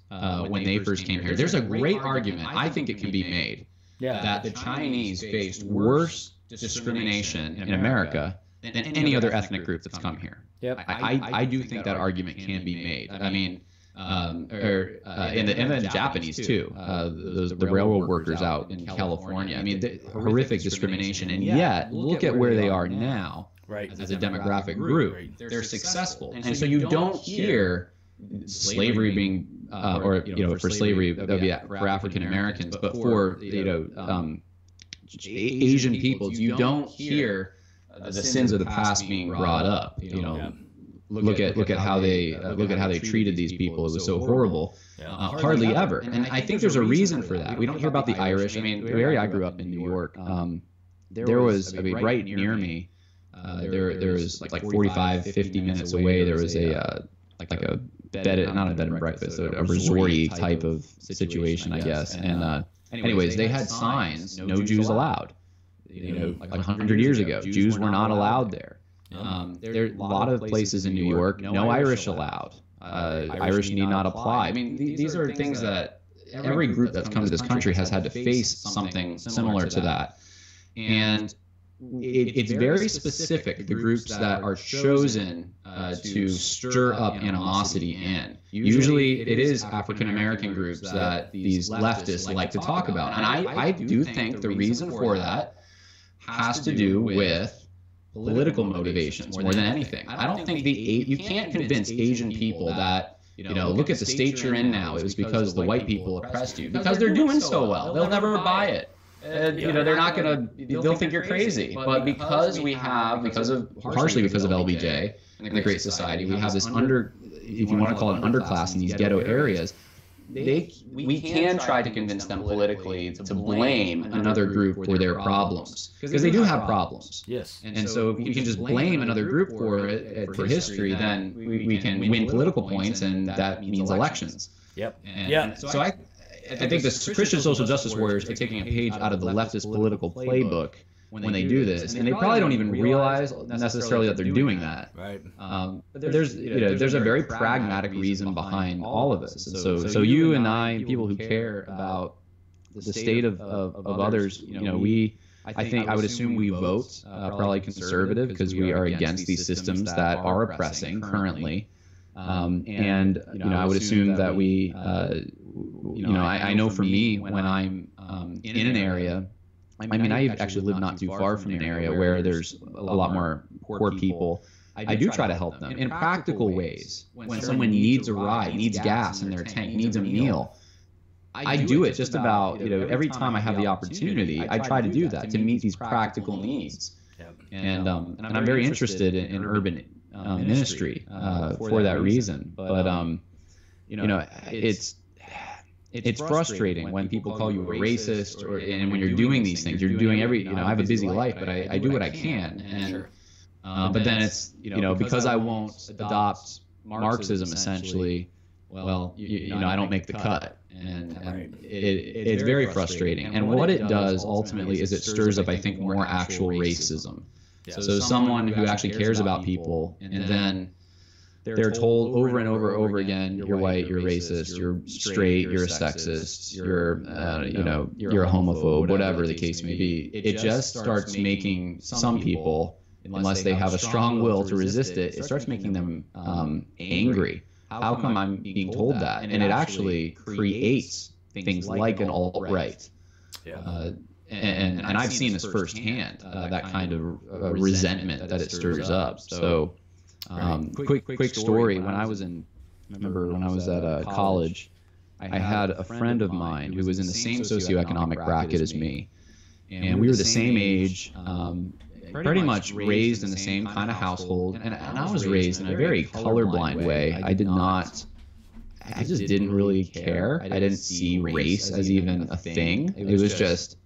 when they first came here, there's a great argument, I think it can be made, that the Chinese faced worse discrimination in America than any other ethnic group that's come here. Yep. I do think that argument can be made. I mean, and the Japanese too, the railroad workers out in California. I mean, the horrific discrimination, and yet look at where they are now. Right. As a demographic group, they're successful, and so you don't hear slavery being, for slavery that would be for African Americans, but for Asian peoples, you don't hear the sins of the past being brought up. Look at how they treated these people. It was so horrible. Hardly ever, and I think there's a reason for that. We don't hear about the Irish. I mean, the area I grew up in, New York, there was right near me. There was like 45, 50 minutes away. There was a not a bed and breakfast, a resort-y type of situation, I guess. And anyways, they had signs, no Jews allowed. Like 100 years ago, Jews were not allowed there. There are a lot of places in New York, no Irish allowed. Irish need not apply. I mean, these are things that every group that's come to this country has had to face something similar to that. And it's very specific, the groups that are chosen to stir up animosity in. Usually it is African American groups that these leftists like to talk about. And I do think the reason for that has to do with political motivations more than anything. I don't think you can't convince Asian people that, look at the state you're in now, it was because the white people oppressed you. Because they're doing so well. They'll never buy it. And, they're not going to, they'll think you're crazy. But partially because of LBJ and the Great Society, we have this if you want to call it an underclass in these ghetto areas. We can try to convince them politically to blame another group for their problems. Because they do have problems. Yes. And so if we can just blame another group for it, for history, then we can win political points, and that means elections. Yep. So I think the Christian social justice warriors are taking a page out of the leftist political playbook when they do this, and they probably don't even realize necessarily that they're doing that. Right. But there's a very pragmatic reason behind all of this. And so you and I, people who care about the state of others, I think I would assume we vote probably conservative because we are against these systems that are oppressing currently. And I would assume that we, I know for me when I'm in an area. I mean, I actually live not too far from an area where there's a lot more poor people. I do try to help them in practical ways. When someone needs a ride, needs gas in their tank, needs a meal, I do it just about, every time I have the opportunity. I try to do that to meet these practical needs. And I'm very interested in urban ministry for that reason. But it's frustrating when people call you a racist, and when you're doing these things, you're doing I have a busy life, but I do what I can. And but then it's because I won't adopt Marxism essentially, well, I don't make the cut, and it's very frustrating. And what it does ultimately is it stirs up, I think, more actual racism. So someone who actually cares about people, and then they're told over and over again, you're white, you're racist, you're straight, you're a sexist, you're a homophobe, whatever the case may be. It just starts making some people, unless they have a strong will to resist it, it starts making them angry. How come I'm being told that? And it actually creates things like an alt-right. And I've seen this firsthand, that kind of resentment that it stirs up. So quick story. When I was at college, I had a friend of mine who was in the same socioeconomic bracket as me, and we were the same age, pretty much raised in the same kind of household, and I was raised in a very colorblind way. I just didn't really care. I didn't see race as even a thing. It was just,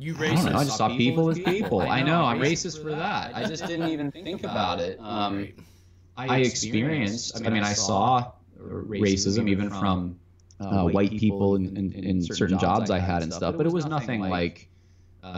I just saw people as people. I know, I'm racist for that. I just didn't even think about it. I saw racism even from white people in certain jobs I had and stuff, but it was nothing like, they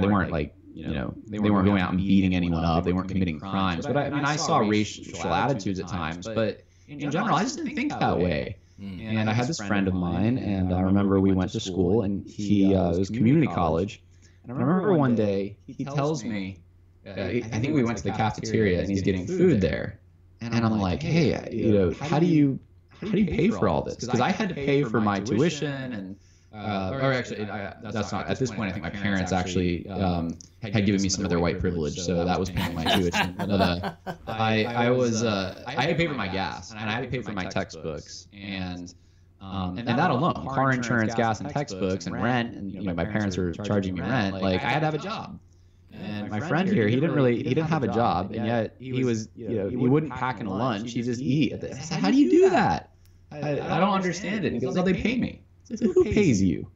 weren't like, they weren't going out and beating anyone up, they weren't committing crimes. But I saw racial attitudes at times, but in general, I just didn't think that way. And I had this friend of mine, and I remember we went to school, and it was community college. And I remember one day he tells me, I think we went to the cafeteria, and he's getting food there, and I'm like, hey, how do you pay for all this? Because I had to pay for my tuition, and that's not at this point. I think my parents actually had given me some of their white privilege, so that was paying my tuition. But I had to pay for my gas, and I had to pay for my textbooks, and that alone, car insurance, gas, and textbooks, and rent, and my parents were charging me rent. Like, I had to have a job. And my friend here, he didn't have a job, and yet he was, he wouldn't pack in a lunch. He just eat. I said, how do you do that? I don't understand it. He goes, oh, they pay me. I said, who pays you?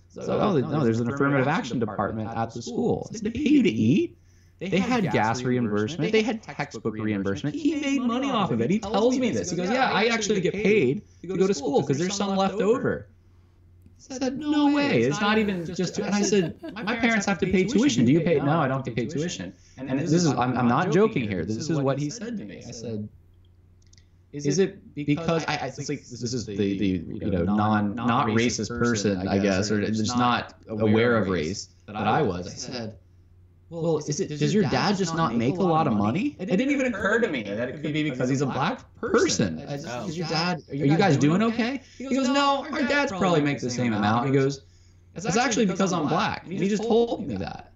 So, no, there's an affirmative action department at the school. I said, they pay you to eat? They had gas reimbursement. They had textbook reimbursement. He made money off of it. He tells me this. He goes, yeah, I actually get paid to go to school because there's some left over. I said, no way. It's not even just. And I said, my parents have to pay tuition. Do you pay? No, I don't have to pay tuition. And this is, I'm not joking here. This is what he said to me. I said, is it because it's like this is the not racist person, I guess, or just not aware of race that I was. I said, well, does your dad just not make a lot of money? It didn't even occur to me that it could be because he's a black person. Is your dad, are you guys doing okay? He goes, no, our dads probably make the same amount. He goes, it's actually because I'm black. And he just told me that.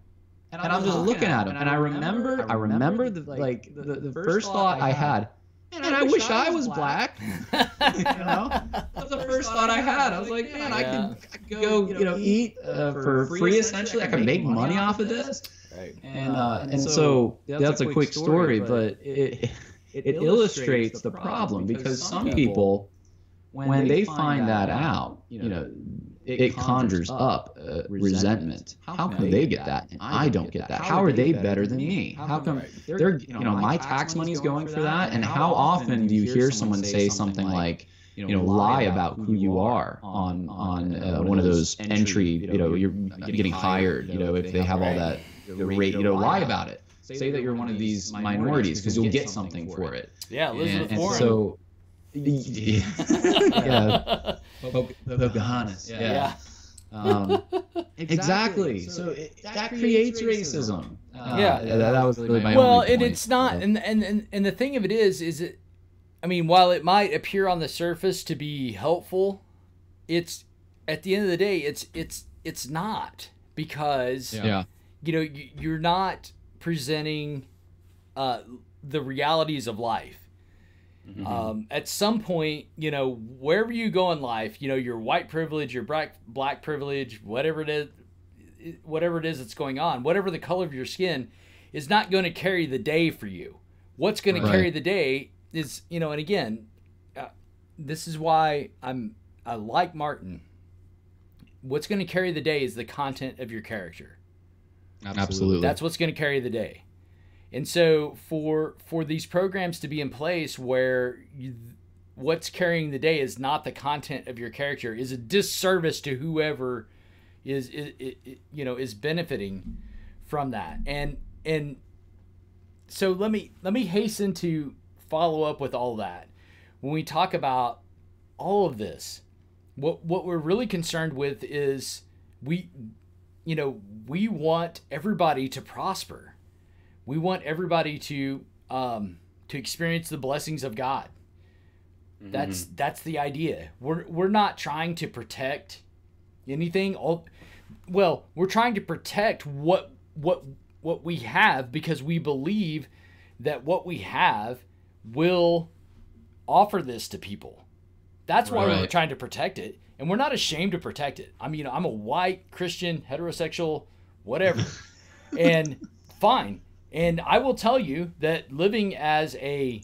And I'm just looking at him, and I remember the first thought I had, man, I wish I was black. That's the first thought I had. I was like, man, I could go, eat for free essentially. I could make money off of this. Right. And so that's a quick story, but it illustrates the problem, because some people, when they find that out, it conjures up resentment. How come they get that and I don't get that? How are they better than me? How come they're, my tax money is going for that? And how often do you hear someone say something like, lie about who you are on one of those entry, you're getting hired, if they have all that rate, lie about it. Say that you're one of these minorities because you'll get something for it. Yeah, Elizabeth Warren. So, yeah, Pocahontas. Yeah. Exactly. So that creates racism. That was really my only point. And it's not. And the thing of it is it. I mean, while it might appear on the surface to be helpful, it's at the end of the day, it's not, because you're not presenting the realities of life. At some point, wherever you go in life, your white privilege, your black privilege, whatever it is that's going on, whatever the color of your skin, is not going to carry the day for you. What's going to carry the day is, and again, this is why I like Martin. What's going to carry the day is the content of your character. Absolutely. That's what's going to carry the day. And so for these programs to be in place where what's carrying the day is not the content of your character is a disservice to whoever is benefiting from that. And so let me hasten to follow up with all that. When we talk about all of this, what we're really concerned with is we want everybody to prosper. We want everybody to experience the blessings of God. That's the idea. We're not trying to protect anything. We're trying to protect what we have, because we believe that what we have will offer this to people. That's why we're trying to protect it, and we're not ashamed to protect it. I mean, I'm a white Christian, heterosexual, whatever, and fine. And I will tell you that living as a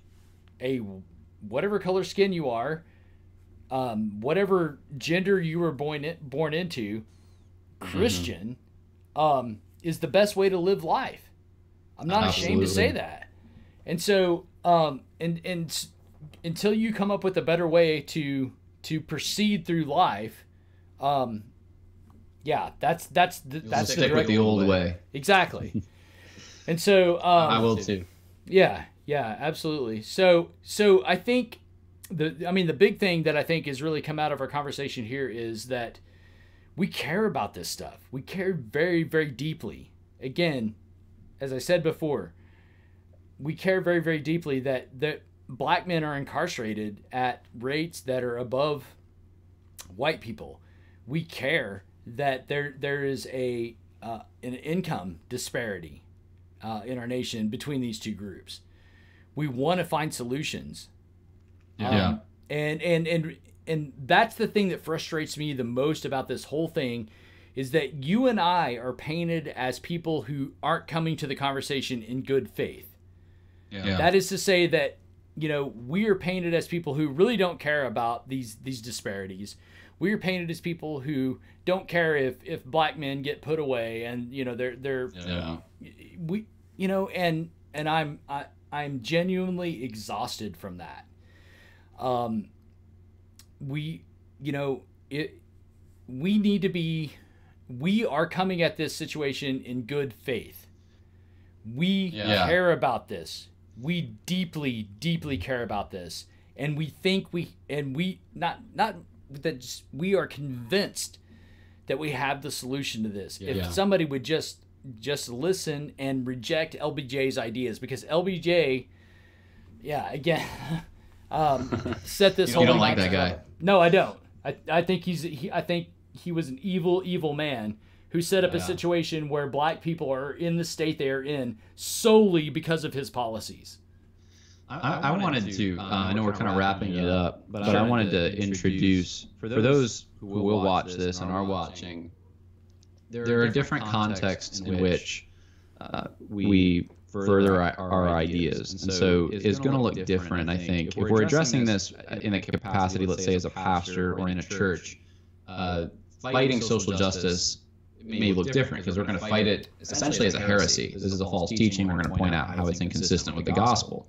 whatever color skin you are, whatever gender you were born into, Christian, is the best way to live life. I'm not ashamed to say that. And so, and until you come up with a better way to proceed through life, that's stick with the old way. Exactly. And so I will too. Yeah, absolutely. So I think the big thing that I think has really come out of our conversation here is that we care about this stuff. We care very, very deeply. Again, as I said before, we care very, very deeply that black men are incarcerated at rates that are above white people. We care that there is an income disparity in our nation between these two groups. We want to find solutions. And that's the thing that frustrates me the most about this whole thing, is that you and I are painted as people who aren't coming to the conversation in good faith. That is to say that, we are painted as people who really don't care about these disparities. We are painted as people who don't care if black men get put away, and I'm genuinely exhausted from that. We are coming at this situation in good faith. We care about this. We deeply, deeply care about this. And we think we are convinced that we have the solution to this. If somebody would just listen and reject LBJ's ideas, because LBJ, again, set this whole. You don't like that guy? No, I don't. I think I think he was an evil, evil man who set up a situation where black people are in the state they are in solely because of his policies. I wanted to, I know we're kind of wrapping it up, but I wanted to introduce, for those who will watch this and are watching, there are different contexts in which we further our ideas. And so it's going to look different, I think. If we're addressing this in a capacity, let's say as a pastor or in a church, fighting social justice may look different, because we're going to fight it essentially as a heresy. This is a false teaching. We're going to point out how it's inconsistent with the gospel.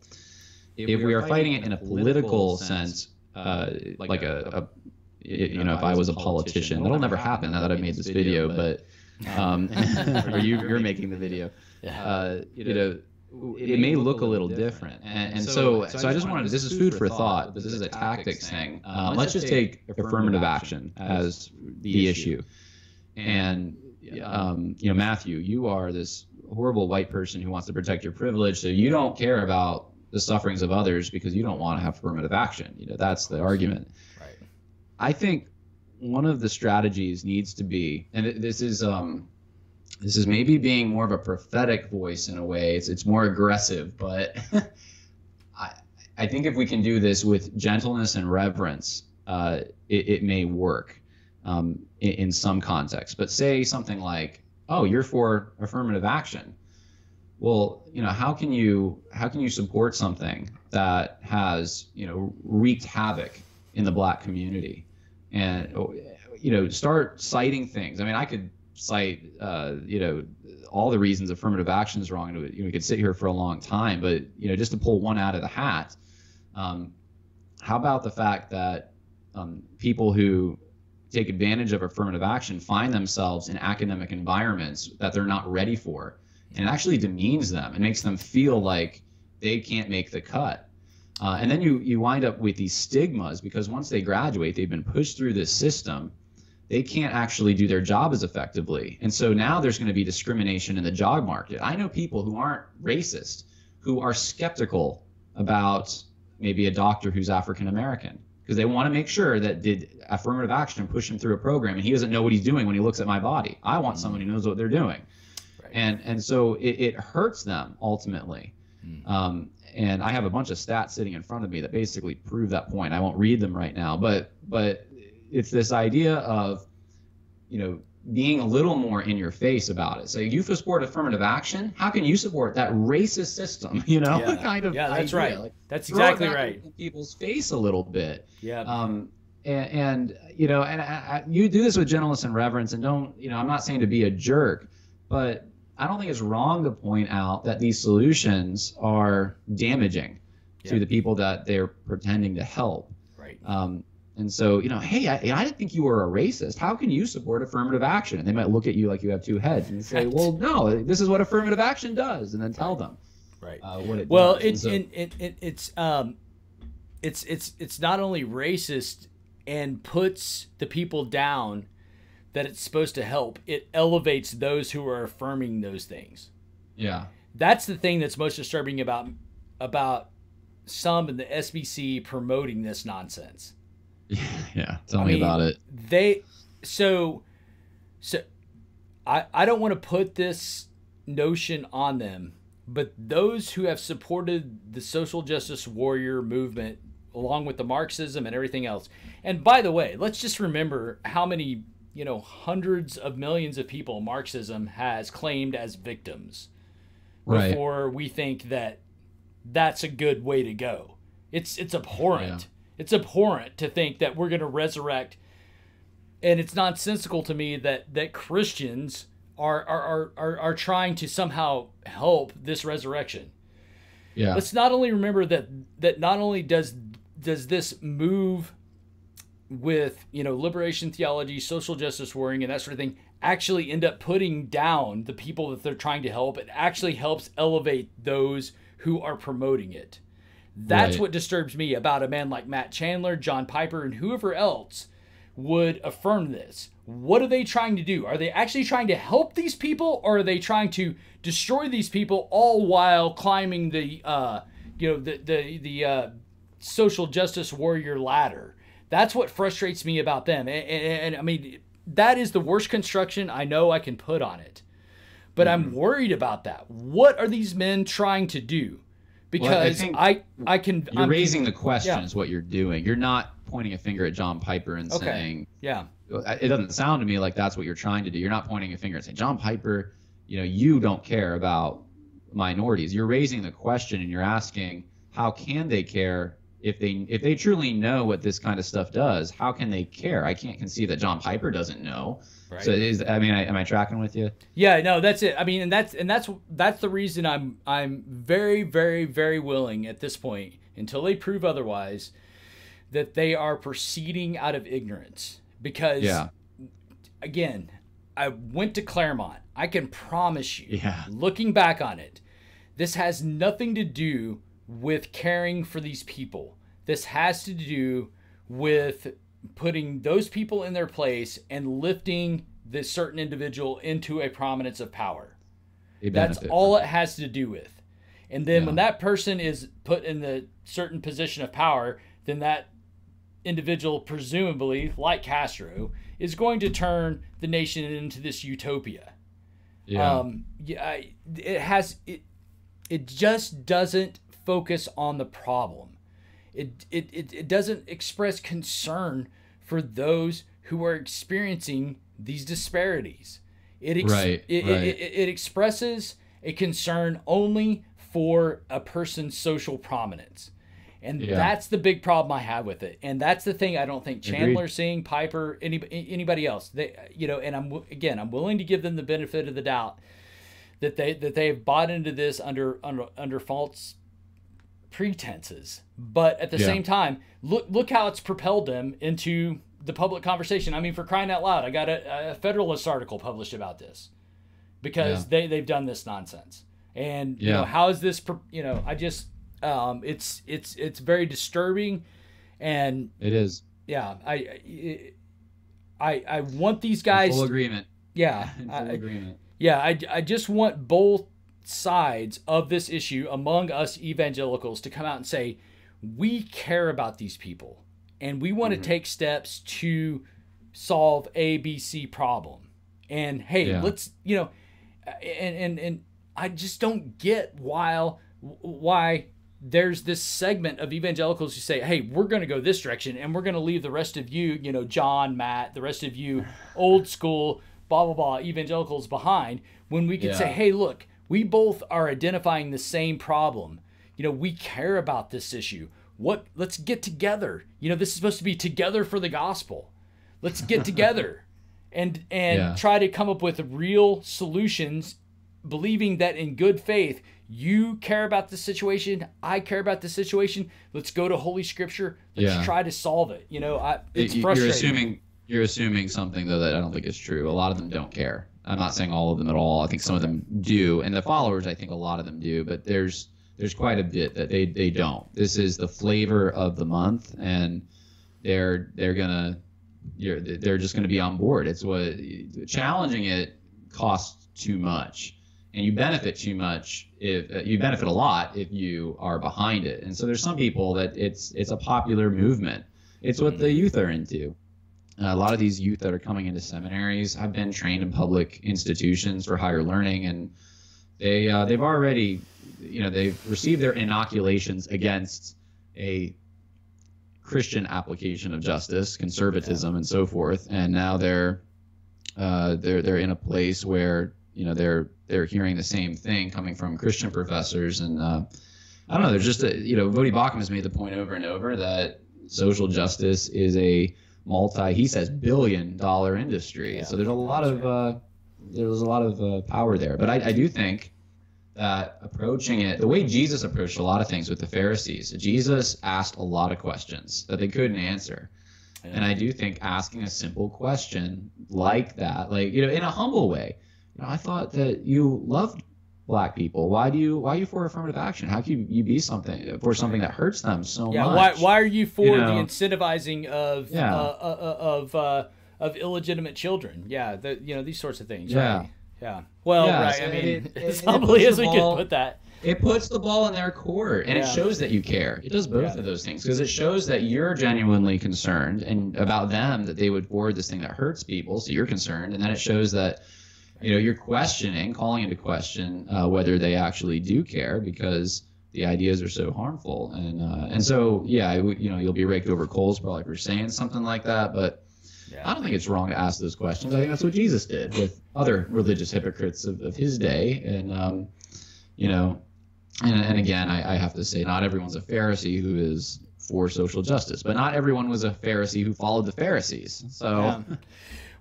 If we are fighting it in a political sense, like a you know, if I was a politician, that'll never happen now that I've made this video, but or you're making the video, you know, it may look a little different. And so I just wanted to, this is food for thought, but this is a tactics thing. Let's just take affirmative action as the issue. And, you know, Matthew, you are this horrible white person who wants to protect your privilege, so you don't care about the sufferings of others because you don't want to have affirmative action. You know, that's the argument. Right. I think one of the strategies needs to be, and this is maybe being more of a prophetic voice in a way. It's more aggressive, but I think if we can do this with gentleness and reverence, it may work in some context. But say something like, "Oh, you're for affirmative action." Well, you know, how can you support something that has, you know, wreaked havoc in the Black community? And, you know, start citing things. I mean, I could cite, you know, all the reasons affirmative action is wrong. You know, we could sit here for a long time, but, you know, just to pull one out of the hat, how about the fact that people who take advantage of affirmative action find themselves in academic environments that they're not ready for, and it actually demeans them and makes them feel like they can't make the cut. And then you wind up with these stigmas because once they graduate, they've been pushed through this system. They can't actually do their job as effectively. And so now there's going to be discrimination in the job market. I know people who aren't racist, who are skeptical about maybe a doctor who's African American, because they want to make sure that did affirmative action push him through a program and he doesn't know what he's doing when he looks at my body. I want someone who knows what they're doing. Right. And so it hurts them ultimately. And I have a bunch of stats sitting in front of me that basically prove that point. I won't read them right now, but it's this idea of, you know, being a little more in your face about it. So you support affirmative action. How can you support that racist system? You know, kind of. Yeah, that's idea. right. Like, that's exactly right. In people's face a little bit. Yeah. And you know, and you do this with gentleness and reverence, and don't, you know, I'm not saying to be a jerk, but I don't think it's wrong to point out that these solutions are damaging to the people that they're pretending to help. Right. And so, you know, hey, I didn't think you were a racist. How can you support affirmative action? And they might look at you like you have two heads and say, well, no, this is what affirmative action does, and then tell them what it does. It's not only racist and puts the people down that it's supposed to help, it elevates those who are affirming those things. Yeah. That's the thing that's most disturbing about some in the SBC promoting this nonsense. Yeah. Tell me about it. I don't want to put this notion on them, but those who have supported the social justice warrior movement along with the Marxism and everything else. And by the way, let's just remember how many, you know, hundreds of millions of people Marxism has claimed as victims before we think that that's a good way to go. It's abhorrent. Yeah. It's abhorrent to think that we're going to resurrect. And it's nonsensical to me that Christians are trying to somehow help this resurrection. Yeah. Let's not only remember that not only does this move with, you know, liberation theology, social justice warring, and that sort of thing actually end up putting down the people that they're trying to help. It actually helps elevate those who are promoting it. That's what disturbs me about a man like Matt Chandler, John Piper, and whoever else would affirm this. What are they trying to do? Are they actually trying to help these people, or are they trying to destroy these people, all while climbing the social justice warrior ladder? That's what frustrates me about them. And I mean, that is the worst construction I know I can put on it. But I'm worried about that. What are these men trying to do? Because you're raising the question is what you're doing. You're not pointing a finger at John Piper and saying, it doesn't sound to me like that's what you're trying to do. You're not pointing a finger and saying, John Piper, you know, you don't care about minorities. You're raising the question and you're asking, how can they care if they truly know what this kind of stuff does? How can they care? I can't conceive that John Piper doesn't know. Right. So am I tracking with you? Yeah, no, that's it. I mean, and that's the reason I'm very, very, very willing at this point, until they prove otherwise, that they are proceeding out of ignorance. Because, again, I went to Claremont. I can promise you, looking back on it, this has nothing to do with caring for these people. This has to do with putting those people in their place and lifting this certain individual into a prominence of power. That's all it has to do with. And then when that person is put in the certain position of power, then that individual, presumably, like Castro, is going to turn the nation into this utopia. It just doesn't focus on the problem. It doesn't express concern for those who are experiencing these disparities. It expresses a concern only for a person's social prominence. And that's the big problem I have with it. And that's the thing I don't think Chandler's seeing, Piper, anybody else. And I'm willing to give them the benefit of the doubt that they have bought into this under false pretenses. But at the same time, look how it's propelled them into the public conversation. I mean, for crying out loud, I got a Federalist article published about this because they've done this nonsense. And how is this? I just. It's very disturbing, and it is. Yeah, I want these guys. In full agreement. Yeah, agreement. Yeah, I just want both sides of this issue among us evangelicals to come out and say, we care about these people, and we want to take steps to solve A, B, C problem. And hey, let's and I just don't get why there's this segment of evangelicals who say, hey, we're going to go this direction and we're going to leave the rest of you, John, Matt, the rest of you old school, blah, blah, blah, evangelicals behind, when we could say, hey, look, we both are identifying the same problem. We care about this issue. Let's get together. This is supposed to be together for the gospel. Let's get together and try to come up with real solutions, believing that in good faith, you care about the situation, I care about the situation. Let's go to Holy Scripture. Let's try to solve it. It's frustrating. You're assuming something, though, that I don't think is true. A lot of them don't care. I'm not saying all of them at all. I think some of them do. And the followers, I think a lot of them do. But there's quite a bit that they don't. This is the flavor of the month, and they're just gonna be on board. It's what challenging it costs too much. And you benefit too much if you benefit a lot if you are behind it. And so there's some people that it's a popular movement. It's what the youth are into. A lot of these youth that are coming into seminaries have been trained in public institutions for higher learning, and they've already, they've received their inoculations against a Christian application of justice, conservatism, and so forth. And now they're in a place where they're hearing the same thing coming from Christian professors, and I don't know. There's just Voddie Baucham has made the point over and over that social justice is a he says billion-dollar industry. So there's a lot of power there. But I do think that approaching it the way Jesus approached a lot of things with the Pharisees, Jesus asked a lot of questions that they couldn't answer. And I do think asking a simple question like that, in a humble way. I thought that you loved Black people. Why are you for affirmative action? How can you be something that hurts them so much? Why are you for the incentivizing of illegitimate children? These sorts of things. Right? Well, right. I mean, as humbly as we could put that. It puts the ball in their court, and it shows that you care. It does both of those things, because it shows that you're genuinely concerned and about them, that they would forward this thing that hurts people, so you're concerned, and then it shows that you're calling into question whether they actually do care, because the ideas are so harmful. And so, you'll be raked over coals probably for saying something like that, but I don't think it's wrong to ask those questions. I think that's what Jesus did with other religious hypocrites of his day. And, and again, I have to say, not everyone's a Pharisee who is for social justice, but not everyone was a Pharisee who followed the Pharisees. So,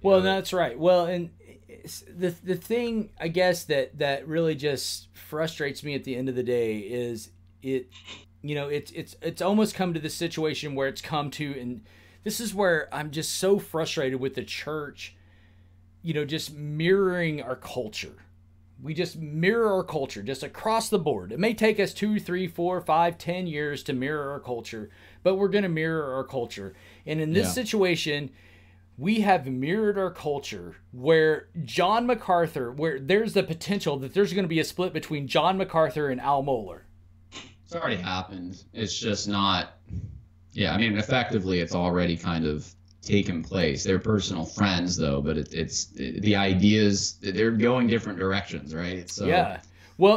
well, that's right. Well, and the thing, I guess, that really just frustrates me at the end of the day is you know, it's almost come to this situation where it's come to, and this is where I'm just so frustrated with the church, you know, just mirroring our culture. We just mirror our culture just across the board. It may take us 2, 3, 4, 5, 10 years to mirror our culture, but we're going to mirror our culture. And in this situation, we have mirrored our culture where John MacArthur, where there's the potential that there's going to be a split between John MacArthur and Al Mohler. It's already happened. It's just not, I mean, effectively it's already kind of taken place. They're personal friends though, but it's the ideas, they're going different directions, right? So yeah. Well,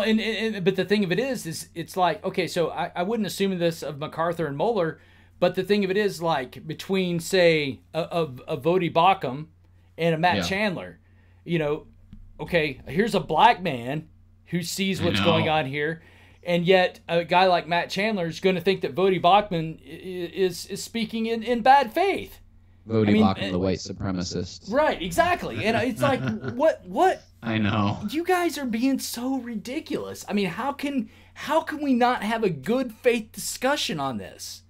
but the thing of it is it's like, okay, so I wouldn't assume this of MacArthur and Mohler, but the thing of it is, like, between, say, a Vodi Bakum and a Matt Chandler, you know, okay, here's a black man who sees what's going on here, and yet a guy like Matt Chandler is going to think that Vodi Bakum is speaking in bad faith. Vodi Bakum, the white supremacist. Right, exactly. And it's like, what? I know. You guys are being so ridiculous. I mean, how can we not have a good faith discussion on this?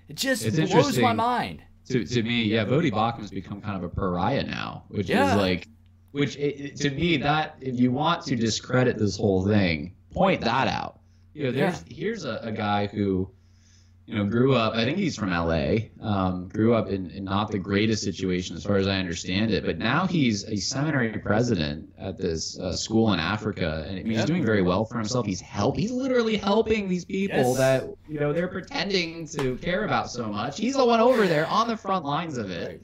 It just blows my mind. To me, Vodi Bakum has become kind of a pariah now, which is like, to me, that if you want to discredit this whole thing, point that out. You know, here's a guy who, you know, grew up, I think he's from LA, grew up in not the greatest situation as far as I understand it, but now he's a seminary president at this school in Africa, and I mean, he's doing very well for himself. He's literally helping these people that, you know, they're pretending to care about so much. He's the one over there on the front lines of it.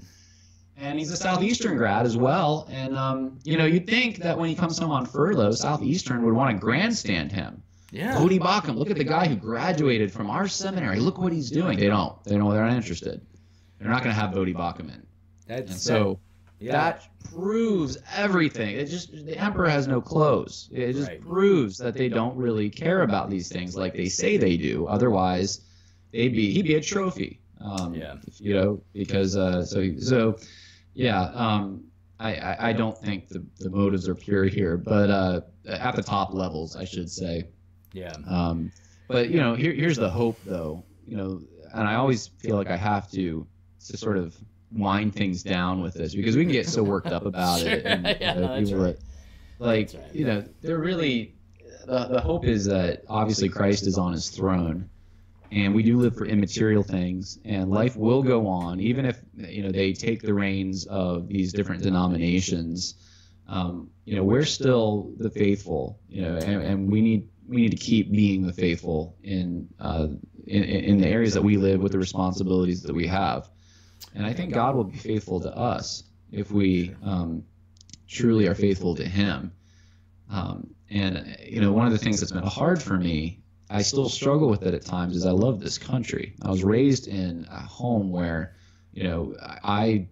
And he's a Southeastern grad as well. And, you know, you'd think that when he comes home on furlough, Southeastern would want to grandstand him. Yeah. Vodi Bakum, look at the guy who graduated from our seminary. Look what he's doing. They don't. They're not interested. They're not going to have Vodi Bakum in. That proves everything. The emperor has no clothes. It just proves that they don't really care about these things like they say they do. Otherwise, he'd be a trophy. You know, because I don't think the motives are pure here, but at the top levels, I should say. Yeah. But you know, here's the hope, though. You know, and I always feel like I have to sort of wind things down with this because we can get so worked up about it. And, you know, they're really the hope is that obviously Christ is on his throne, and we do live for immaterial things, and life will go on, even if, you know, they take the reins of these different denominations. You know, we're still the faithful, you know, and we need to keep being the faithful in the areas that we live with the responsibilities that we have. And I think God will be faithful to us if we truly are faithful to him. And, you know, one of the things that's been hard for me, I still struggle with it at times, is I love this country. I was raised in a home where, you know, I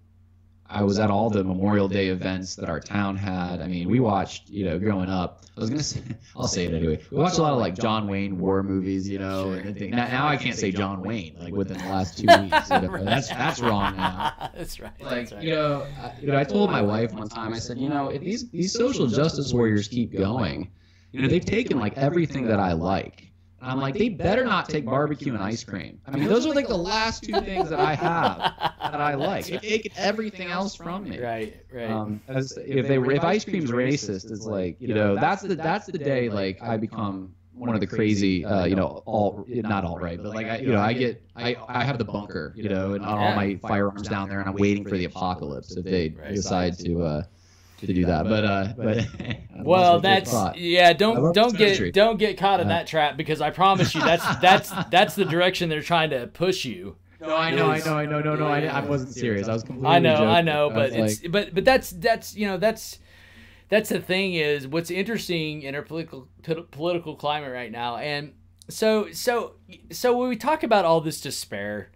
was at all the Memorial Day events that our town had. I mean, we watched, you know, growing up, I'll say it anyway. We watched a lot of like John Wayne war movies, you know. And now I can't say John Wayne like within the last 2 weeks. You know? That's wrong now. That's right. Like, you know, I told my wife one time, I said, you know, if these social justice warriors keep going, you know, they've taken like everything that I like. And I'm like, they better not take barbecue and ice cream. I mean, those are like the last two things that I have that I like. They've taken everything else from me. Right. If ice cream's racist, it's like, you know, that's the day like I become one of the crazy, you know, not alt-right, but like I have the bunker, you know, and all my firearms down there, and I'm waiting for the apocalypse if they decide to do that, but well, don't get caught in that trap, because I promise you that's the direction they're trying to push you. No, I know. I wasn't serious. I was completely joking. I know, but that's you know, that's the thing, is what's interesting in our political climate right now. And so when we talk about all this despair,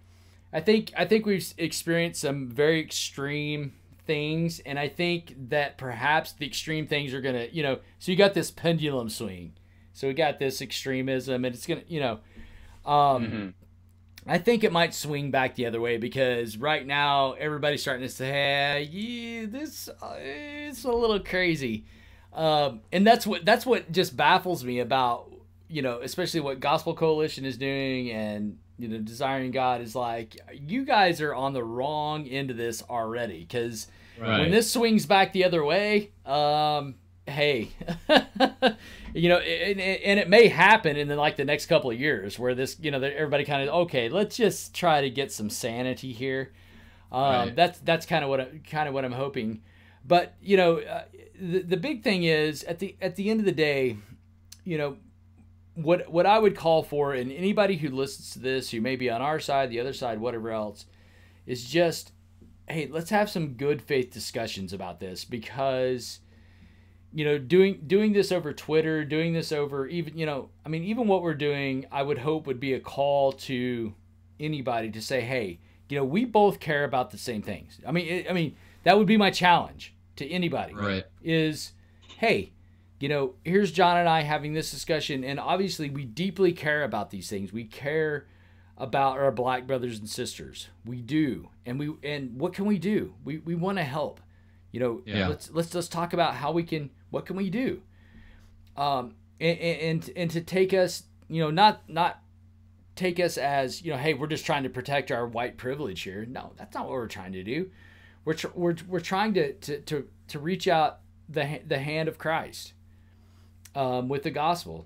I think we've experienced some very extreme things, and I think that perhaps the extreme things are gonna, you know, so you got this pendulum swing, so we got this extremism, and it's gonna, you know, I think it might swing back the other way, because right now everybody's starting to say, hey, this it's a little crazy, and that's what just baffles me about, especially what Gospel Coalition is doing and, Desiring God is like, you guys are on the wrong end of this already. Because when this swings back the other way, hey, and it may happen in the next couple of years where this, everybody kind of, okay, let's just try to get some sanity here. That's kind of what I'm hoping. But, the big thing is at the end of the day, what I would call for, and anybody who listens to this, who may be on our side, the other side, whatever else, is just, hey, let's have some good faith discussions about this, because, doing this over Twitter, doing this over even, even what we're doing, I would hope would be a call to anybody to say, hey, we both care about the same things. I mean, that would be my challenge to anybody. Right. Is, hey, here's Jon and I having this discussion, and obviously we deeply care about these things. We care about our black brothers and sisters. We do. And what can we do? We want to help. Let's talk about what can we do? And to take us, not take us as, hey, we're just trying to protect our white privilege here. No, that's not what we're trying to do. We're trying to reach out the hand of Christ with the gospel,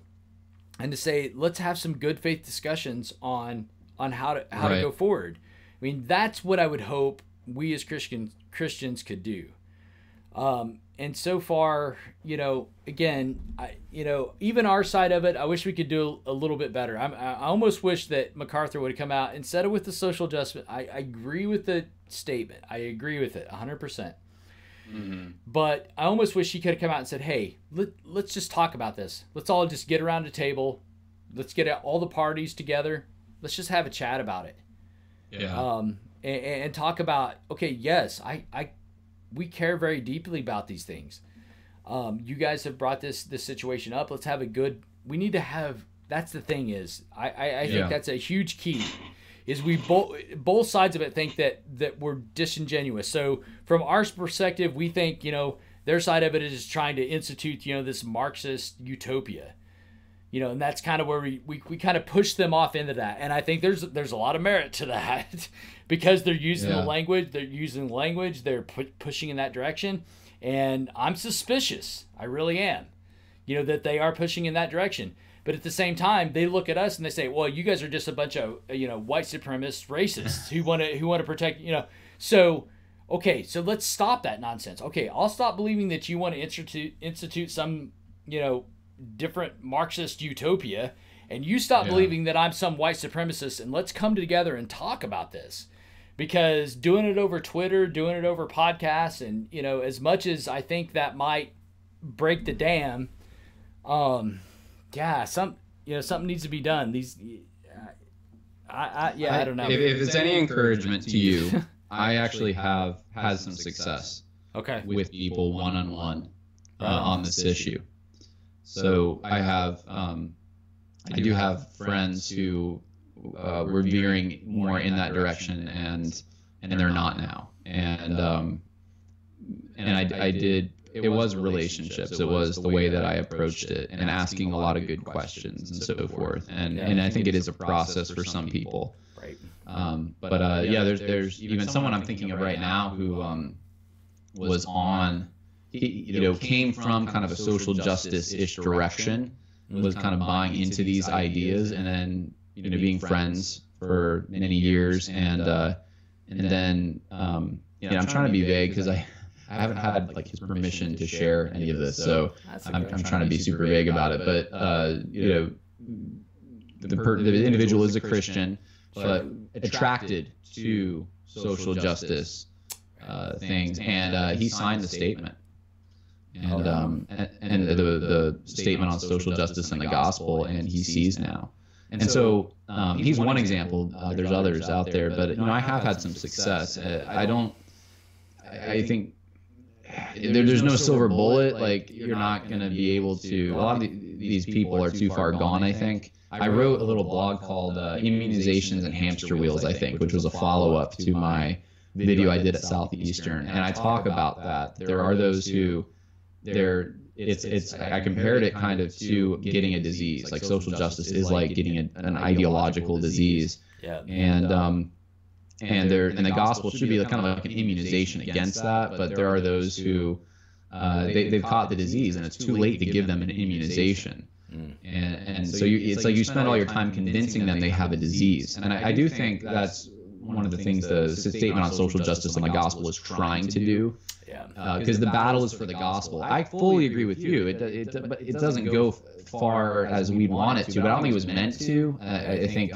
and to say, let's have some good faith discussions on how to go forward. I mean, that's what I would hope we as Christians could do. And so far, again, even our side of it, I wish we could do a little bit better. I almost wish that MacArthur would have come out instead of with the social justice. I agree with the statement. I agree with it 100%. Mm-hmm. But I almost wish he could have come out and said, hey, let's just talk about this. Let's all just get around a table. Let's get all the parties together. Let's just have a chat about it. Yeah. And talk about, okay, yes, we care very deeply about these things. You guys have brought this situation up. Let's have we need to have, that's the thing is, I think that's a huge key, is we both sides of it think that we're disingenuous. So from our perspective, we think, their side of it is trying to institute, this Marxist utopia. And that's kind of where we kind of push them off into that. And I think there's a lot of merit to that because they're using the language, they're pushing in that direction. And I'm suspicious, I really am, that they are pushing in that direction. But at the same time, they look at us and they say, well, you guys are just a bunch of, white supremacist racists who want to protect, So, okay, so let's stop that nonsense. Okay, I'll stop believing that you want to institute some, different Marxist utopia, and you stop believing that I'm some white supremacist, and let's come together and talk about this. Because doing it over Twitter, doing it over podcasts, and as much as I think that might break the dam, something needs to be done. I don't know. If it's any encouragement to you, I actually have had some success with people one-on-one on this issue. So I do have friends who were veering more in that direction, and they're not now. And I did. It was relationships. It was the way that I approached it, and asking a lot of good questions and so forth. And I think it is a process for some people. Right. There's even someone I'm thinking of right now who was on. He came from kind of a social justice-ish direction, was kind of buying into these ideas, and then being friends for many years, and then I'm trying to be vague because I haven't had his permission to share any of this, so I'm trying to be super vague about it. But the individual is a Christian, but attracted to social justice things, and he signed the statement. And the statement on social justice and the gospel, and he sees now. And so he's one example. There's others out there, but I have had some success. I think there's no silver bullet. You're not going to be able to. A lot of these people are too far gone, I think. I wrote a little blog called Immunizations and Hamster Wheels, I think, which was a follow-up to my video I did at Southeastern, and I talk about that. There are those who I compared it kind of to getting a disease. Like social justice is like getting an ideological disease. Yeah. And the gospel should be kind of like an immunization against that. But there are those who they've caught the disease, and it's too late to give them an immunization. And so it's like you spend all your time convincing them they have a disease. And I do think that's one of the things the statement on social justice and the gospel is trying to do. Because the battle is for the gospel. I fully agree with you. But it doesn't go far as we'd want it to. But I don't think it was meant to. I think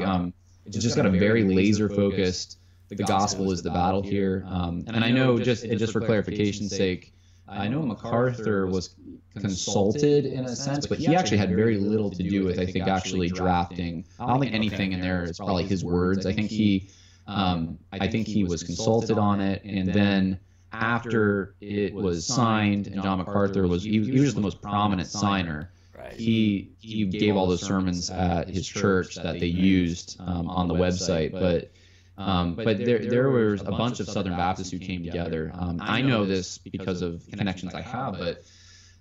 it's just got a very laser focused. The gospel is the battle here. And I know just for clarification's sake, I know MacArthur was consulted in a sense, but he actually had very little to do with, I think, actually drafting. I don't think anything in there is probably his words. I think he was consulted on it, and then after it was signed, and John MacArthur was just the most prominent signer. Right. He gave all those sermons at his church that they used on the website, but there was a bunch of Southern Baptists who came together. I know this because of connections I have, but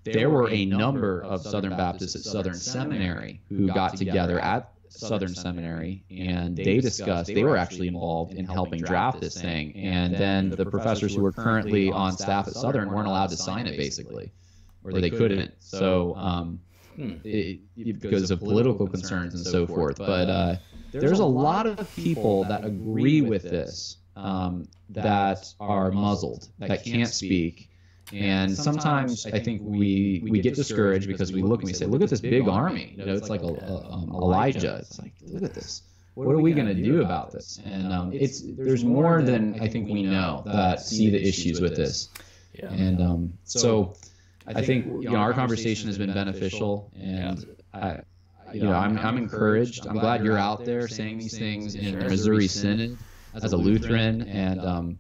there were a number of Southern Baptists at Southern Seminary who got together at Southern Seminary, and they were actually involved in helping draft this thing. And then the professors who were currently on staff at Southern weren't allowed to sign it, basically, or they couldn't. So because of political concerns and so forth. But there's a lot of people that agree with this that are muzzled, that can't speak. And sometimes I think we get discouraged because we look and we say, look at this big army. You know, it's like Elijah. It's like, look at this. What are we going to do about this? And there's more than I think we know that see the issues with this. Yeah. And so I think our conversation has been beneficial, and I'm encouraged. I'm glad you're out there saying these things in the Missouri Synod as a Lutheran, and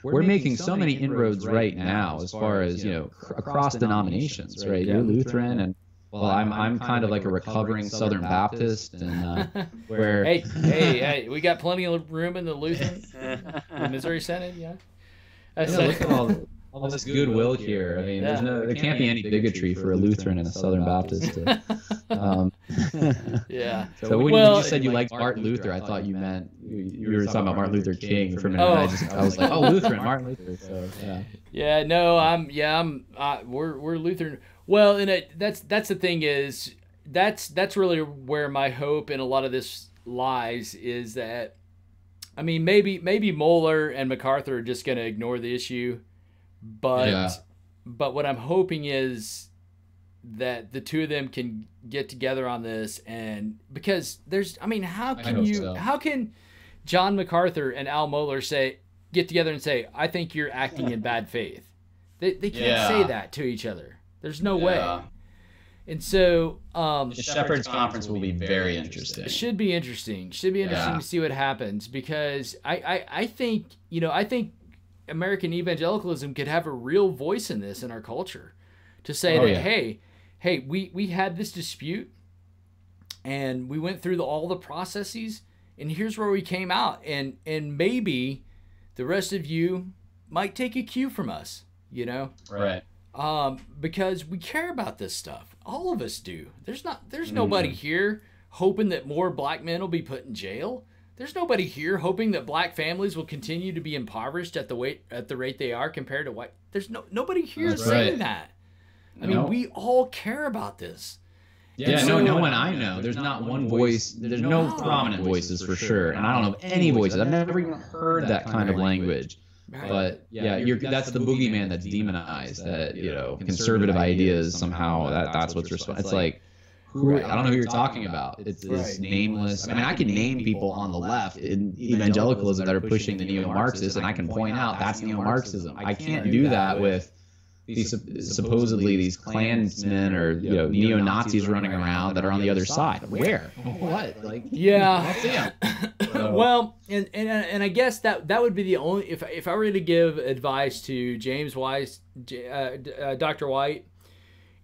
we're making so many inroads right now as far as across denominations, right? You're Lutheran, and well, I'm kind of like a recovering Southern Baptist, and where hey, we got plenty of room in the Lutheran, the Missouri Synod, yeah. Look at all this goodwill here. I mean, there can't be any bigotry for a Lutheran and a Southern Baptist. Yeah. So when you said you liked Martin Luther, I thought you meant you were talking about Martin Luther King for a minute. I was like, oh, Lutheran, Martin Luther. So yeah. Yeah. No, we're Lutheran. Well, and that's the thing is that's really where my hope in a lot of this lies is that, I mean, maybe Mohler and MacArthur are just going to ignore the issue. But what I'm hoping is that the two of them can get together on this, and because how can John MacArthur and Al Mohler get together and say, I think you're acting in bad faith? They can't say that to each other. There's no way. And so the Shepherds Conference will be very interesting. It should be interesting. To see what happens, because I think American evangelicalism could have a real voice in this in our culture, to say hey, we had this dispute and we went through all the processes, and here's where we came out, and maybe the rest of you might take a cue from us, right? Because we care about this stuff. All of us do. There's nobody here hoping that more black men will be put in jail. There's nobody here hoping that black families will continue to be impoverished at the rate they are compared to white. There's nobody here saying that. I mean, we all care about this. Yeah, no one I know. There's not one voice. There's no prominent voices for sure, and I don't know any voices. I've never even heard that kind of language. Right. But that's the boogeyman that's demonized. That conservative ideas somehow that's what's responsible. It's like, I don't know who you're talking about. It's this nameless. I mean, I can name people on the left in evangelicalism that are pushing the neo-Marxists, and I can point out that's neo-Marxism. I can't do that with supposedly these Klansmen or neo-Nazis running around that are on the other side. Where? What? Like, yeah. Well, and I guess that would be the only, if I were to give advice to James Wise, Dr. White,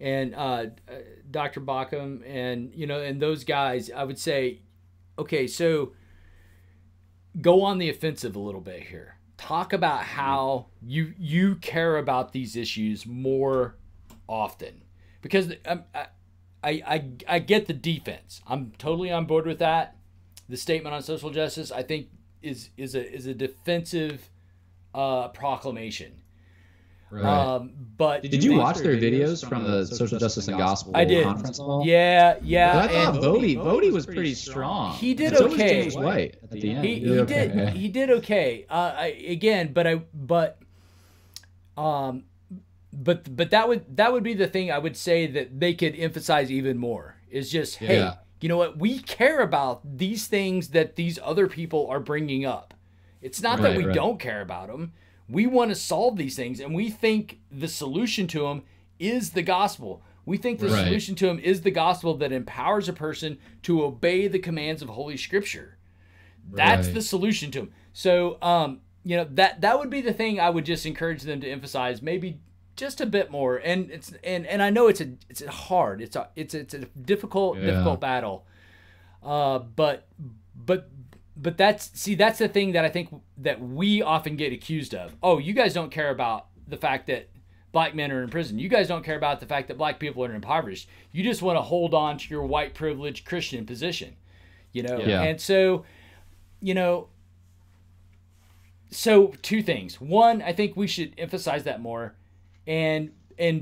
and Dr. Bauckham, and and those guys, I would say, okay, so go on the offensive a little bit here. talk about how you care about these issues more often, because I get the defense. I'm totally on board with that. The statement on social justice, I think, is a defensive proclamation. Right. But did you watch their videos from the Social Justice and Gospel conference hall? Yeah. But I thought Bodie was pretty strong. He did so okay. Was James White at the end. He did okay. But that would be the thing I would say that they could emphasize even more, is just, hey, you know what? We care about these things that these other people are bringing up. It's not that we don't care about them. We want to solve these things, and we think the solution to them is the gospel. We think the solution to them is the gospel that empowers a person to obey the commands of Holy Scripture. That's the solution to them. So, that would be the thing I would just encourage them to emphasize, maybe just a bit more. And I know it's hard. It's a difficult battle. But that's the thing that I think that we often get accused of. Oh, you guys don't care about the fact that black men are in prison. You guys don't care about the fact that black people are impoverished. You just want to hold on to your white privileged Christian position, And so, so two things. One, I think we should emphasize that more, and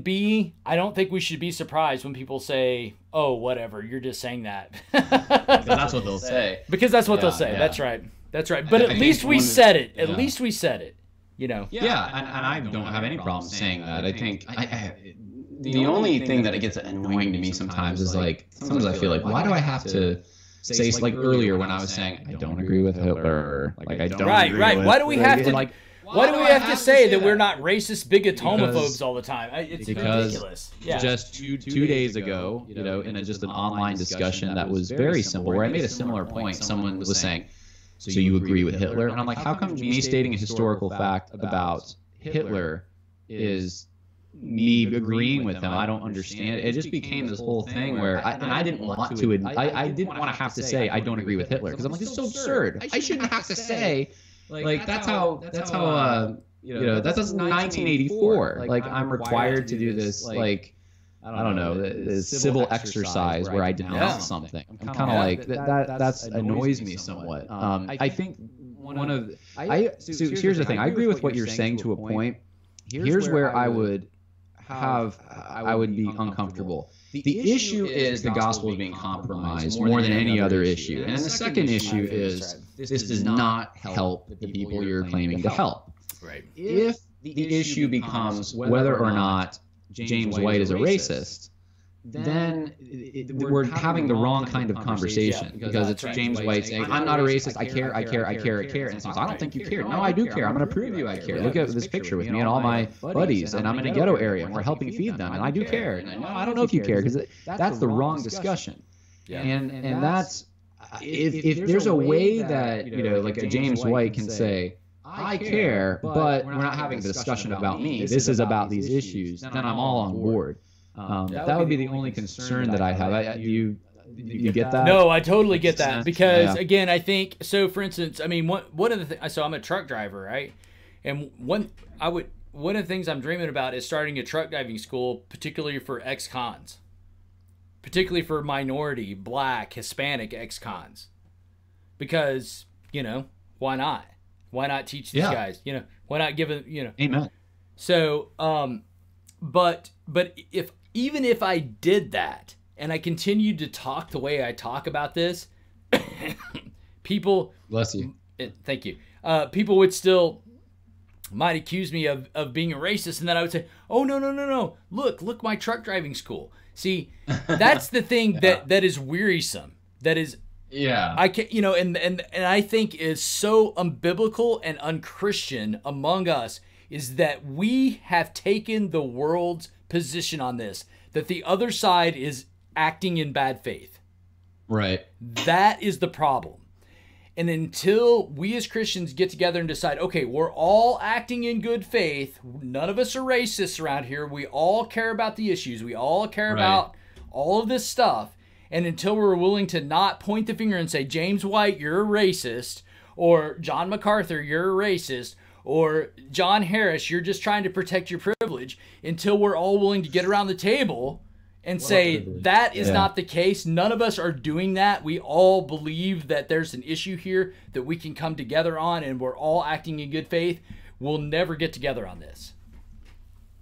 B, I don't think we should be surprised when people say, "Oh, whatever, you're just saying that." Because that's what they'll say. Because that's what they'll say. Yeah. That's right. But at least we said it. At least we said it. Yeah, and I don't have any problem saying that. I think the only thing that it gets annoying to me sometimes is sometimes I feel like, why do I have to say, earlier when I was saying I don't agree with Hitler, I don't agree with, why do we have to why do we have to say that we're not racist, bigots, homophobes all the time? It's ridiculous. Just two days ago, in just an online discussion that was very simple, where I made a similar point, someone was saying, so you agree with Hitler? And I'm like, how come me stating a historical fact about Hitler is me agreeing with him? I don't understand. It just became this whole thing where I didn't want to. I didn't want to have to say I don't agree with Hitler, because I'm like, this is so absurd. I shouldn't have to say. That's how that's 1984. I'm required to do this, I don't know, this civil exercise where I denounce something. I'm kind of like that annoys me somewhat. I think so here's the thing. I agree with what you're saying to a point. Here's where I would be uncomfortable. The issue is the gospel is being compromised more than any other issue. And the second issue is this does not help the people you're claiming to help. Right. If the issue becomes whether or not James White is a racist, then we're having the wrong kind of conversation, because it's James White saying, I'm not a racist, I care. And it's like, I don't think you care. No, I do care. I'm going to prove you I care. Look at this picture with me and all my buddies, and I'm in a ghetto area, and we're helping feed them, and I do care. And no, I don't know if you care, because that's the wrong discussion. And that's, if there's a way that, like a James White can say, I care, but we're not having a discussion about me. This is about these issues. Then I'm all on board. That would be the only concern that I have. You get that? No, I totally get that, because again, I think so. For instance, I mean, one of the things. So I'm a truck driver, right? And one of the things I'm dreaming about is starting a truck driving school, particularly for ex-cons, particularly for minority, Black, Hispanic ex-cons, because why not? Why not teach these guys? Why not give them? Amen. So, but even if I did that and I continued to talk the way I talk about this, people, bless you, thank you, people would still might accuse me of being a racist, and then I would say, oh, no, look my truck driving school. See, that's the thing that is wearisome, that is, I can, and I think is so unbiblical and unchristian among us, is that we have taken the world's position on this, that the other side is acting in bad faith. Right. That is the problem. And until we as Christians get together and decide, okay, we're all acting in good faith, none of us are racists around here, we all care about the issues, we all care about all of this stuff, and until we're willing to not point the finger and say, James White, you're a racist, or John MacArthur, you're a racist, Or John Harris, you're just trying to protect your privilege, until we're all willing to get around the table and say that is not the case. None of us are doing that. We all believe that there's an issue here that we can come together on, and we're all acting in good faith. We'll never get together on this.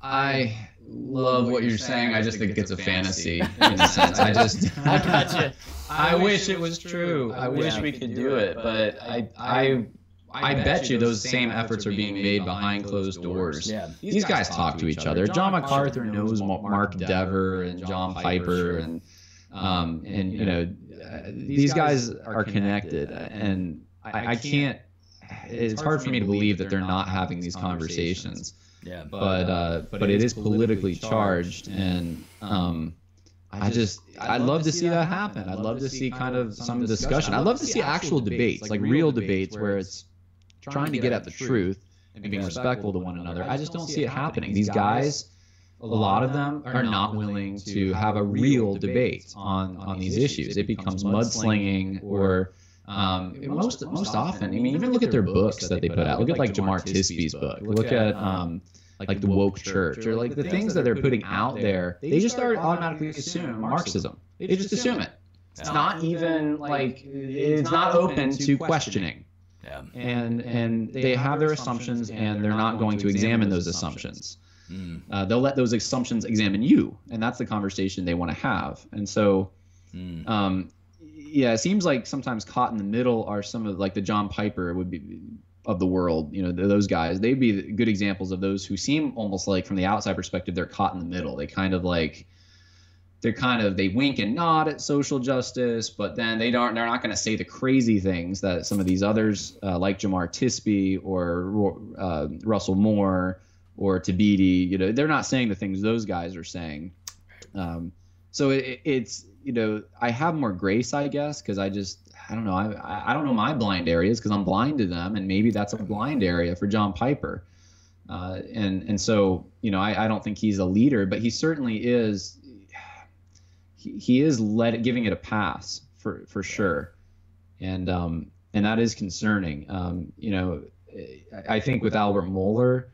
I love what you're saying. I just think it's a fantasy in a sense. I gotcha. I wish it was true. I wish we could do it, but I bet you those same efforts are being made behind closed doors. Yeah. These guys talk to each other. John MacArthur knows Mark Dever and John Piper, and you know, these guys are connected, and I can't. It's hard for me to believe that they're not having these conversations. Yeah. But it is politically charged, and I'd love to see that happen. I'd love to see kind of some discussion. I'd love to see actual debates, like real debates, where it's trying to get at the truth and being respectful to one another. I just don't see it happening. These guys, a lot of them are not willing to have a real debate on these issues. It becomes mudslinging, or most often, I mean, even look at their books that they put out. Look at like Jamar Tisby's book. Look at like the woke church, or like the things that they're putting out there. They just automatically assume Marxism. They just assume it. It's not even like, it's not open to questioning. Yeah. And they have their assumptions, and they're not going to examine those assumptions. They'll let those assumptions examine you, and that's the conversation they want to have. And so, yeah, it seems like sometimes caught in the middle are some of like the John Piper would be of the world. You know, those guys, they'd be good examples of those who seem almost like, from the outside perspective, they're caught in the middle. They kind of like, they wink and nod at social justice, but then they're not going to say the crazy things that some of these others, like Jamar Tisby or Russell Moore or Tabidi, you know, they're not saying the things those guys are saying. So it's, you know, I have more grace, I guess, because I don't know. I don't know my blind areas, because I'm blind to them, and maybe that's a blind area for John Piper. And so, you know, I don't think he's a leader, but he certainly is. He is giving it a pass for sure, and that is concerning. You know, I think with Albert Mohler,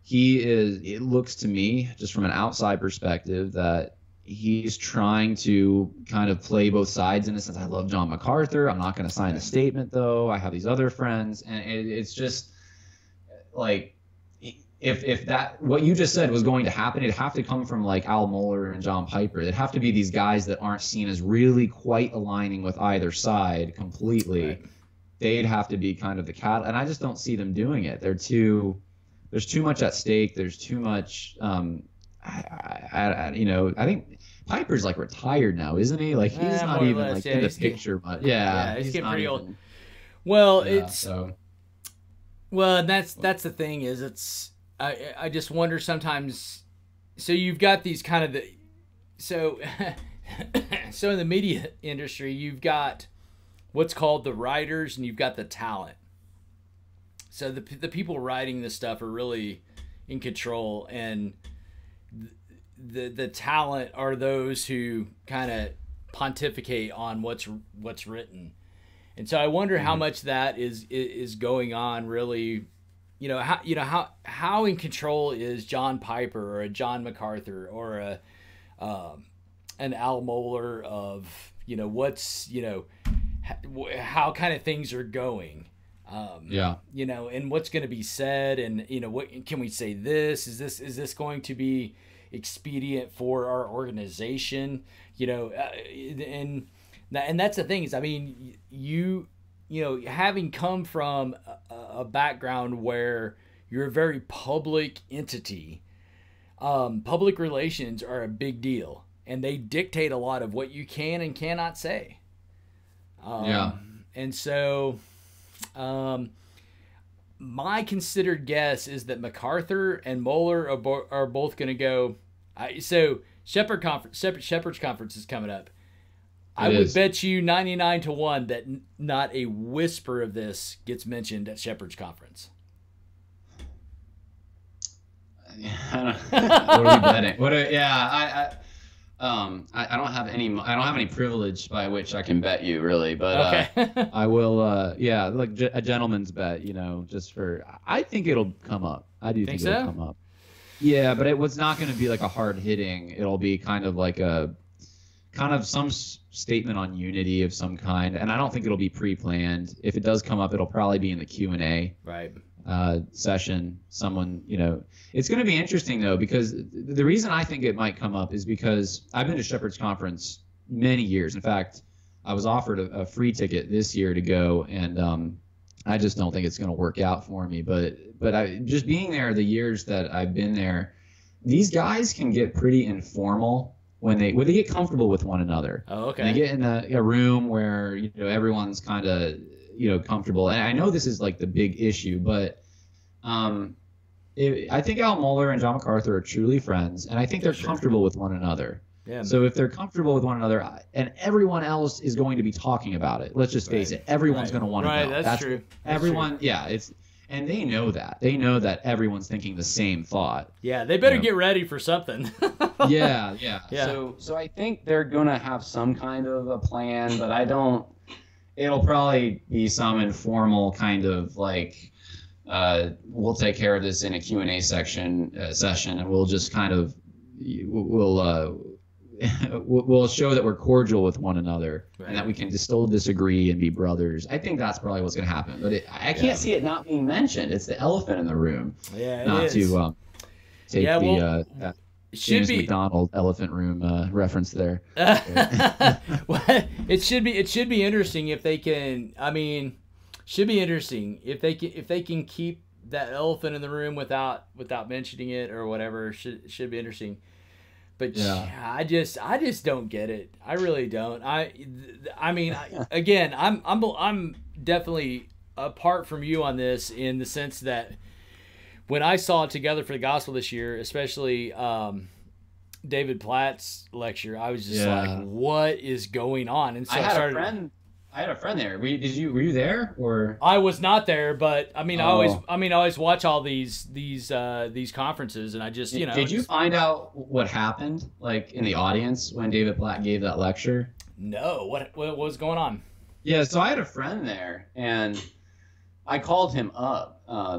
it looks to me, just from an outside perspective, that he's trying to kind of play both sides, in a sense. I love John MacArthur. I'm not going to sign a statement, though. I have these other friends, and it's just like, if that, what you just said was going to happen, it'd have to come from like Al Mohler and John Piper. It'd have to be these guys that aren't seen as really quite aligning with either side completely. Right. They'd have to be kind of the cattle, and I just don't see them doing it. There's too much at stake. There's too much. You know, I think Piper's like retired now, isn't he? Like he's not even like in the picture, but he's getting pretty old. Well, well, that's the thing is, I just wonder sometimes. So you've got these kind of so in the media industry, you've got what's called the writers, and you've got the talent. So the people writing this stuff are really in control, and the talent are those who kind of pontificate on what's written. And so I wonder how much that is going on, really. How in control is John Piper or a John MacArthur or an Al Mohler of, you know, what's, you know, how kind of things are going. You know, and what's going to be said, and, you know, what can we say? Is this going to be expedient for our organization? You know, and that's the thing is, I mean, you know, having come from a background where you're a very public entity, public relations are a big deal, and they dictate a lot of what you can and cannot say. And so, my considered guess is that MacArthur and Mohler are both going to go. So Shepherd's Conference is coming up. I would bet you 99-1 that not a whisper of this gets mentioned at Shepherd's Conference. What are we betting? I don't have any privilege by which I can bet you really, but Okay. I will. Yeah, like a gentleman's bet. Just for. I think it'll come up. I do think it'll come up. Yeah, but it was not going to be like a hard hitting. It'll be kind of like some statement on unity of some kind, and I don't think it'll be pre-planned. If it does come up, it'll probably be in the Q&A session. Someone, it's going to be interesting though, because the reason I think it might come up is because I've been to Shepherd's Conference many years. In fact, I was offered a free ticket this year to go, and I just don't think it's going to work out for me. But I just being there the years that I've been there, these guys can get pretty informal when they get comfortable with one another. Oh, okay. And they get in a room where everyone's kind of comfortable. And I know this is like the big issue, but I think Al Mohler and John MacArthur are truly friends, and I think they're comfortable with one another. Yeah. So if they're comfortable with one another, and everyone else is going to be talking about it, let's just face it, everyone's going to want to know. Right, that's true. Everyone, yeah, and they know that. They know that everyone's thinking the same thought. Yeah, they better get ready for something. Yeah. So I think they're going to have some kind of a plan, but I don't. It'll probably be some informal kind of like, we'll take care of this in a Q&A session, and we'll just kind of we'll show that we're cordial with one another, and that we can still disagree and be brothers. I think that's probably what's going to happen. But I can't see it not being mentioned. It's the elephant in the room. Yeah, it not is. To take the James McDonald elephant room reference there. Well, it should be interesting if they can. I mean, should be interesting if they can keep that elephant in the room without mentioning it or whatever. Should be interesting. But I just don't get it. I really don't. I mean, again, I'm definitely apart from you on this in the sense that when I saw Together for the Gospel this year, especially David Platt's lecture, I was just like, what is going on? And so I had a friend there. Were you there or? I was not there, but I mean, I always watch all these conferences, and I just Did you find out what happened like in the audience when David Platt gave that lecture? No. What was going on? Yeah, so I had a friend there, and I called him up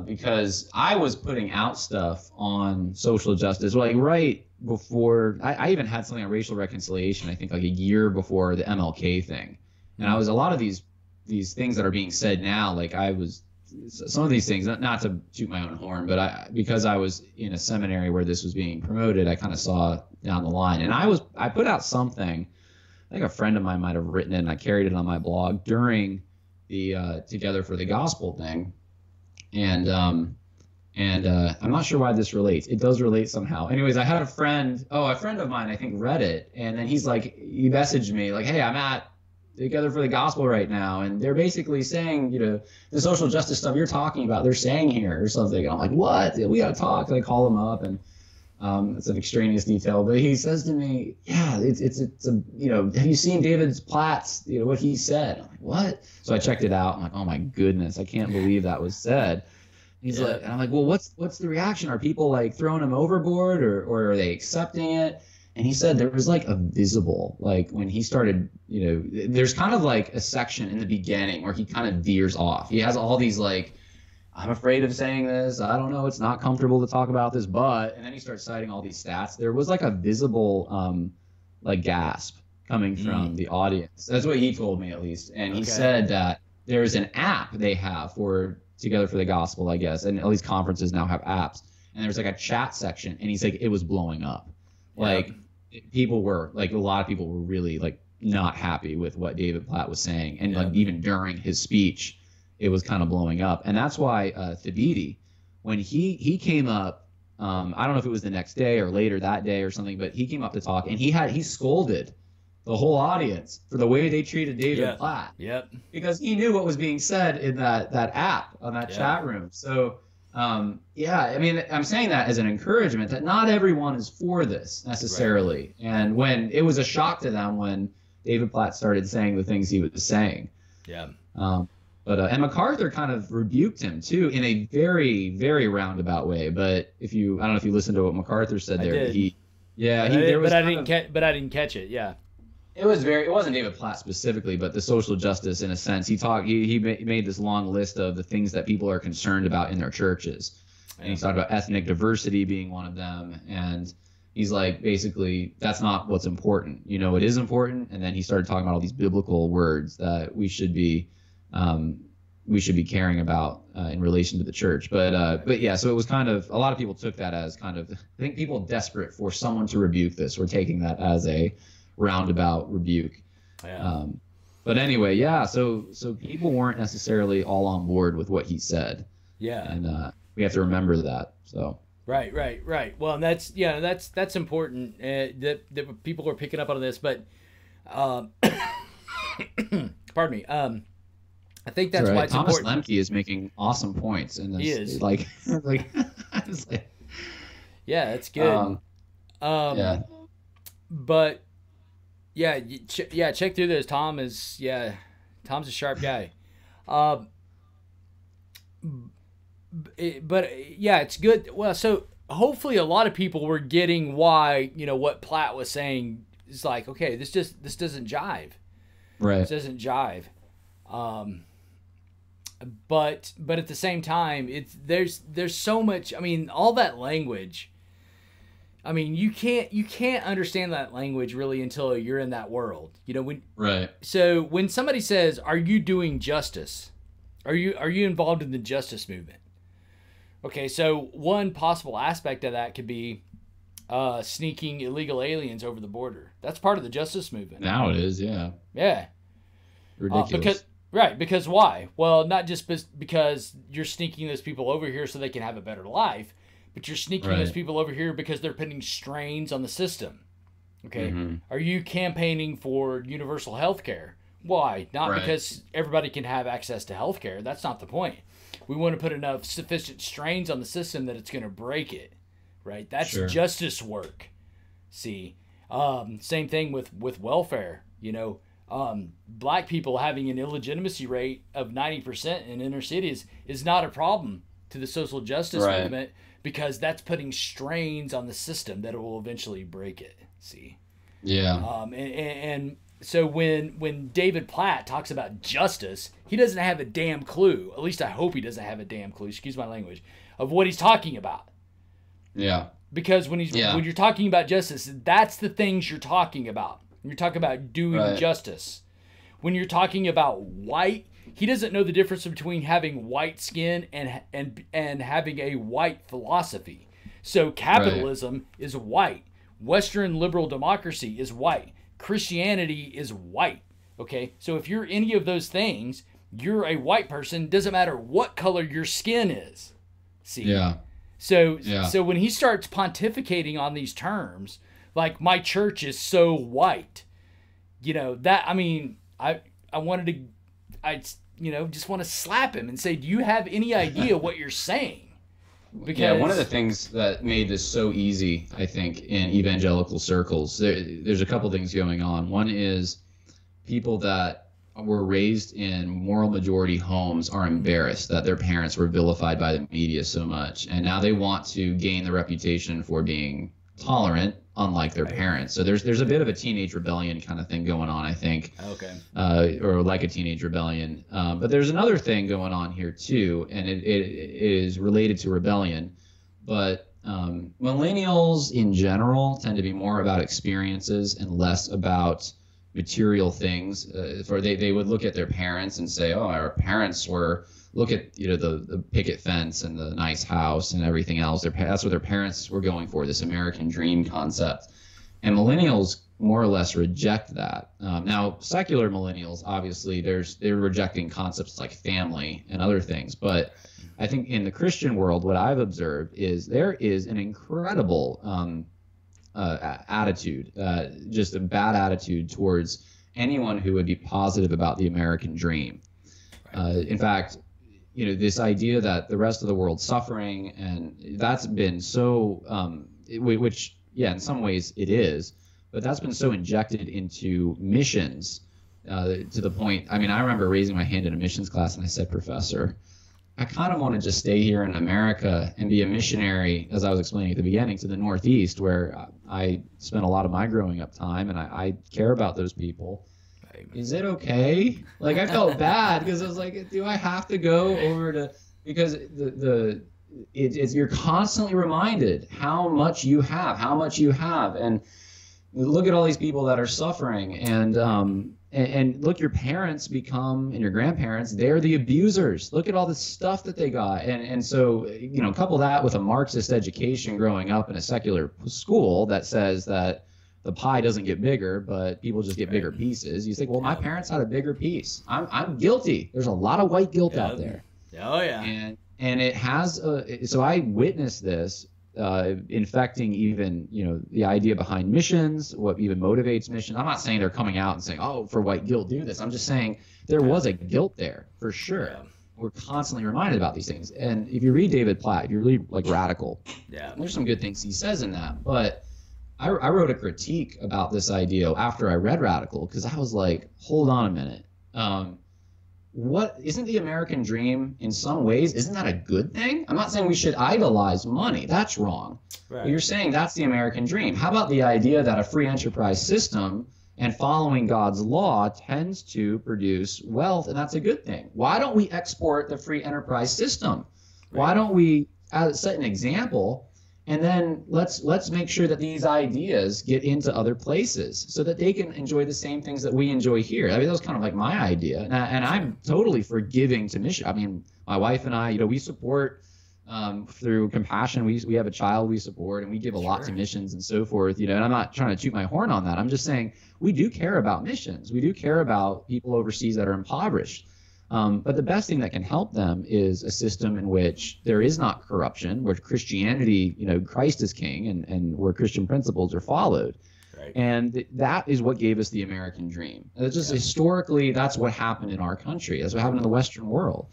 because I was putting out stuff on social justice, like right before I even had something on racial reconciliation. I think like a year before the MLK thing. And I was a lot of these things that are being said now, like I was some of these things, not to toot my own horn, but because I was in a seminary where this was being promoted, I kind of saw down the line. And I put out something, I think a friend of mine might have written it, and I carried it on my blog during the Together for the Gospel thing. And I'm not sure why this relates. It does relate somehow. Anyways, I had a friend of mine, I think, read it, and then he messaged me like, hey, I'm at Together for the Gospel right now, and they're basically saying, the social justice stuff you're talking about, they're saying here or something. And I'm like, what? We gotta talk. And I call him up, and it's an extraneous detail, but he says to me, yeah, it's have you seen David Platt's, what he said? I'm like, what? So I checked it out. I'm like, oh my goodness, I can't believe that was said. He's like, and I'm like, well, what's the reaction? Are people like throwing him overboard, or are they accepting it? And he said there was like a visible, like when he started, there's kind of like a section in the beginning where he kind of veers off. He has all these like, I'm afraid of saying this. I don't know. It's not comfortable to talk about this, but, and then he starts citing all these stats. There was like a visible like gasp coming from the audience. That's what he told me at least. And he said that there's an app they have for Together for the Gospel, I guess. And at least conferences now have apps. And there's like a chat section, and he's like, it was blowing up. Like, people were like, a lot of people were really like not happy with what David Platt was saying, and like even during his speech, it was kind of blowing up. And that's why Thabiti, when he came up, I don't know if it was the next day or later that day or something, but he came up to talk, and he scolded the whole audience for the way they treated David Platt. Yep. Because he knew what was being said in that app on that chat room. So. I mean, I'm saying that as an encouragement that not everyone is for this necessarily. Right. And when it was a shock to them when David Platt started saying the things he was saying. Yeah. And MacArthur kind of rebuked him too in a very, very roundabout way. But I don't know if you listened to what MacArthur said there. Yeah, but I didn't catch it. Yeah. It wasn't David Platt specifically, but the social justice in a sense. He made this long list of the things that people are concerned about in their churches. And he talked about ethnic diversity being one of them. And he's like, basically, that's not what's important. It is important. And then he started talking about all these biblical words that we should be caring about in relation to the church. But yeah, so it was kind of, a lot of people took that as kind of, I think people desperate for someone to rebuke this were taking that as a roundabout rebuke. Yeah. But anyway, yeah, so people weren't necessarily all on board with what he said. Yeah. And we have to remember that. So Right. Well, and that's important that people are picking up on this. But pardon me. I think that's why it's Thomas important. Lemke is making awesome points, and he is like yeah, it's good. Yeah. But yeah, check through those. Tom's a sharp guy. But yeah, it's good. Well, so hopefully a lot of people were getting why, what Platt was saying is like, okay, this doesn't jive. Right. This doesn't jive. But at the same time, there's so much, all that language. You can't understand that language really until you're in that world. Right. So when somebody says, "Are you doing justice? Are you involved in the justice movement?" Okay, so one possible aspect of that could be sneaking illegal aliens over the border. That's part of the justice movement. Now it is, yeah. Yeah. Ridiculous. Because why? Well, not just because you're sneaking those people over here so they can have a better life, but you're sneaking those people over here because they're putting strains on the system. Okay? Mm-hmm. Are you campaigning for universal health care? Why? Not because everybody can have access to health care. That's not the point. We want to put enough sufficient strains on the system that it's going to break it. Right? That's justice work. See? Same thing with welfare. Black people having an illegitimacy rate of 90% in inner cities is not a problem to the social justice movement, because that's putting strains on the system that will eventually break it. See? Yeah. And so when David Platt talks about justice, he doesn't have a damn clue. At least I hope he doesn't have a damn clue, excuse my language, of what he's talking about. Yeah. Because when you're talking about justice, that's the things you're talking about. When you're talking about doing justice. When you're talking about white, he doesn't know the difference between having white skin and having a white philosophy. So capitalism is white. Western liberal democracy is white. Christianity is white. Okay? So if you're any of those things, you're a white person. Doesn't matter what color your skin is. See? Yeah. So when he starts pontificating on these terms, like my church is so white, I just want to slap him and say, do you have any idea what you're saying? Because one of the things that made this so easy, I think, in evangelical circles, there's a couple things going on. One is people that were raised in moral majority homes are embarrassed that their parents were vilified by the media so much, and now they want to gain the reputation for being tolerant, unlike their parents. So there's a bit of a teenage rebellion kind of thing going on, I think. Okay. Or like a teenage rebellion. But there's another thing going on here too, and it is related to rebellion. But millennials in general tend to be more about experiences and less about material things. They would look at their parents and say, "Oh, our parents were." Look at the picket fence and the nice house and everything else. That's what their parents were going for, this American dream concept. And millennials more or less reject that. Now, secular millennials, obviously, they're rejecting concepts like family and other things. But I think in the Christian world, what I've observed is there is an incredible attitude, just a bad attitude towards anyone who would be positive about the American dream. In fact, this idea that the rest of the world's suffering, and that's been so, which, in some ways it is, but that's been so injected into missions to the point, I remember raising my hand in a missions class and I said, "Professor, I kind of want to just stay here in America and be a missionary, as I was explaining at the beginning, to the Northeast, where I spent a lot of my growing up time, and I care about those people. Is it okay? Like, I felt bad because I was like, do I have to go over to, because you're constantly reminded how much you have, and look at all these people that are suffering, and look, your parents become, and your grandparents, they're the abusers. Look at all the stuff that they got. And so, you know, couple that with a Marxist education growing up in a secular school that says that the pie doesn't get bigger, but people just get bigger pieces. You think, well, my parents had a bigger piece. I'm guilty. There's a lot of white guilt out there. Oh, yeah. And it has, so I witnessed this infecting even, you know, the idea behind missions, what even motivates missions. I'm not saying they're coming out and saying, oh, for white guilt, do this. I'm just saying there was a guilt there for sure. Yeah. We're constantly reminded about these things. And if you read David Platt, if you read like Radical, there's some good things he says in that. But I wrote a critique about this idea after I read Radical, because I was like, hold on a minute. What isn't the American dream in some ways? Isn't that a good thing? I'm not saying we should idolize money. That's wrong. Right. But you're saying that's the American dream. How about the idea that a free enterprise system and following God's law tends to produce wealth, and that's a good thing? Why don't we export the free enterprise system? Right. Why don't we set an example? And then let's make sure that these ideas get into other places so that they can enjoy the same things that we enjoy here. I mean, that was kind of like my idea. And I'm totally forgiving to mission. I mean, my wife and I, you know, we support through compassion. We have a child we support, and we give a lot to missions and so forth. You know, and I'm not trying to toot my horn on that. I'm just saying we do care about missions. We do care about people overseas that are impoverished. But the best thing that can help them is a system in which there is not corruption, where Christianity, you know, Christ is king, and where Christian principles are followed. Right. And that is what gave us the American dream. It's just historically, that's what happened in our country. That's what happened in the Western world.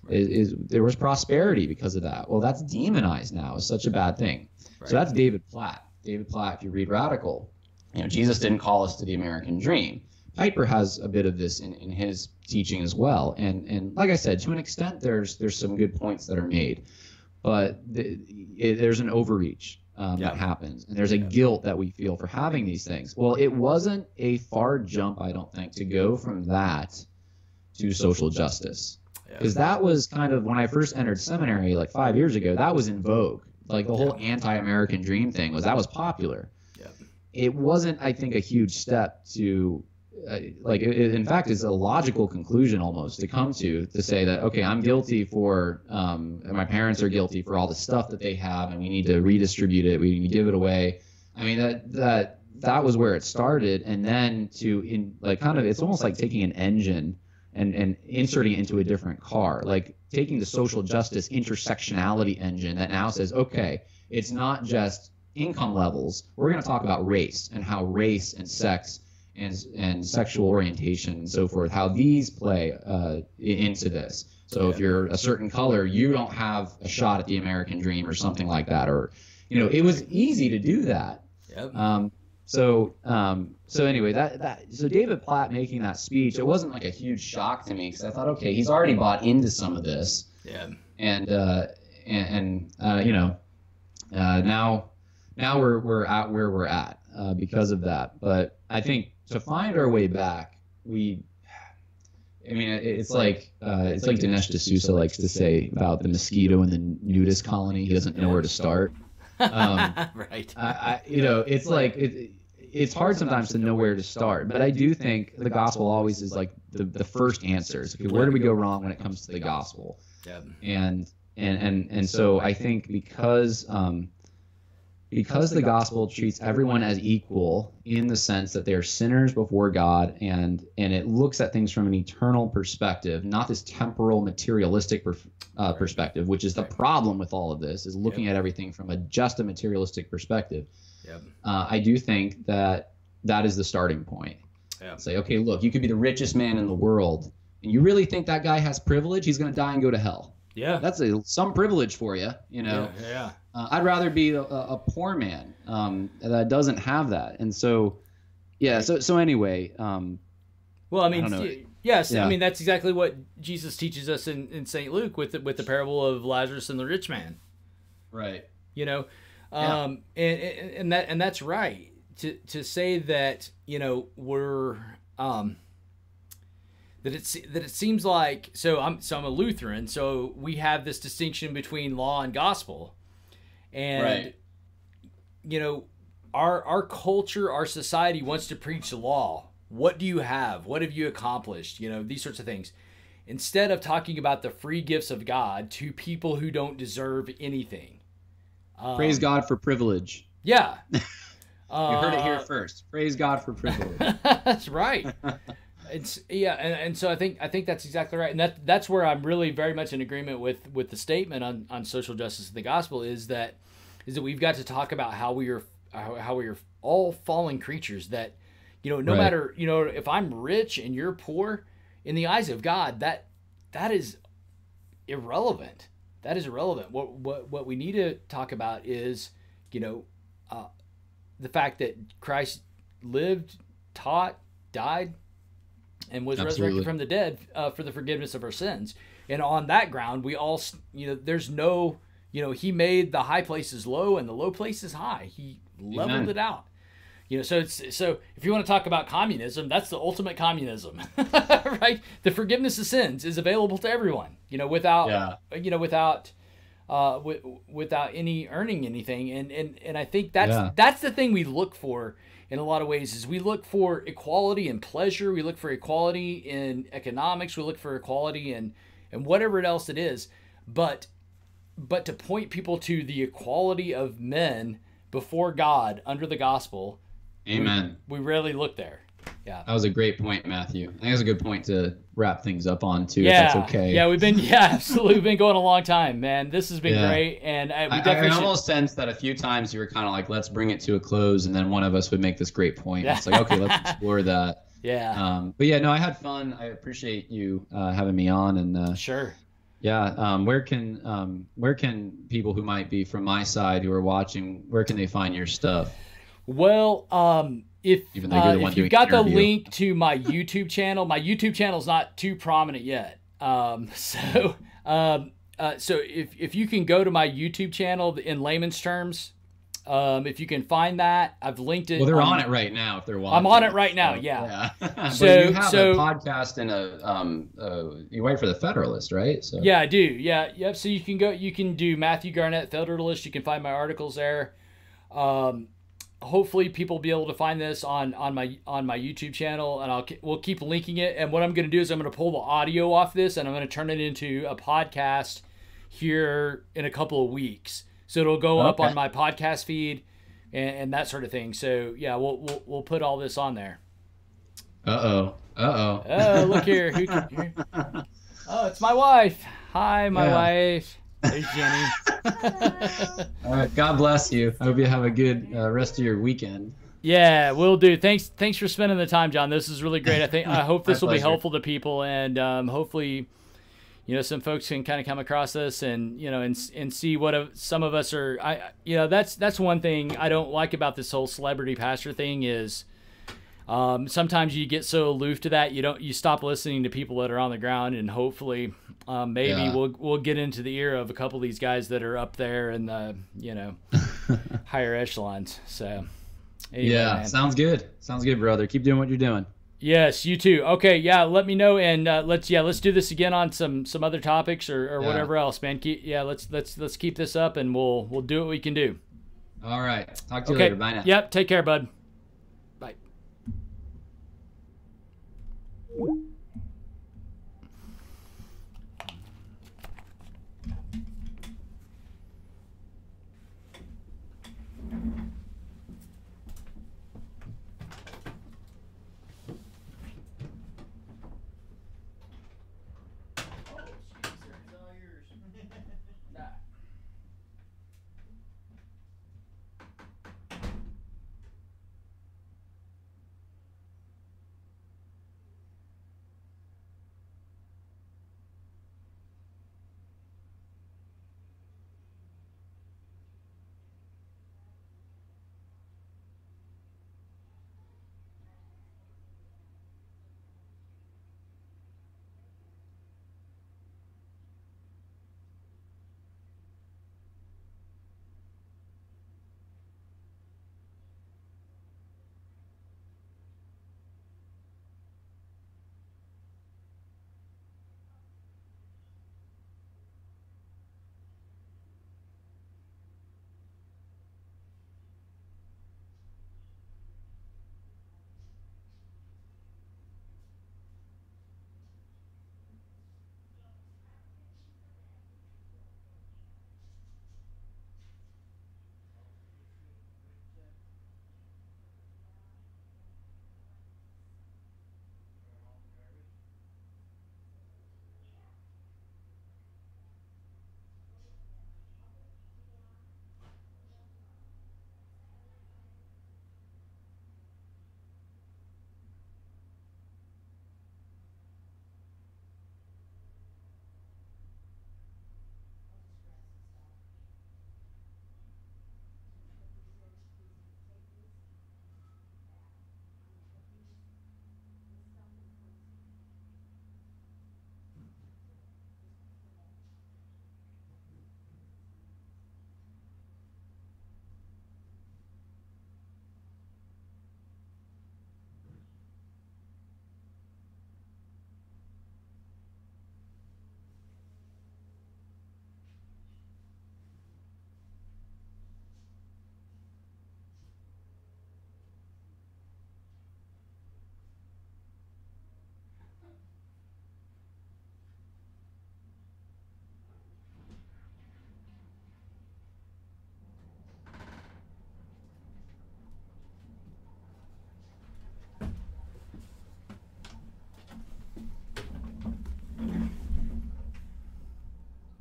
Right. Is there was prosperity because of that. Well, that's demonized now. It's such a bad thing. Right. So that's David Platt. David Platt, if you read Radical, you know, Jesus didn't call us to the American dream. Piper has a bit of this in his teaching as well, and like I said, to an extent, there's some good points that are made, but there's an overreach that happens, and there's a guilt that we feel for having these things. Well, it wasn't a far jump, I don't think, to go from that to social justice, because that was kind of when I first entered seminary like 5 years ago. That was in vogue, like the whole anti-American dream thing was popular. It wasn't, I think, a huge step to. In fact, it's a logical conclusion almost to come to say that, okay, I'm guilty for, my parents are guilty for all the stuff that they have, and we need to redistribute it. We need to give it away. I mean, that was where it started, and then it's almost like taking an engine and inserting it into a different car, like taking the social justice intersectionality engine that now says, okay, it's not just income levels. We're going to talk about race and how race and sex and sexual orientation and so forth, how these play into this. So if you're a certain color, you don't have a shot at the American dream or something like that. Or, you know, it was easy to do that. So anyway, so David Platt making that speech, it wasn't like a huge shock to me, because I thought, okay, he's already bought into some of this. And now we're at where we're at because of that. But I think to find our way back, it's like Dinesh D'Souza likes to say about the mosquito in the nudist colony. He doesn't know where to start. Right. It's like it's hard sometimes to know where to start. But I do think the gospel always is like the first answers. Okay, where do we go wrong when it comes to the gospel? And so I think because the gospel treats everyone as equal in the sense that they're sinners before God, and it looks at things from an eternal perspective, not this temporal materialistic perspective, which is the problem with all of this, is looking at everything from just a materialistic perspective. I do think that is the starting point. Say, okay, look, you could be the richest man in the world, and you really think that guy has privilege? He's going to die and go to hell. That's some privilege for you, you know. I'd rather be a poor man that doesn't have that, and so so anyway. Well, I mean, Yes, yeah. I mean that's exactly what Jesus teaches us in St. Luke with the parable of Lazarus and the rich man. Right. You know, and that's right to say that, you know, we're that it seems like, so I'm a Lutheran, so we have this distinction between law and gospel, and right. You know, our culture, our society wants to preach the law. What do you have? What have you accomplished? You know, these sorts of things. Instead of talking about the free gifts of God to people who don't deserve anything. Praise God for privilege. Yeah. You heard it here first. Praise God for privilege. That's right. And so I think that's exactly right. And that's where I'm really very much in agreement with the statement on social justice and the gospel is that we've got to talk about how we are all fallen creatures, that, you know, no matter, you know, if I'm rich and you're poor, in the eyes of God, that is irrelevant. That is irrelevant. What we need to talk about is, you know, the fact that Christ lived, taught, died, and was resurrected from the dead for the forgiveness of our sins. And on that ground, we all, you know, there's no, you know, he made the high places low and the low places high. He leveled it out. You know, so if you want to talk about communism, that's the ultimate communism, right? The forgiveness of sins is available to everyone, you know, without any earning anything. And I think that's the thing we look for in a lot of ways, is we look for equality in pleasure. We look for equality in economics. We look for equality in whatever else it is. But to point people to the equality of men before God under the gospel, amen. We rarely look there. Yeah. That was a great point, Matthew. I think that's a good point to wrap things up on too. Yeah. If that's okay. Yeah, absolutely. We've been going a long time, man. This has been great. And I almost sense that a few times you were kind of like, let's bring it to a close. And then one of us would make this great point. It's like, okay, let's explore that. Yeah. But yeah, no, I had fun. I appreciate you having me on. And sure. Yeah. Where can people who might be from my side who are watching, where can they find your stuff? Well, if you've got the link to my YouTube channel is not too prominent yet. So if you can go to my YouTube channel in layman's terms, if you can find that, I've linked it. Well, they're on it right now. If they're watching, I'm on it right now. Yeah. So you have a podcast and you write for the Federalist, right? So yeah, I do. Yeah. Yep. So you can do Matthew Garnett Federalist. You can find my articles there. Hopefully people will be able to find this on my YouTube channel, and we'll keep linking it. And what I'm going to do is I'm going to pull the audio off this, and I'm going to turn it into a podcast here in a couple of weeks. So it'll go up on my podcast feed and that sort of thing. So yeah, we'll put all this on there. Oh, look here. Oh, it's my wife. Hi, my wife. There's Jenny. All right. God bless you. I hope you have a good rest of your weekend. Yeah, will do. Thanks for spending the time, John. This is really great. I hope this will be helpful to people, and hopefully, you know, some folks can kind of come across this and, you know, and see what some of us are. That's one thing I don't like about this whole celebrity pastor thing is sometimes you get so aloof to that you stop listening to people that are on the ground, and hopefully we'll get into the ear of a couple of these guys that are up there in the, you know, higher echelons. So anyway, man. Sounds good, brother. Keep doing what you're doing. Yes, you too. Okay, yeah, let me know, and let's do this again on some other topics or whatever else, man. Let's keep this up, and we'll do what we can do. All right, talk to you later. Bye now. Yep, take care, bud.